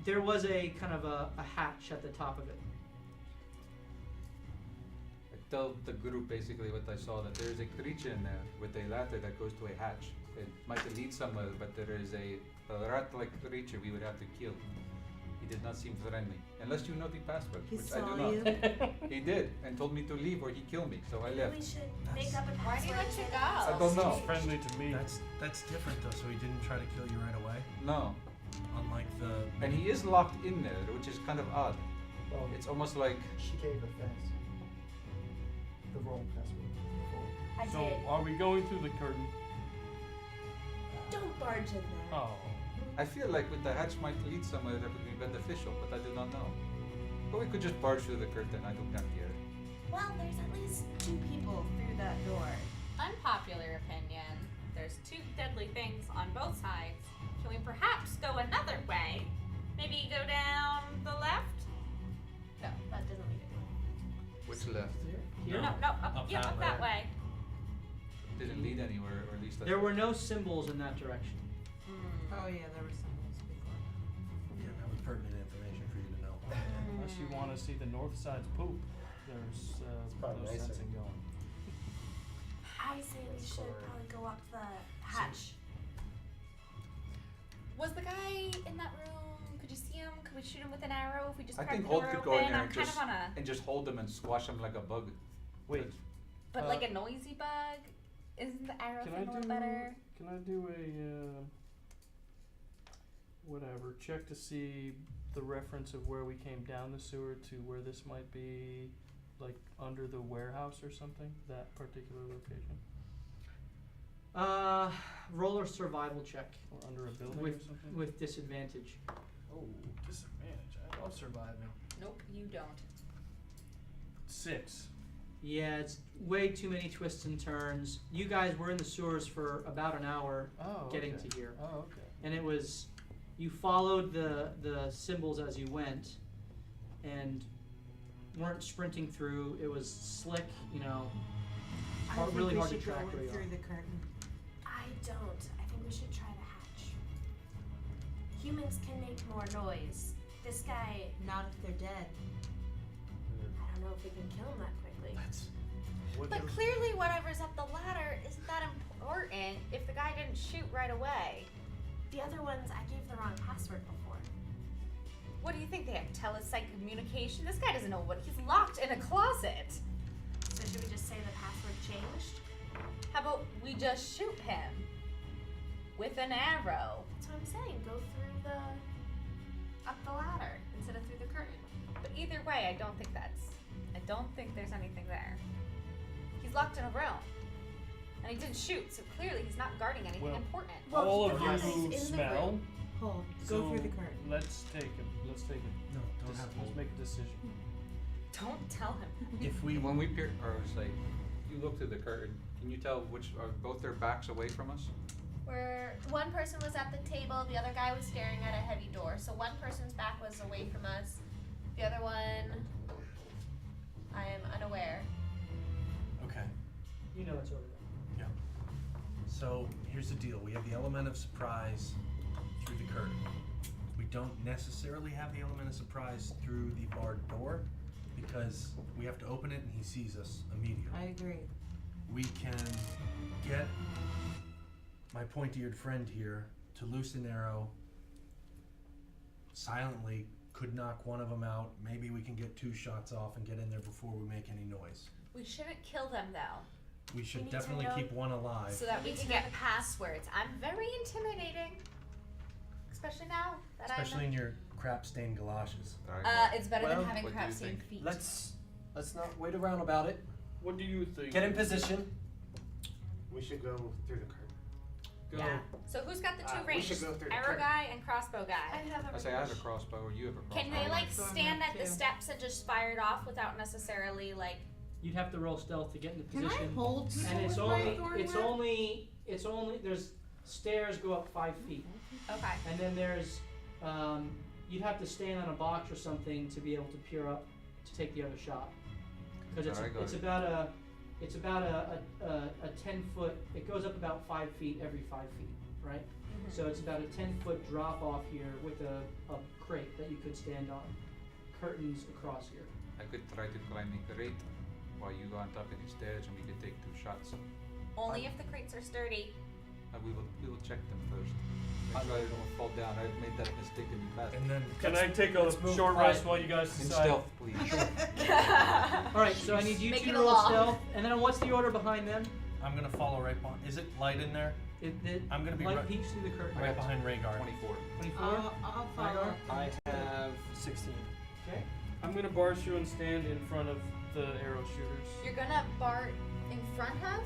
There was a kind of a hatch at the top of it. I tell the group basically what I saw, that there is a creature in there with a ladder that goes to a hatch. It might lead somewhere, but there is a rat-like creature we would have to kill. He did not seem friendly. Unless you know the password, He which I saw do not. you. He did, and told me to leave or he'd kill me, so I left. We should make up a Why do you let you go? I don't know. He's friendly to me. That's different though. So he didn't try to kill you right away, No. unlike the. And he is locked in there, which is kind of odd. Well, It's almost like, she gave the fence. The roll password. I So, did. are we going through the curtain? Don't barge in there. Oh. I feel like with the hatch might lead somewhere that would be beneficial, but I do not know. But we could just barge through the curtain, I do not care. Well, there's at least 2 people through that door. Unpopular opinion. There's 2 deadly things on both sides. Can we perhaps go another way? Maybe go down the left? No, that doesn't lead anywhere. Which left? Here? No, up that way. Didn't lead anywhere, or at least that's There were no symbols in that direction. Oh yeah, there were symbols before. Yeah, that was pertinent information for you to know. Unless you want to see the north side's poop, there's probably no nicer. sense in going. I say we should probably go up the hatch. Was the guy in that room? Could you see him? Could we shoot him with an arrow if we just I cracked think the Holt door could open? go in there I'm and kind just, of on a, and just hold him and squash him like a bug. Wait, but like a noisy bug. Isn't the arrow can thing I a little do? better? Can I do a whatever check to see the reference of where we came down the sewer to where this might be, like under the warehouse or something? That particular location, Roll a survival check or under a building or with something? with disadvantage. Oh, disadvantage. I love surviving. Nope, you don't. 6. Yeah, it's way too many twists and turns. You guys were in the sewers for about an hour Oh, getting okay. to here. Oh, okay. And it was, you followed the symbols as you went, and weren't sprinting through. It was slick, you know. I Hard, think really we hard to should track go where in you through are. the curtain. I don't. I think we should try the hatch. Humans can make more noise. This guy, Not if they're dead. I don't know if we can kill him that quickly. But clearly, whatever's up the ladder isn't that important if the guy didn't shoot right away. The other ones, I gave the wrong password before. What do you think? They have telepsych communication? This guy doesn't know what he's locked in a closet. So should we just say the password changed? How about we just shoot him? with an arrow. That's what I'm saying. Go through up the ladder instead of through the curtain. But either way, I don't think there's anything there. He's locked in a room. And he didn't shoot, so clearly he's not guarding anything Well, important. Well, All of perhaps you in the smell. room. Hold. Go through the curtain. Let's take it. Let's make a decision. Don't tell him. If we When we peer, or say, you look through the curtain, can you tell which, are both their backs away from us? Where one person was at the table, the other guy was staring at a heavy door. So one person's back was away from us. The other one, I am unaware. okay. You know it's over there. So here's the deal. We have the element of surprise through the curtain. We don't necessarily have the element of surprise through the barred door because we have to open it and he sees us immediately. I agree. We can get my pointy-eared friend here to loose an arrow silently, could knock one of them out. Maybe we can get 2 shots off and get in there before we make any noise. We shouldn't kill them though, We We should need to definitely know- keep one alive. so that we need can to get know- passwords. I'm very intimidating, especially now that Especially I'm. in your crap-stained galoshes. It's better Well, than having what do crap you stained think? feet. Let's not wait around about it. What do you think? Get in position. We should go through the curtain. Go. Yeah. So who's got the two We should ranged? go through the Arrow curtain. guy and crossbow I guy. have I say I have a crossbow, or you have a crossbow. Can they like So I'm stand up at the too. steps and just fire it off without necessarily like? You'd have to roll stealth to get into Can I position. hold people And it's with only, my thorn it's whip? only, there's stairs go up 5 feet. Okay. And then there's, you'd have to stand on a box or something to be able to peer up to take the other shot. Because Alright, got it's it. about a 10-foot, it goes up about 5 feet every 5 feet, right? So it's about a 10-foot drop off here with a crate that you could stand on. Curtains across here. I could try to climb a crate while you go on top of the stairs, and we could take 2 shots. Only if the crates are sturdy. We will check them first. Make sure they don't fall down. I've made that mistake in the past. And then Can I take a let's move short quiet. rest while you guys In decide? stealth, please. Alright, so I need you Make two it to a roll law. stealth. And then what's the order behind them? I'm gonna follow right behind. Is it light in there? I'm gonna be light right- peeks through the curtain. Right behind Rhaegar. 24. 24? I'll follow. I have 16. Okay. I'm gonna bar you and stand in front of the arrow shooters. You're gonna bar in front of?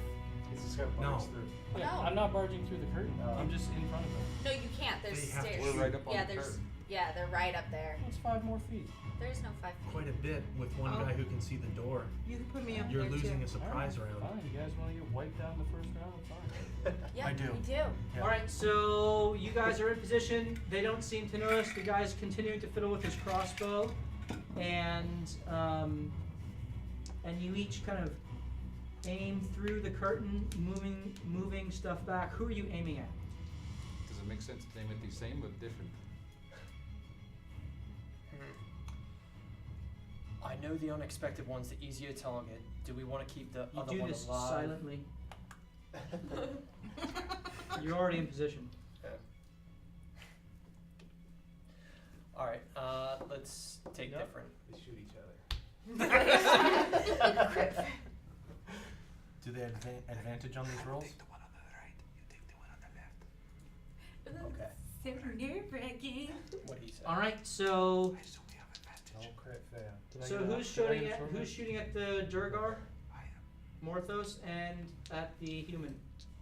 He's just gonna No. box through. Yeah, No. I'm not barging through the curtain. Oh. I'm just in front of them. No, you can't. There's They have to stairs. We're right up on Yeah, the there's. curtain. Yeah, they're right up there. That's 5 more feet. There's no 5 feet. Quite a bit with one Oh. guy who can see the door. You can put me up You're there losing too. a surprise Alright, round. Fine. You guys want to get wiped out in the first round? Fine. Yeah, I do. We do. Yeah. Alright, so you guys are in position. They don't seem to notice. The guy's continuing to fiddle with his crossbow. And you each kind of aim through the curtain, moving stuff back. Who are you aiming at? Does it make sense to name it the same but different? I know the unexpected one's the easier target. Do we want to keep the You other do one this alive? silently. You're already in position. All right. Let's take Yep. different. They shoot each other. Do they have advantage on these rolls? The one on the right. You take the one on the left. Okay. So nerve-wracking. What he said. All right. So I assume we have advantage. Don't crit fail. Did I so get a- who's did I shooting get a at short who's rest? shooting at the Durgar? I am. Morthos and at the human.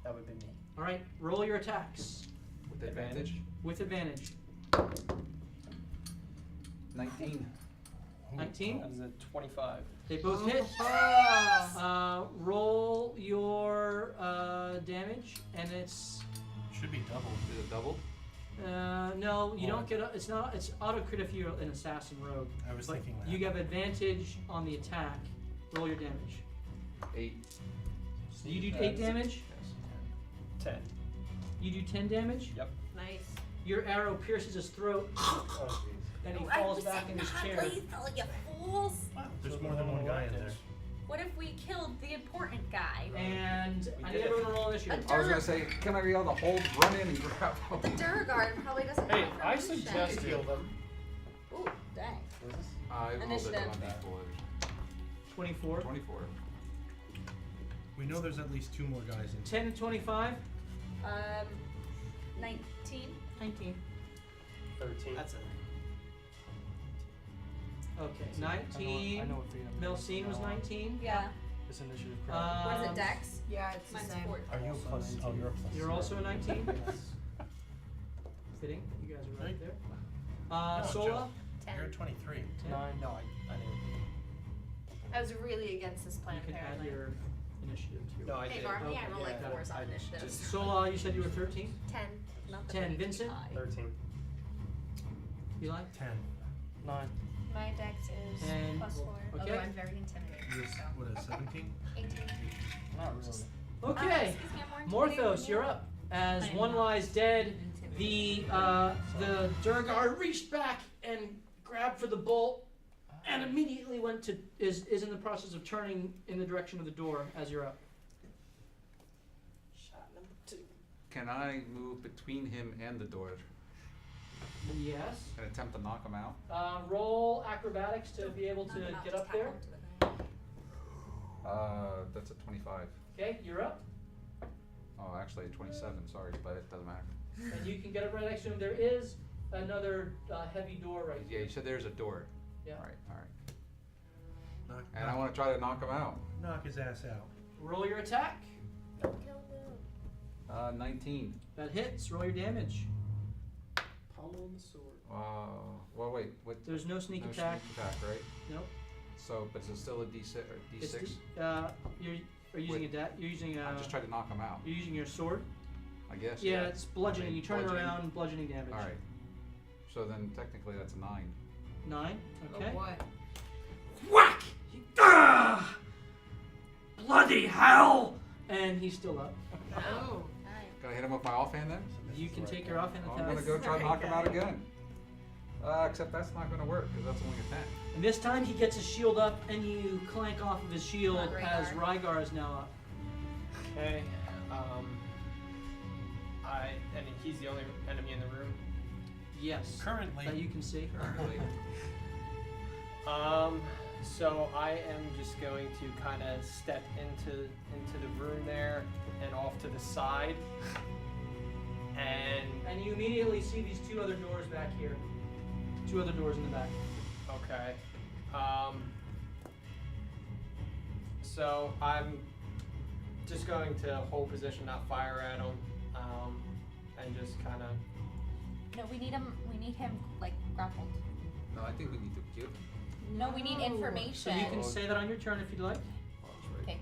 That would be me. All right. Roll your attacks With advantage? with advantage. 19. 19. That is a 25. They both hit. Roll your damage, and it's Should be doubled. Is it doubled? no, you don't get. It's not. It's auto crit if you're an assassin rogue. I was But thinking that. you have advantage on the attack. Roll your damage. 8. So you do 8 damage. Yes. 10. You do 10 damage. Yep. Nice. Your arrow pierces his throat, Oh jeez. and he falls back in his chair. Lethal, you fools. There's more than one guy in there. What if we killed the important guy? And We I did need it. everyone to roll initiative. I was gonna say, can I yell the whole run in and grab The Durgard probably doesn't Hey, have I information. suggested- Kill them. Ooh, dang. What is this? I rolled it Initiative. on D4. 24. 24. We know there's at least 2 more guys in. 10 and 25. 19. 19. 13. That's it. Okay, I 19. know what feat I'm Milcine was 19. Yeah. This initiative crowd. What is Um, it, Dex? Yeah, it's the Mine's same. 14. Are you a plus? Oh, you're a plus. You're also a 19? Yes. Fitting. You guys are right there. No, Sola? Joe, 10. You're a 23. 10. 9. No, I didn't. I was really against this plan, You can add apparently. your initiative to No, it. I Hey, did. normally I Okay, roll yeah, like got it. 4s on I initiative. just- Sola, you said you were 13? 10. Not that 10. we need to be Vincent? high. 13. Eli? 10. 9. My dex is And- +4. Okay. Although I'm very intimidating. You're, what is 17? 18. Not really. Okay. Excuse me, I'm more intimidated Morthos, than you're you. up. As I'm one not lies dead, intimidated. the Durgar reached back and grabbed for the bolt, and immediately is in the process of turning in the direction of the door. As you're up. Shot number 2. Can I move between him and the door Yes. and attempt to knock him out? Roll acrobatics to be able Knock to him out, get just up tackle there. him to the thing. That's a 25. Okay, you're up, Oh, actually 27. Sorry, but it doesn't matter. and you can get up right next to him. There is another heavy door right Yeah, there. you said there's a door. Yeah. All right, all right. Knock, And I want to try to knock him out. knock his ass out. Roll your attack. Don't kill him. 19. That hits. Roll your damage. Pummel the sword. Well, wait. What? There's no sneak no attack. Sneak attack, right? Nope. So, but is it still a D6 or It's D6? you're using you're using I'm just trying to knock him out. you're using your sword. I guess. Yeah, it's bludgeoning. I mean, You turn it bludgeoning. around, bludgeoning damage. All right. So then technically that's a 9. 9. Okay. Oh boy. Whack! Ah! Bloody hell! And he's still up. Oh. Alright. Can I hit him with my offhand then? So this You is can the take right your guy. offhand I'm attack. gonna go try to Right knock him out guy. again. Except that's not gonna work because that's only a 10. And this time he gets his shield up, and you clank off of his shield Come on, as Rhaegar. Rygar is now up. Okay. And he's the only enemy in the room. Yes. Currently, That you can see. Currently. So I am just going to kind of step into the room there and off to the side. And And you immediately see these two other doors back here. Two other doors in the back. okay. So I'm just going to hold position, not fire at him, and just kind of. No, we need him. We need him like grappled. No, I think we need to kill him. No, we need No. information. So you can say that on your turn if you'd like. Oh, that's right. Okay.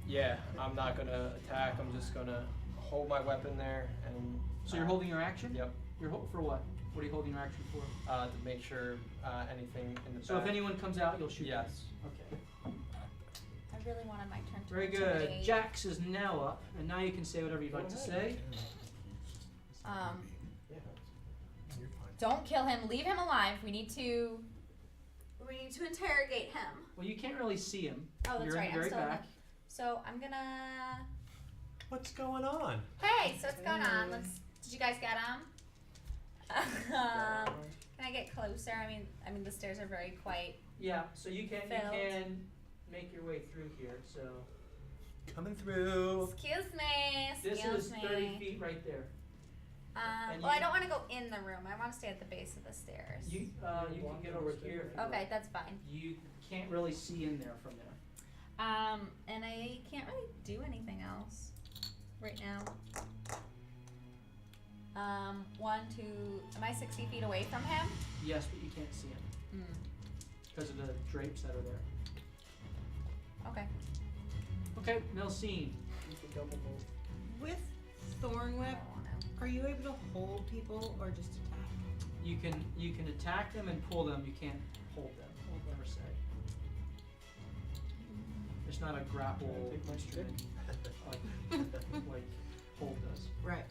Yeah, I'm not gonna attack. I'm just gonna hold my weapon there and. So you're holding your action? Yep. You're for what? What are you holding your action for? To make sure anything in the So if back. anyone comes out, you'll shoot them. Yes. Okay. I really wanted my turn to Very good. intimidate. Jax is now up, and now you can say whatever you'd like to say. Yeah, you're fine. Don't kill him. Leave him alive. We need to interrogate him. Well, you can't really see him. Oh, that's You're right. in I'm the very still in back. the. So I'm gonna. What's going on? Hey, so what's going on? Did you guys get him? Can I get closer? I mean, the stairs are very quite. Yeah, so you can Filled. make your way through here. So Coming through. Excuse me. this Excuse is me. 30 feet right there. and Well, I you- don't want to go in the room. I want to stay at the base of the stairs. You can get over here. If you Okay, like. that's fine. You can't really see in there from there. And I can't really do anything else right now. 1, 2. Am I 60 feet away from him? Yes, but you can't see him because of the drapes that are there. Okay. Okay, Milcine. You can double move. With Thorn Whip, I don't wanna. are you able to hold people or just attack? You can attack them and pull them. You can't hold them. Per se. It's not a grapple Take my stick. instrument like hold does. Right.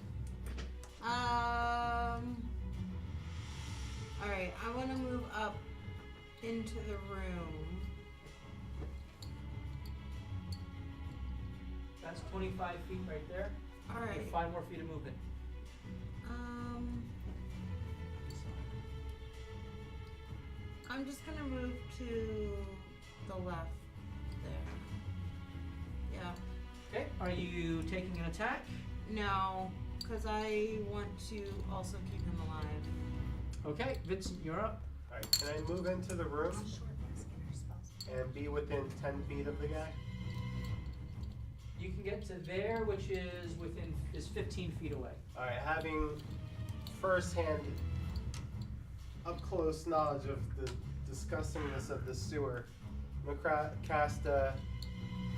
Alright, I want to move up into the room. That's 25 feet right there. You Alright. have 5 more feet of movement. I'm just gonna move to the left there. Yeah. Okay. Are you taking an attack? No. Because I want to also keep him alive. Okay, Vincent, you're up. Alright, can I move into the room and be within 10 feet of the guy? You can get to there, which is 15 feet away. Alright, having first-hand, up-close knowledge of the disgustingness of the sewer, I'm gonna cast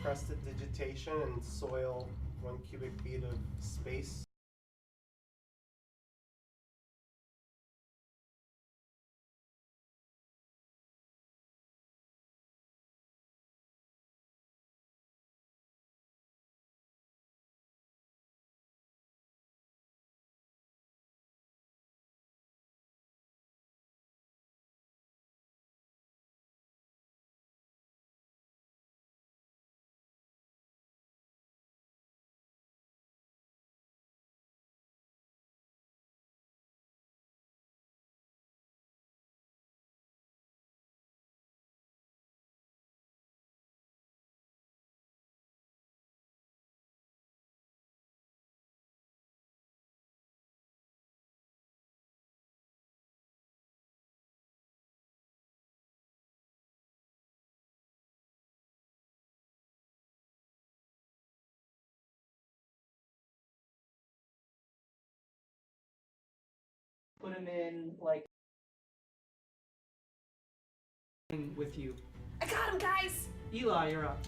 prestidigitation and soil 1 cubic feet of space. Put him in, like, with you. I got him, guys! Eli, you're up.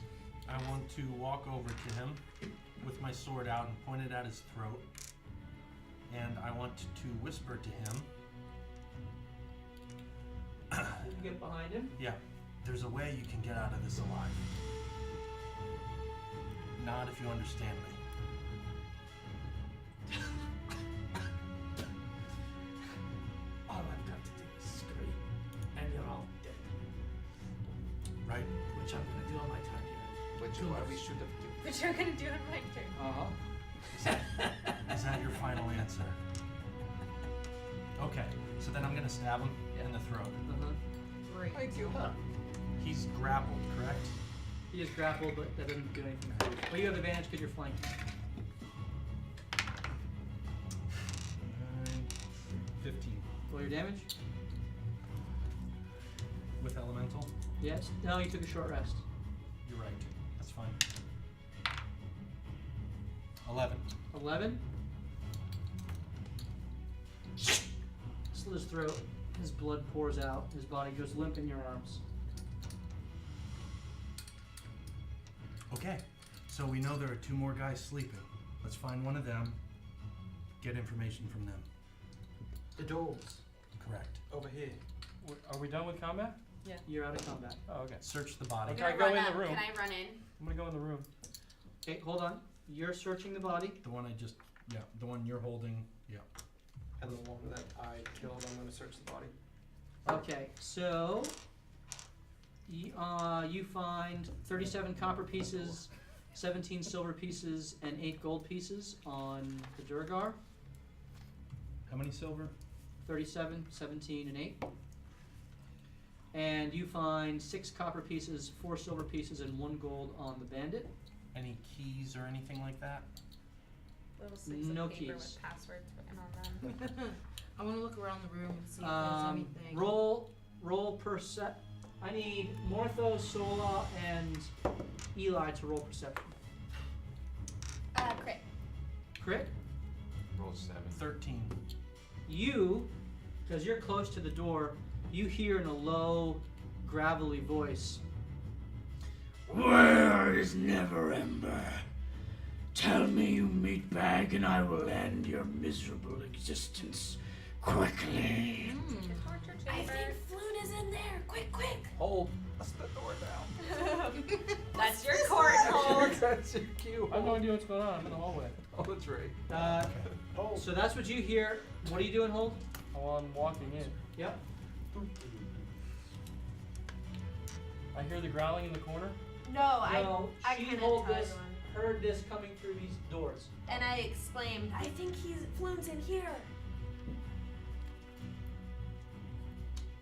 I want to walk over to him with my sword out and point it at his throat. And I want to whisper to him. You can get behind him. Yeah, there's a way you can get out of this alive. Not if you understand me. All I've got to do is scream, and you're all dead. Right? Which I'm gonna do on my turn here. Which one we should have done. But you're gonna do it my turn. Uh-huh. Is that your final answer? Okay, so then I'm gonna stab him in the throat. Uh-huh. Great. Thank you. Huh. He's grappled, correct? He is grappled, but that doesn't do anything for you. But you have advantage because you're flanking. 15. Roll your damage. With elemental? Yes. No, you took a short rest. You're right. That's fine. 11. 11. Slit his throat. His blood pours out. His body goes limp in your arms. Okay, so we know there are 2 more guys sleeping. Let's find one of them, get information from them. The dogs. Correct. Over here. Are we done with combat? You're out of combat. Oh, okay. Search the body. Okay. Can I go run in the up? room. Can I run in? I'm gonna go in the room. Okay, hold on. You're searching the body. The one the one you're holding, yeah. And the one that I killed, I'm going to search the body. Okay, so you find 37 copper pieces, 17 silver pieces, and 8 gold pieces on the Durgar. How many silver? 37, 17, and 8. And you find 6 copper pieces, 4 silver pieces, and 1 gold on the bandit. Any keys or anything like that? Little sticks No of paper keys. with passwords written on them. I want to look around the room and see if there's anything. Roll percep. I need Mortho, Sola, and Eli to roll perception. Crit. Crit. Roll 7. 13. You, because you're close to the door, you hear in a low, gravelly voice. Where is Neverember? Tell me, you meatbag, and I will end your miserable existence quickly. Torture I chamber. think Floon is in there. Quick, quick. Hold. That's the door down. That's your court hold. That's your cue. I have no idea what's going on. I'm in the hallway. Oh, that's right. So that's what you hear. What are you doing, Hold? Oh, I'm walking in. Yep. I hear the growling in the corner. No, No, I she kinda hold tell this, everyone. heard this coming through these doors. And I exclaimed, I think Floon's in here.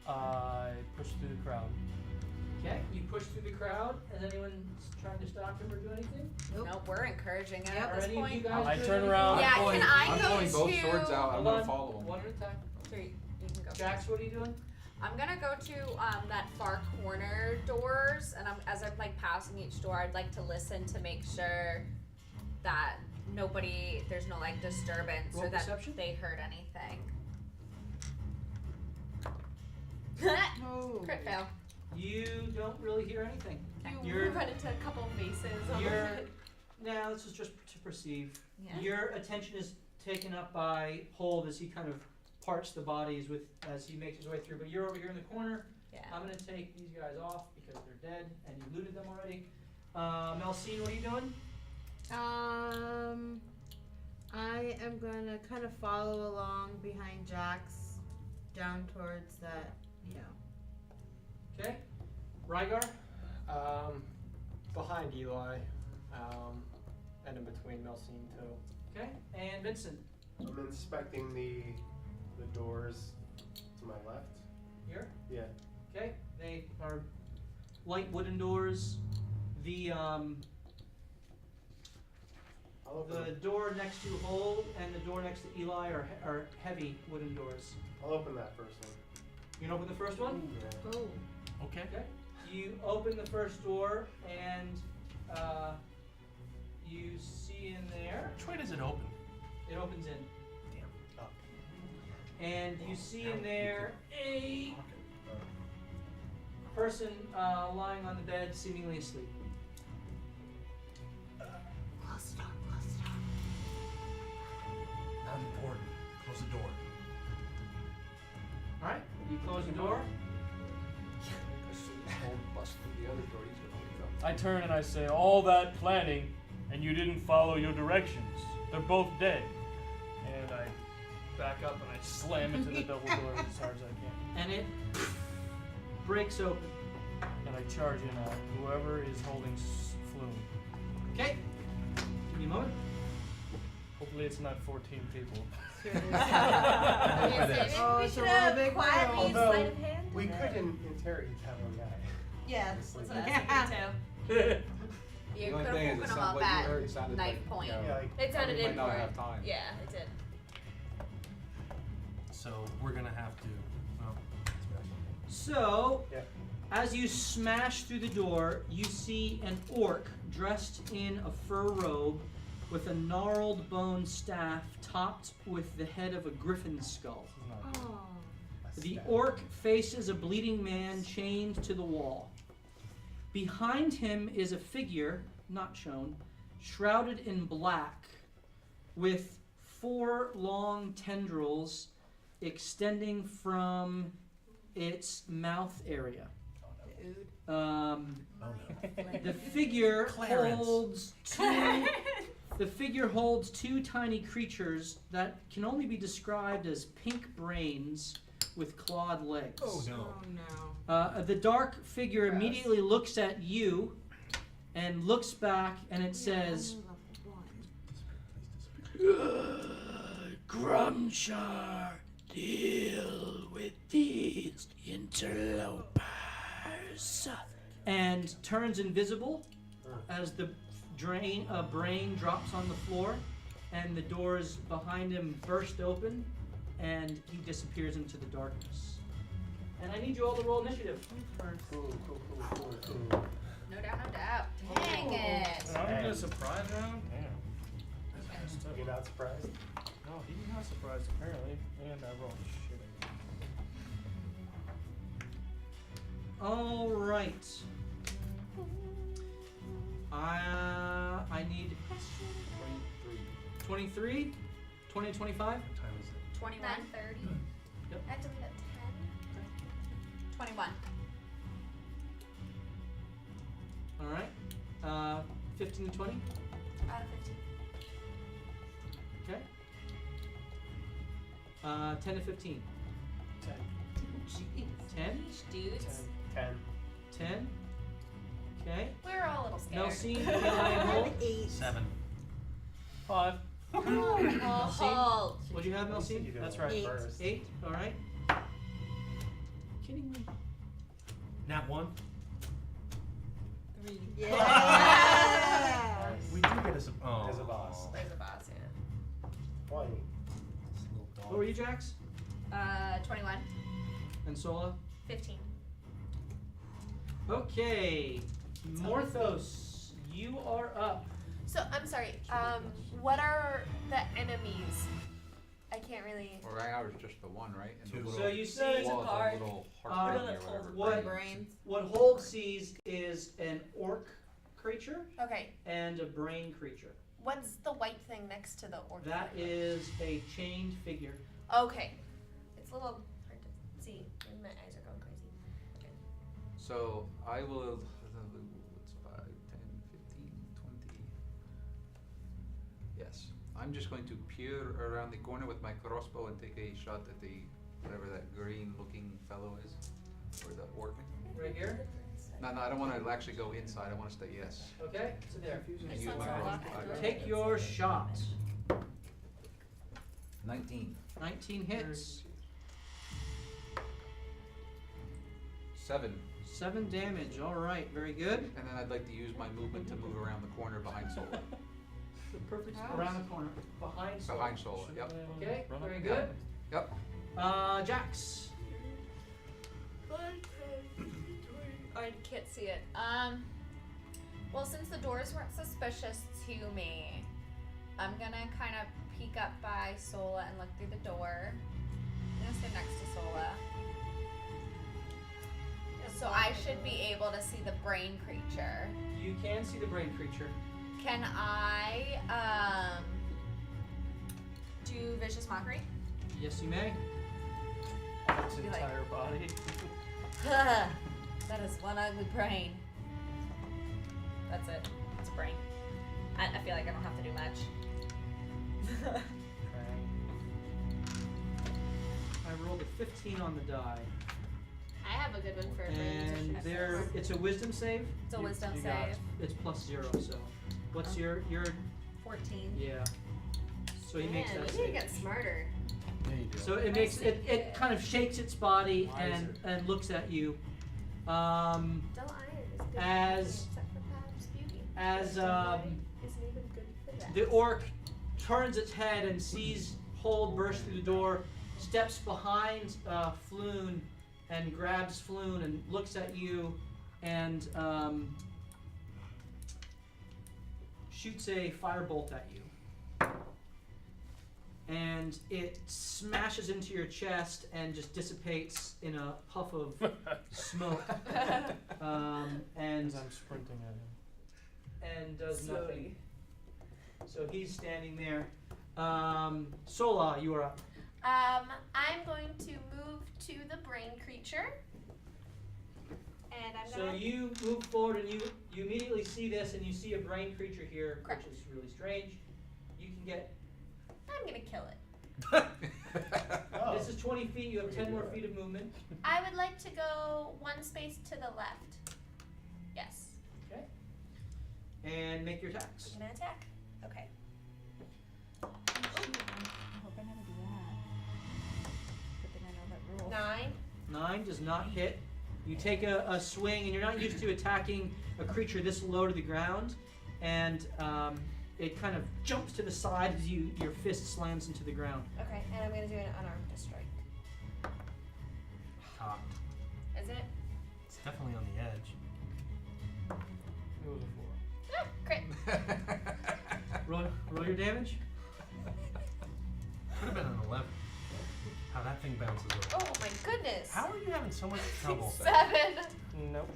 I push through the crowd. Okay, you push through the crowd? Is anyone trying to stop him or do anything? Nope, we're encouraging it Yep. at Are this any of you point. guys I doing turn anything? around. Yeah, I'm can I I'm go pulling both to- swords out. I'm Hold gonna on, follow him. one at a time. Three. You can go. Jax, what are you doing? I'm gonna go to that far corner doors, and as I'm like passing each door, I'd like to listen to make sure that there's no like disturbance Roll or that perception? they heard anything. Oh. Crit fail. You don't really hear anything. You You're- run into a couple of faces. Now this is just to perceive. Yeah. Your attention is taken up by Hold as he kind of parts the bodies as he makes his way through. But you're over here in the corner. Yeah. I'm gonna take these guys off because they're dead and you looted them already. Melcine, what are you doing? I am gonna kind of follow along behind Jax down towards that, Okay. Rygar? Behind Eli, and in between Melcine too. Okay. And Vincent? I'm inspecting the doors to my left. Here? Yeah. Okay. They are light wooden doors. The I'll open. the door next to Hold and the door next to Eli are heavy wooden doors. I'll open that first one. You gonna open the first one? Yeah. Oh. Okay. Okay. You open the first door and you see in there. Which way does it open? It opens in. Damn. Up. And you see in there a person lying on the bed, seemingly asleep. Close the door, close the door. Not important. Close the door. Alright, you close the door. As soon as Hold busts through the other door, he's gonna wake up. I turn and I say, all that planning, and you didn't follow your directions. They're both dead. And I back up and I slam into the double doors as hard as I can. And it breaks open. And I charge in on whoever is holding Flume. Okay. Give me a moment. Hopefully it's not 14 people. Oh, we so should we're a have big quietly world. used Although, sleight of hand. We couldn't interrogate that one guy. Yeah, that's what I was Yeah. thinking too. You The only could thing have is, woken it him sounded up like you at heard, it sounded knife like, point. Yeah, like, It sounded we might not important. have time. Yeah, it did. So we're gonna have to. Well, So, Yeah. as you smash through the door, you see an orc dressed in a fur robe with a gnarled bone staff topped with the head of a griffin's skull. Oh. The orc faces a bleeding man chained to the wall. Behind him is a figure, not shown, shrouded in black, with 4 long tendrils extending from its mouth area. Dude. oh no. The figure Clarence. holds two. The figure holds 2 tiny creatures that can only be described as pink brains with clawed legs. Oh no. Oh no. The dark figure immediately looks at you and looks back, and it says, Grumshar, deal with these interlopers. and turns invisible as the brain drops on the floor, and the doors behind him burst open, and he disappears into the darkness. And I need you all to roll initiative. Cool. No doubt, no doubt. Dang it. I'm gonna surprise round? Damn. You're not surprised? No, he's not surprised apparently. And I rolled shit again. All right. I need 23, 20 to 25. What time is it? 21. 9:30. Yep. I have to leave at 21. All right. 15 to 20. 10. Out of 15. Okay. 10 to 15. 10. Dudes. 10. 10. Okay. We were all a little scared. Melcine, Eli, and Holt. 8. 7. 5. Oh, What do you have, Melcine? That's right. 8. All right. Kidding me? Nat 1. Yeah. We do get a oh. There's a boss. There's a boss, yeah. Funny. What were you, Jax? 21. And Sola? 15. Okay. Morthos, you are up. So, I'm sorry, what are the enemies? I can't really... Well, right now it's just the one, right? And the Two. little So you see wall with card. the little Uh, heart thingy or whatever. what- Brains. What Hold sees is an orc creature Okay, and a brain creature. what's the white thing next to the orc? That is a chained figure. Okay. It's a little hard to see. Maybe my eyes are going crazy. Okay. So I will. What's 5, 10, 15, 20? Yes, I'm just going to peer around the corner with my crossbow and take a shot at the whatever that green-looking fellow is, or the orc. Right here? No, I don't want to actually go inside. I want to stay. Yes. Okay, so there. And use my crossbow. Take your shot. 19. 19 hits. 7. 7 damage. All right, very good. And then I'd like to use my movement to move around the corner behind Sola. The perfect around the corner. Behind Sola. Behind Sola. Yep. Okay, Run up. very good. Yep. Jax. I can't see it. Well, since the doors weren't suspicious to me, I'm gonna kind of peek up by Sola and look through the door. I'm gonna sit next to Sola. So I should be able to see the brain creature. You can see the brain creature. Can I, do Vicious Mockery? Yes, you may. Its Be like- entire body. That is one ugly brain. That's it. It's a brain. I feel like I don't have to do much. I rolled a 15 on the die. I have a good one for a And there, it's a wisdom save. It's a wisdom you got save. It's +0, so. What's your 14. yeah. So he makes that we need to save. get smarter. Yeah, you do. So it makes it kind of shakes its body and looks at you. Dull iron is good As- for everything, except for perhaps beauty. As Dull iron isn't even good for that. the orc turns its head and sees Hold burst through the door, steps behind Floon and grabs Floon and looks at you and shoots a firebolt at you. And it smashes into your chest and just dissipates in a puff of smoke. And As I'm sprinting at him. and does Slowly. nothing. So he's standing there. Sola, you are up. I'm going to move to the brain creature. And I'm So gonna you move forward and you immediately see this and you see a brain creature here, Correct. which is really strange. You can get, I'm gonna kill it. Oh. this is 20 feet, you have 10 more feet of movement. I would like to go one space to the left. Yes. Okay. And make your attacks. I'm gonna attack. Okay. I hope I never do that. Good thing I know that rule. 9. 9 does not hit. You take a swing and you're not used to attacking a creature this low to the ground. And it kind of jumps to the side as your fist slams into the ground. Okay, and I'm gonna do an unarmed strike. Cocked. Is it? It's definitely on the edge. It was a 4. Ah, crit. Roll your damage. Could have been an 11. How that thing bounces over. Oh my goodness. How are you having so much trouble? 7. Nope.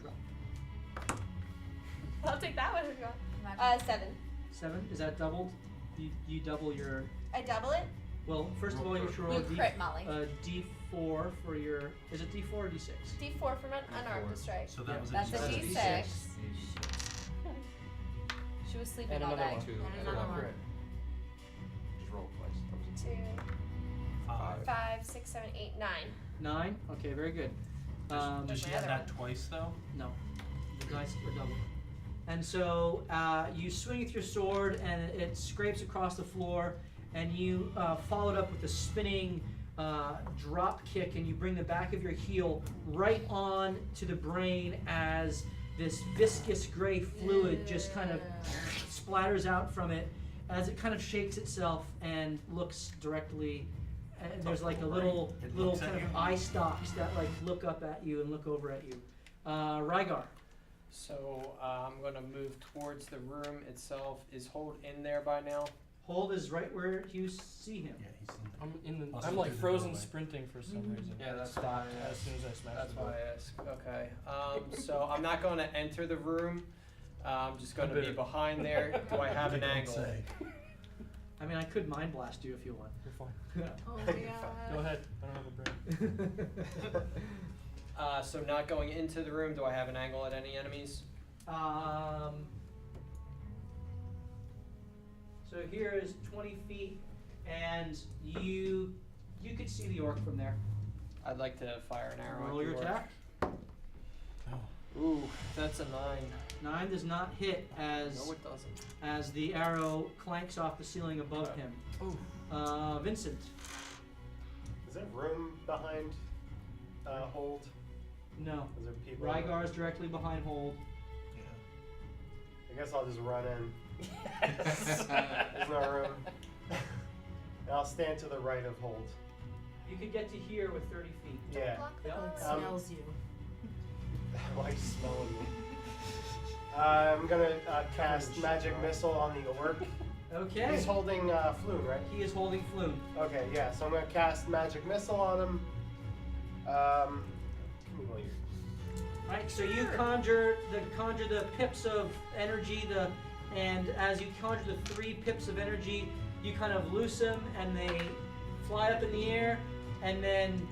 I'll take that one if you want. Imagine. 7. 7, is that doubled? You double your, I double it. well, first of all you should roll You crit, Molly. D4 for your, is it D4 or D6? D4 from an unarmed strike. So that was a That's a That's a D6. D6. D6. She was sleeping And all another day. one. 2. And So another I'm one. great. Just roll twice. That was 2, 5. 5, 6, 7, 8, 9. 9? Okay, very good. Does There's she my have other that twice though? No. The dice are doubled. And so you swing with your sword and it scrapes across the floor and you follow it up with a spinning drop kick and you bring the back of your heel right on to the brain as this viscous gray fluid just kind of splatters out from it as it kind of shakes itself and looks directly. And there's like a little kind of eye stalks that like look up at you and look over at you. Rygar. So I'm gonna move towards the room itself. Is Hold in there by now? Hold is right where you see him. Yeah, he's I'm like frozen sprinting for some reason. Yeah, that's Stopped why I as soon as I smashed That's the why door. I ask. Okay. So I'm not going to enter the room. I'm just going to be bitter. behind there. Do I have an angle? I mean, I could mind blast you if you want. You're fine. Oh yeah. Go ahead. I don't have a brain. So not going into the room. Do I have an angle at any enemies? So here is 20 feet, and you could see the orc from there. I'd like to fire an arrow. Roll at the your orc. attack. Ooh, that's a 9. 9 does not hit as No, it doesn't. as the arrow clanks off the ceiling above Okay. him. Vincent. Is there room behind Hold? No. Is there people? Rygar is directly behind Hold. I guess I'll just run in. There's no room. And I'll stand to the right of Hold. You could get to here with 30 feet. Yeah. Block the Yep. door. Smells you. Why are you smelling me? I'm gonna cast Magic Missile on the orc. Okay. He's holding Floon, right? He is holding Floon. Okay, yeah, so I'm gonna cast Magic Missile on him. Give me one of your. Right, so you conjure the pips of energy, and as you conjure the 3 pips of energy, you kind of loose them, and they fly up in the air, and then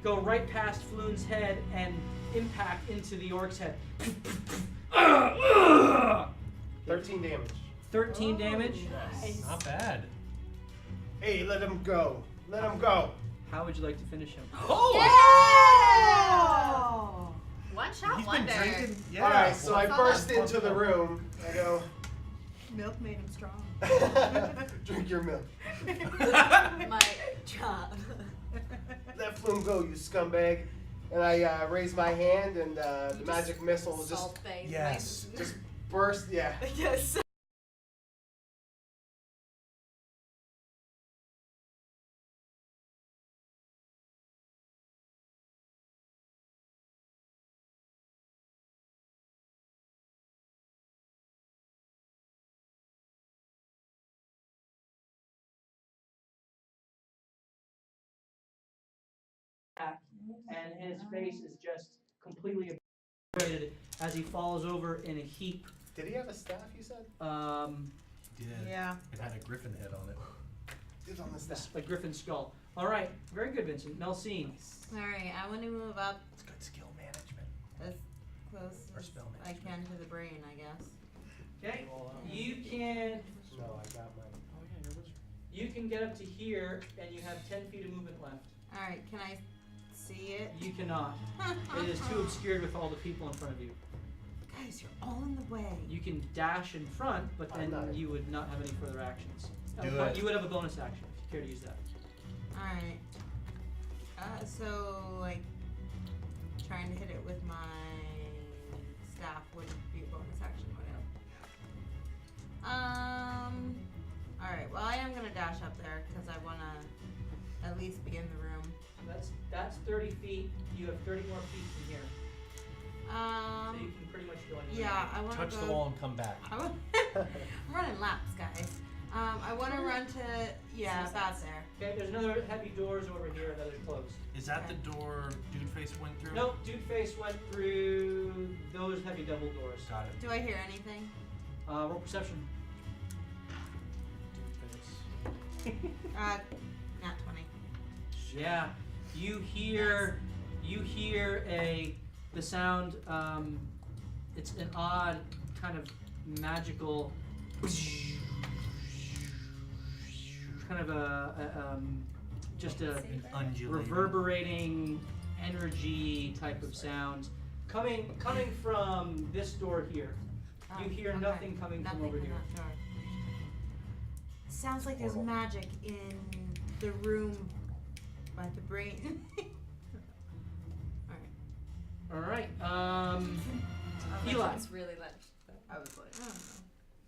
go right past Floon's head and impact into the orc's head. 13 damage. 13 damage. Nice. Not bad. Hey, let him go. Let him go. How would you like to finish him? Oh! One shot He's wonder. been drinking. Yeah. Alright, so I Well, burst that's into the room. I go, Milk made him strong. drink your milk. My job. Let Floon go, you scumbag. And I raise my hand, and the You magic missile just Salt Bay. Yes. burst. Yeah. Yes. And his face is just completely obliterated as he falls over in a heap. Did he have a staff, you said? He did. Yeah. It had a griffin head on it. It's on the staff. A griffin skull. All right, very good, Vincent. Melcine. Alright, I want to move up It's good skill management. as close Or as spell I management. can to the brain, I guess. Okay, you can No, I got mine. Oh yeah, you're a wizard. you can get up to here, and you have 10 feet of movement left. Alright, can I see it? You cannot. It is too obscured with all the people in front of you. Guys, you're all in the way. You can dash in front, but I'm then not. you would not have any further actions. Do But it. you would have a bonus action if you care to use that. Alright. So, like, trying to hit it with my staff wouldn't be a bonus action, would it? Alright, well, I am gonna dash up there, because I wanna at least be in the room. That's 30 feet. You have 30 more feet from here. So you can pretty much go anywhere. Yeah, I wanna Touch go. the wall and come back. I'm running laps, guys. I wanna run to, yeah, about there. Okay, there's another heavy doors over here that are closed. Is that the door Dude Face went through? Nope, Dude Face went through those heavy double doors. Got it. Do I hear anything? Roll perception. Not 20. Yeah, you hear the sound. It's an odd kind of magical, kind of just a An undulating. reverberating energy type of sound coming from this door here. You hear Okay. nothing coming from over in here. that door. Sounds like there's Portal. magic in the room by the brain. Alright. All right. Eli. It's really lit. I was like, I don't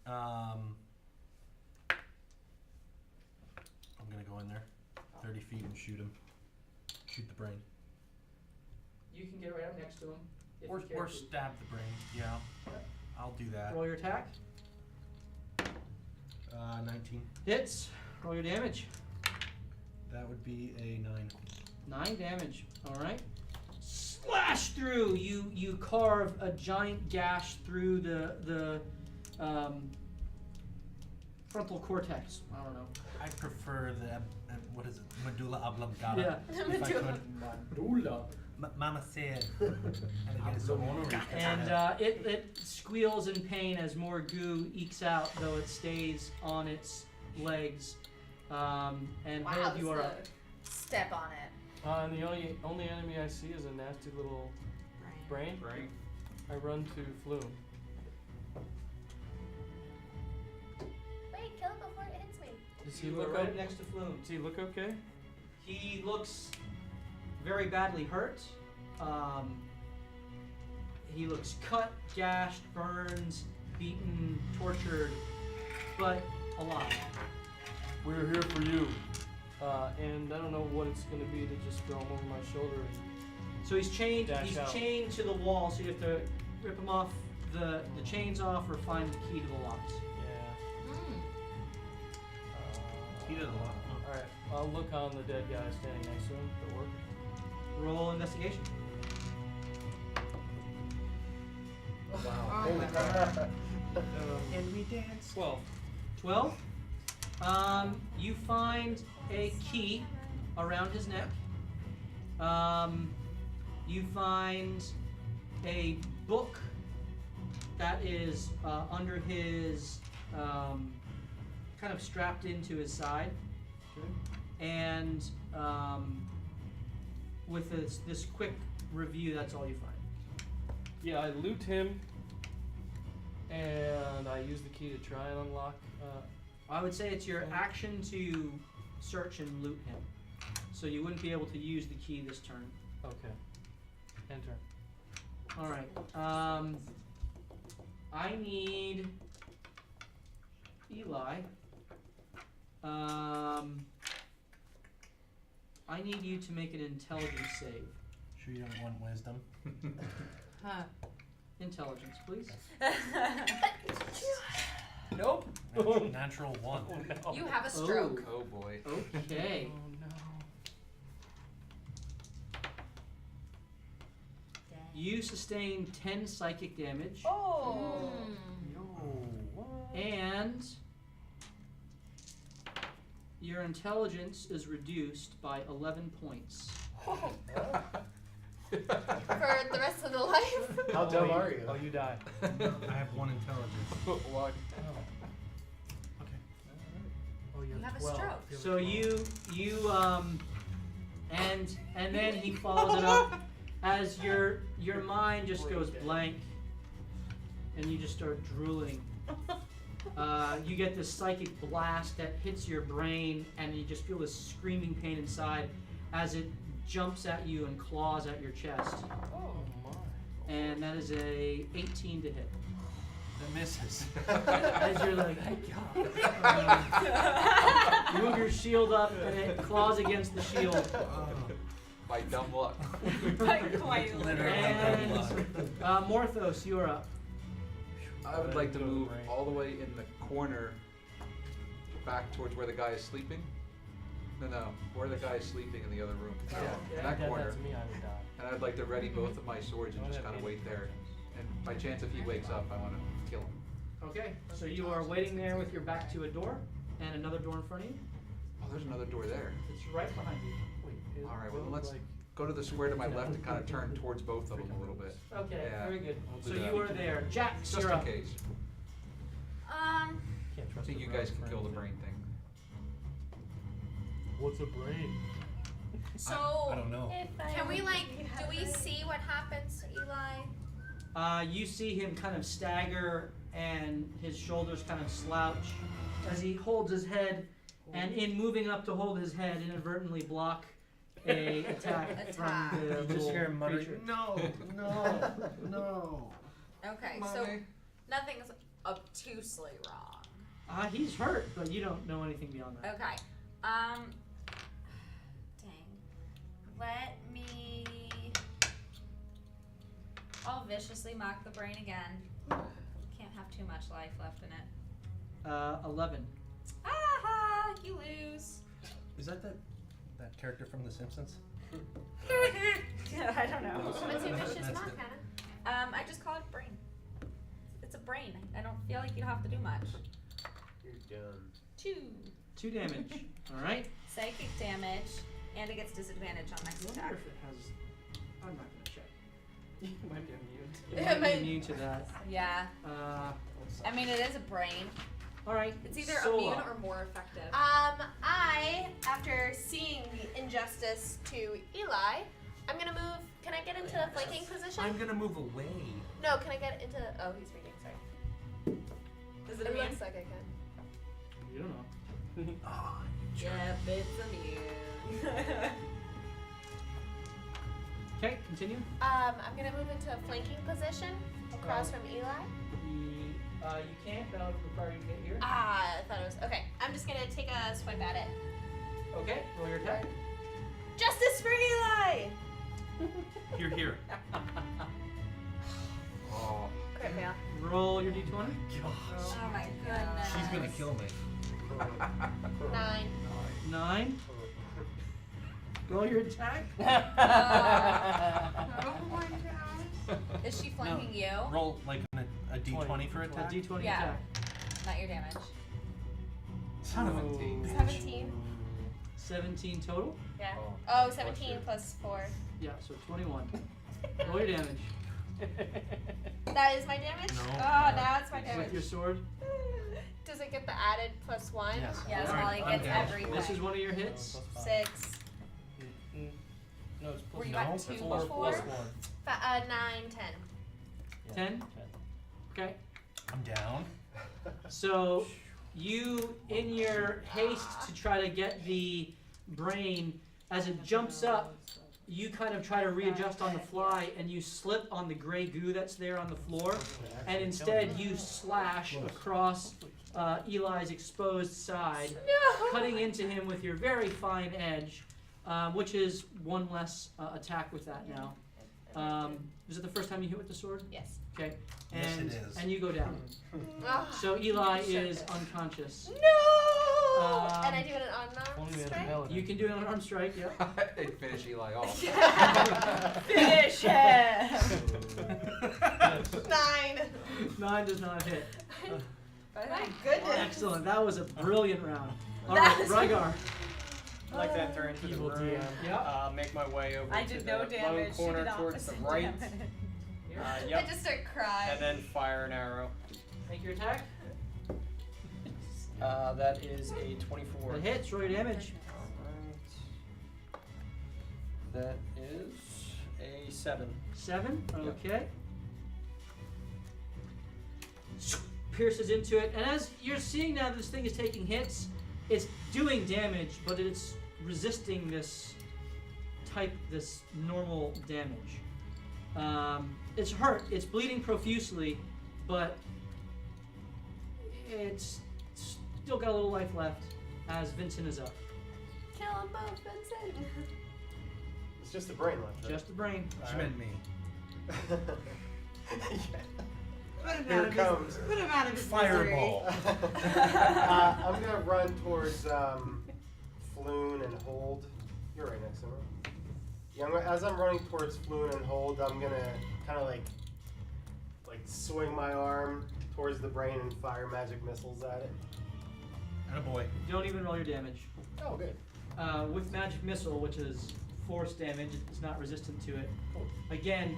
know. I'm gonna go in there, 30 feet, and shoot him. Shoot the brain. You can get right up next to him. If Or you care to. stab the brain. Yeah, I'll do that. Roll your attack. 19. Hits. Roll your damage. That would be a 9. 9 damage. All right. Slash through. You carve a giant gash through the frontal cortex. I don't know. I prefer the what is it? Medulla oblongata. Yeah. If I could. Mama said. And it squeals in pain as more goo ekes out, though it stays on its legs. And Wow, Harold, this you are is up. a step on it. And the only enemy I see is a nasty little brain. I run to Flume. Wait, kill it before it hits me. Does he You look are right o- next to Flume. Does he look okay? He looks very badly hurt. He looks cut, gashed, burns, beaten, tortured, but alive. We're here for you. And I don't know what it's gonna be to just throw him over my shoulder. So he's chained. Dash He's out. chained to the wall. So you have to rip him off the chains off, or find the key to the locks. Yeah. He did a lot. All right. I'll look on the dead guy standing next to him. That work? Roll investigation. Wow. Oh Holy my crap. And we dance. 12. 12. You find a key around his neck. You find a book that is under his, kind of strapped into his side. And with this quick review, that's all you find. Yeah, I loot him, and I use the key to try and unlock. I would say it's your action to search and loot him. So you wouldn't be able to use the key this turn. Okay. Enter. Alright. I need Eli. I need you to make an intelligence save. Sure you don't want wisdom? Huh. Intelligence, please. Nope. Natural 1. Oh no. You have a stroke. Oh boy. Okay. Oh no. You sustain 10 psychic damage. Oh. Yo, what? And your intelligence is reduced by 11 points. For the rest of the life. How dumb are you? Oh, you die. I have 1 intelligence. What? Okay. Oh, You have a 12. stroke. So you and then he follows it up as your mind just goes blank and you just start drooling. You get this psychic blast that hits your brain and you just feel this screaming pain inside as it jumps at you and claws at your chest. Oh my. And that is a 18 to hit. That misses. As you're like, you move your shield up and it claws against the shield. By dumb luck. Quite Literally. And Morthos, you're up. I would like to move all the way in the corner back towards where the guy is sleeping. No, where the guy is sleeping in the other room. Yeah. In that That corner. to me, I would die. And I'd like to ready both of my swords and I just don't kind of have wait any there. And by chance, if he wakes up, I want to kill him. Okay, so you are waiting there with your back to a door and another door in front of you. Oh, there's another door there. It's right behind you. Wait. All right, well, let's go to the square to my left and kind of turn towards both of them a little bit. Okay, Yeah, very good. we'll do So that. you are there. Jax, Just you're in up. case. Can't I trust think the you guys brain can kill the thing. brain thing. What's a brain? So, I don't know. can we do we see what happens to Eli? You see him kind of stagger and his shoulders kind of slouch as he holds his head, and in moving up to hold his head, inadvertently block a attack from the You just little hear him muttering, creature. no, no, no. Okay, so nothing's obtusely wrong. He's hurt, but you don't know anything beyond that. Okay. Dang. Let me. I'll viciously mock the brain again. Can't have too much life left in it. 11. Aha! You lose. Is that that character from The Simpsons? I don't know. What's your vicious That's mark, it. Hannah? I just call it brain. It's a brain. I don't feel like you have to do much. You're done. 2 2 damage. All right. psychic damage, and it gets disadvantage on next I wonder attack. if it has. I'm not gonna check. You might be immune. It It might might- be immune to that. Yeah. I mean, it is a brain. All right. It's either Sola. immune or more effective. I, after seeing the injustice to Eli, I'm gonna move. Can I get into the flanking position? I'm gonna move away. No, can I get into? Oh, he's reading. Sorry. Is it It immune? looks like I can. You don't know. Oh, Yep, it's immune. Okay, continue. I'm gonna move into a flanking position across from Eli. You can't. That'll require you to get here. I thought it was okay. I'm just gonna take a swipe at it. Okay, roll your attack. Justice for Eli! here. Oh, Crit fail. Roll your d20. Oh my goodness. She's gonna kill me. 9. 9. Roll your attack. Oh my gosh. Is she flanking you? Roll like a d20 for A attack. d20 Yeah. attack. Not your damage. Son of a Oh. bitch. 17. 17 total. Yeah. Oh, Oh, 17 plus 4. Yeah, so 21. Roll your damage That is my damage? No. Oh, now it's my with your damage. sword. Does it get the added plus 1? Yes. Yes, Alright, Molly I'm gets down. everything. This is one of your hits. 6. No, it's Were plus you No, at it's 2 4 before? plus 1. 9, 10. 10. Okay. I'm down. So you, in your haste to try to get the brain, as it jumps up, you kind of try to readjust on the fly, and you slip on the gray goo that's there on the floor, and instead you slash across Eli's exposed side, No! cutting into him with your very fine edge, which is one less attack with that now. Was it the first time you hit with the sword? Yes. Okay. Yes, And it is. and you go down. Ah. So Eli is unconscious. No! And I do it on Only unarmed we had a strike? paladin. You can do an unarmed strike, yeah. they finish Eli off. Finish him! 9. 9 does not hit. My goodness. Excellent. That was a brilliant round. All That right, was- Rygar. I'd like to enter into the Evil room. DM. Yeah. Make my way over I to did the no low damage. She corner did towards the opposite right. damage. I Yep. just start crying. And then fire an arrow. Make your attack. That is a 24. That hits. Roll your damage. Alright. That is a 7. 7. Yep. Okay. Pierces into it, and as you're seeing now, this thing is taking hits. It's doing damage, but it's resisting this normal damage. It's hurt. It's bleeding profusely, but it's still got a little life left. As Vincent is up, Kill them both, Vincent. It's just the brain left, right? just the brain. She meant me. Put him Here out it of comes. Put him out of his Fireball. I'm gonna run towards Floon and Hold. You're right next to him. Yeah, as I'm running towards Floon and Hold, I'm gonna kind of like swing my arm towards the brain and fire magic missiles at it. Attaboy. Don't even roll your damage. Oh, good. With magic missile, which is force damage, it's not resistant to it. Again,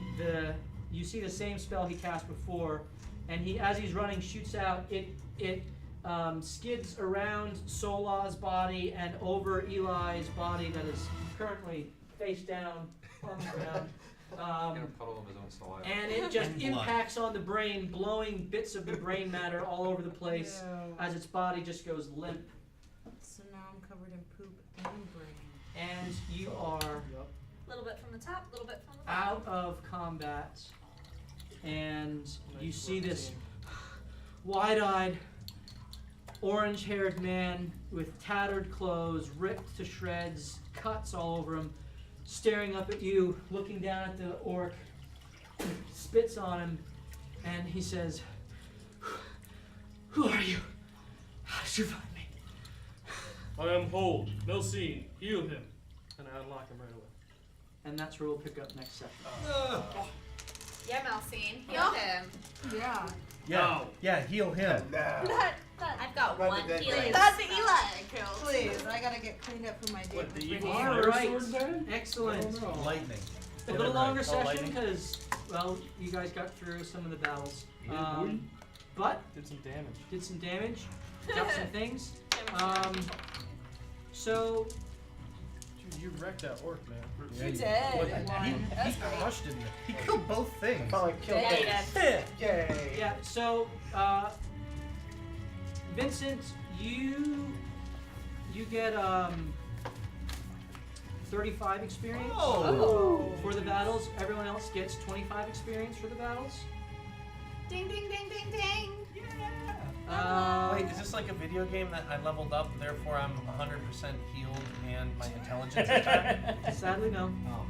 you see the same spell he cast before, and as he's running, shoots out. It skids around Sola's body and over Eli's body that is currently face down on the ground. Get a puddle of his own saliva. And it just And blood. impacts on the brain, blowing bits of the brain matter all over the place as its body just goes limp. So now I'm covered in poop and brain. And you are A little bit from the top, a little bit from the bottom. out of combat. and you see this wide-eyed, orange-haired man with tattered clothes, ripped to shreds, cuts all over him, staring up at you, looking down at the orc, spits on him, and he says, "Who are you? How did you find me?" I am Hold. Melcene, heal him. And I unlock him right away. And that's where we'll pick up next section. Yeah, Melcene, heal No. him. Yeah. Yeah, heal him. I've got Not one the dead healing. guy. That's the Eli I killed. Please, I gotta get cleaned up for my day. What, the with evil Ricky. All fire right. sword guy? Excellent. Lightning. A little longer Oh, session lightning. because, well, you guys got through some of the battles. Yeah, boy. But Did some damage. did some damage, got some things. So Dude, you wrecked that orc, man. Yeah, You you- did. He crushed him. He killed both things. Finally killed Yeah, it. Yay. yeah, so Vincent, you get 35 experience for the battles. Everyone else gets 25 experience for the battles. Ding, ding, ding, ding, ding. Wait, is this like a video game that I leveled up, therefore I'm 100% healed and my intelligence is back? Sadly, no. Oh.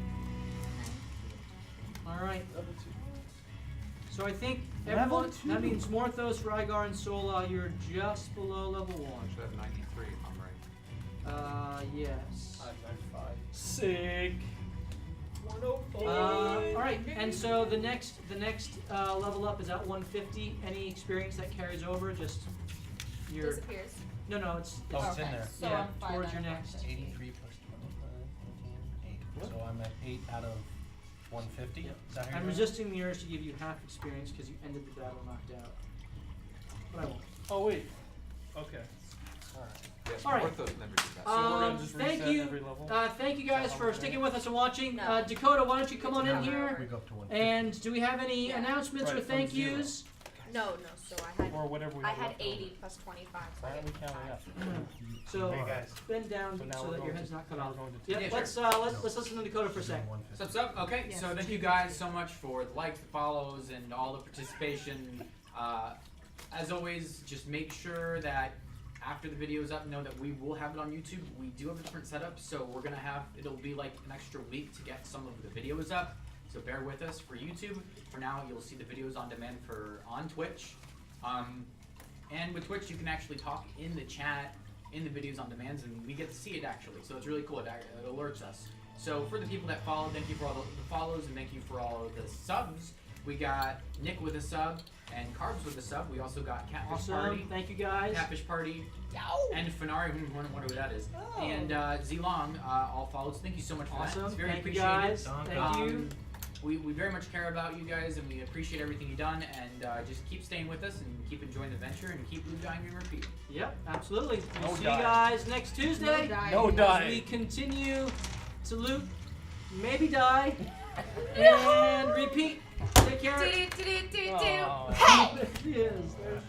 All right. Level 2. So I think Level everyone. That means Morthos, Rygar, and Sola. You're just below level 1. I should have 93 if I'm right. Yes. I'm 95. Sick. 105. All right, and so the next level up is at 150. Any experience that carries over, just your Disappears. no, it's Oh, it's in there. So yeah, I'm fine towards your then. next. 83 plus 25, 14, 8. So I'm at 8 out of 150. Is that how I'm you're resisting the urge to give you half experience because you ended the battle knocked out, but I won't. Oh, wait. Okay. Yes, All right. Orthos never did that. So we're gonna just Thank reset you. every level? Thank you guys for sticking with us and watching. No. Dakota, why don't you come on in No, here? We go up to 150. And do we have any Yeah. announcements or Right, from thank zero. yous? No, so I had Or whatever we I have had left 80 over. plus 25. So Why I aren't we get counting up? So Hey guys. bend down So now so we're that your going head's to- not cut now off. we're going to Yep, take- let's listen to Dakota for a sec. 150. What's up? Okay, Yes. so thank you guys so much for the likes, the follows, and all the participation. As always, just make sure that after the video is up, know that we will have it on YouTube. We do have a different setup, so we're gonna have, it'll be like an extra week to get some of the videos up. So bear with us for YouTube. For now, you'll see the videos on demand on Twitch. And with Twitch, you can actually talk in the chat, in the videos on demands, and we get to see it actually. So it's really cool. It alerts us. So for the people that follow, thank you for all the follows, and thank you for all of the subs. We got Nick with a sub, and Carbs with a sub. We also got Catfish Party, Awesome, thank you guys. Catfish Party, and Fenari, who wonder who that is, and Zilong, all follows. Thank you so much for that. Awesome, It's very thank you appreciated. guys. Thank you. We very much care about you guys, and we appreciate everything you've done, and just keep staying with us, and keep enjoying the venture, and keep blue dying and repeat. Yep, absolutely. We'll No see die. you guys next Tuesday. No As die. we continue to loot, maybe die, and repeat. Take care. do. Oh. Yes, there's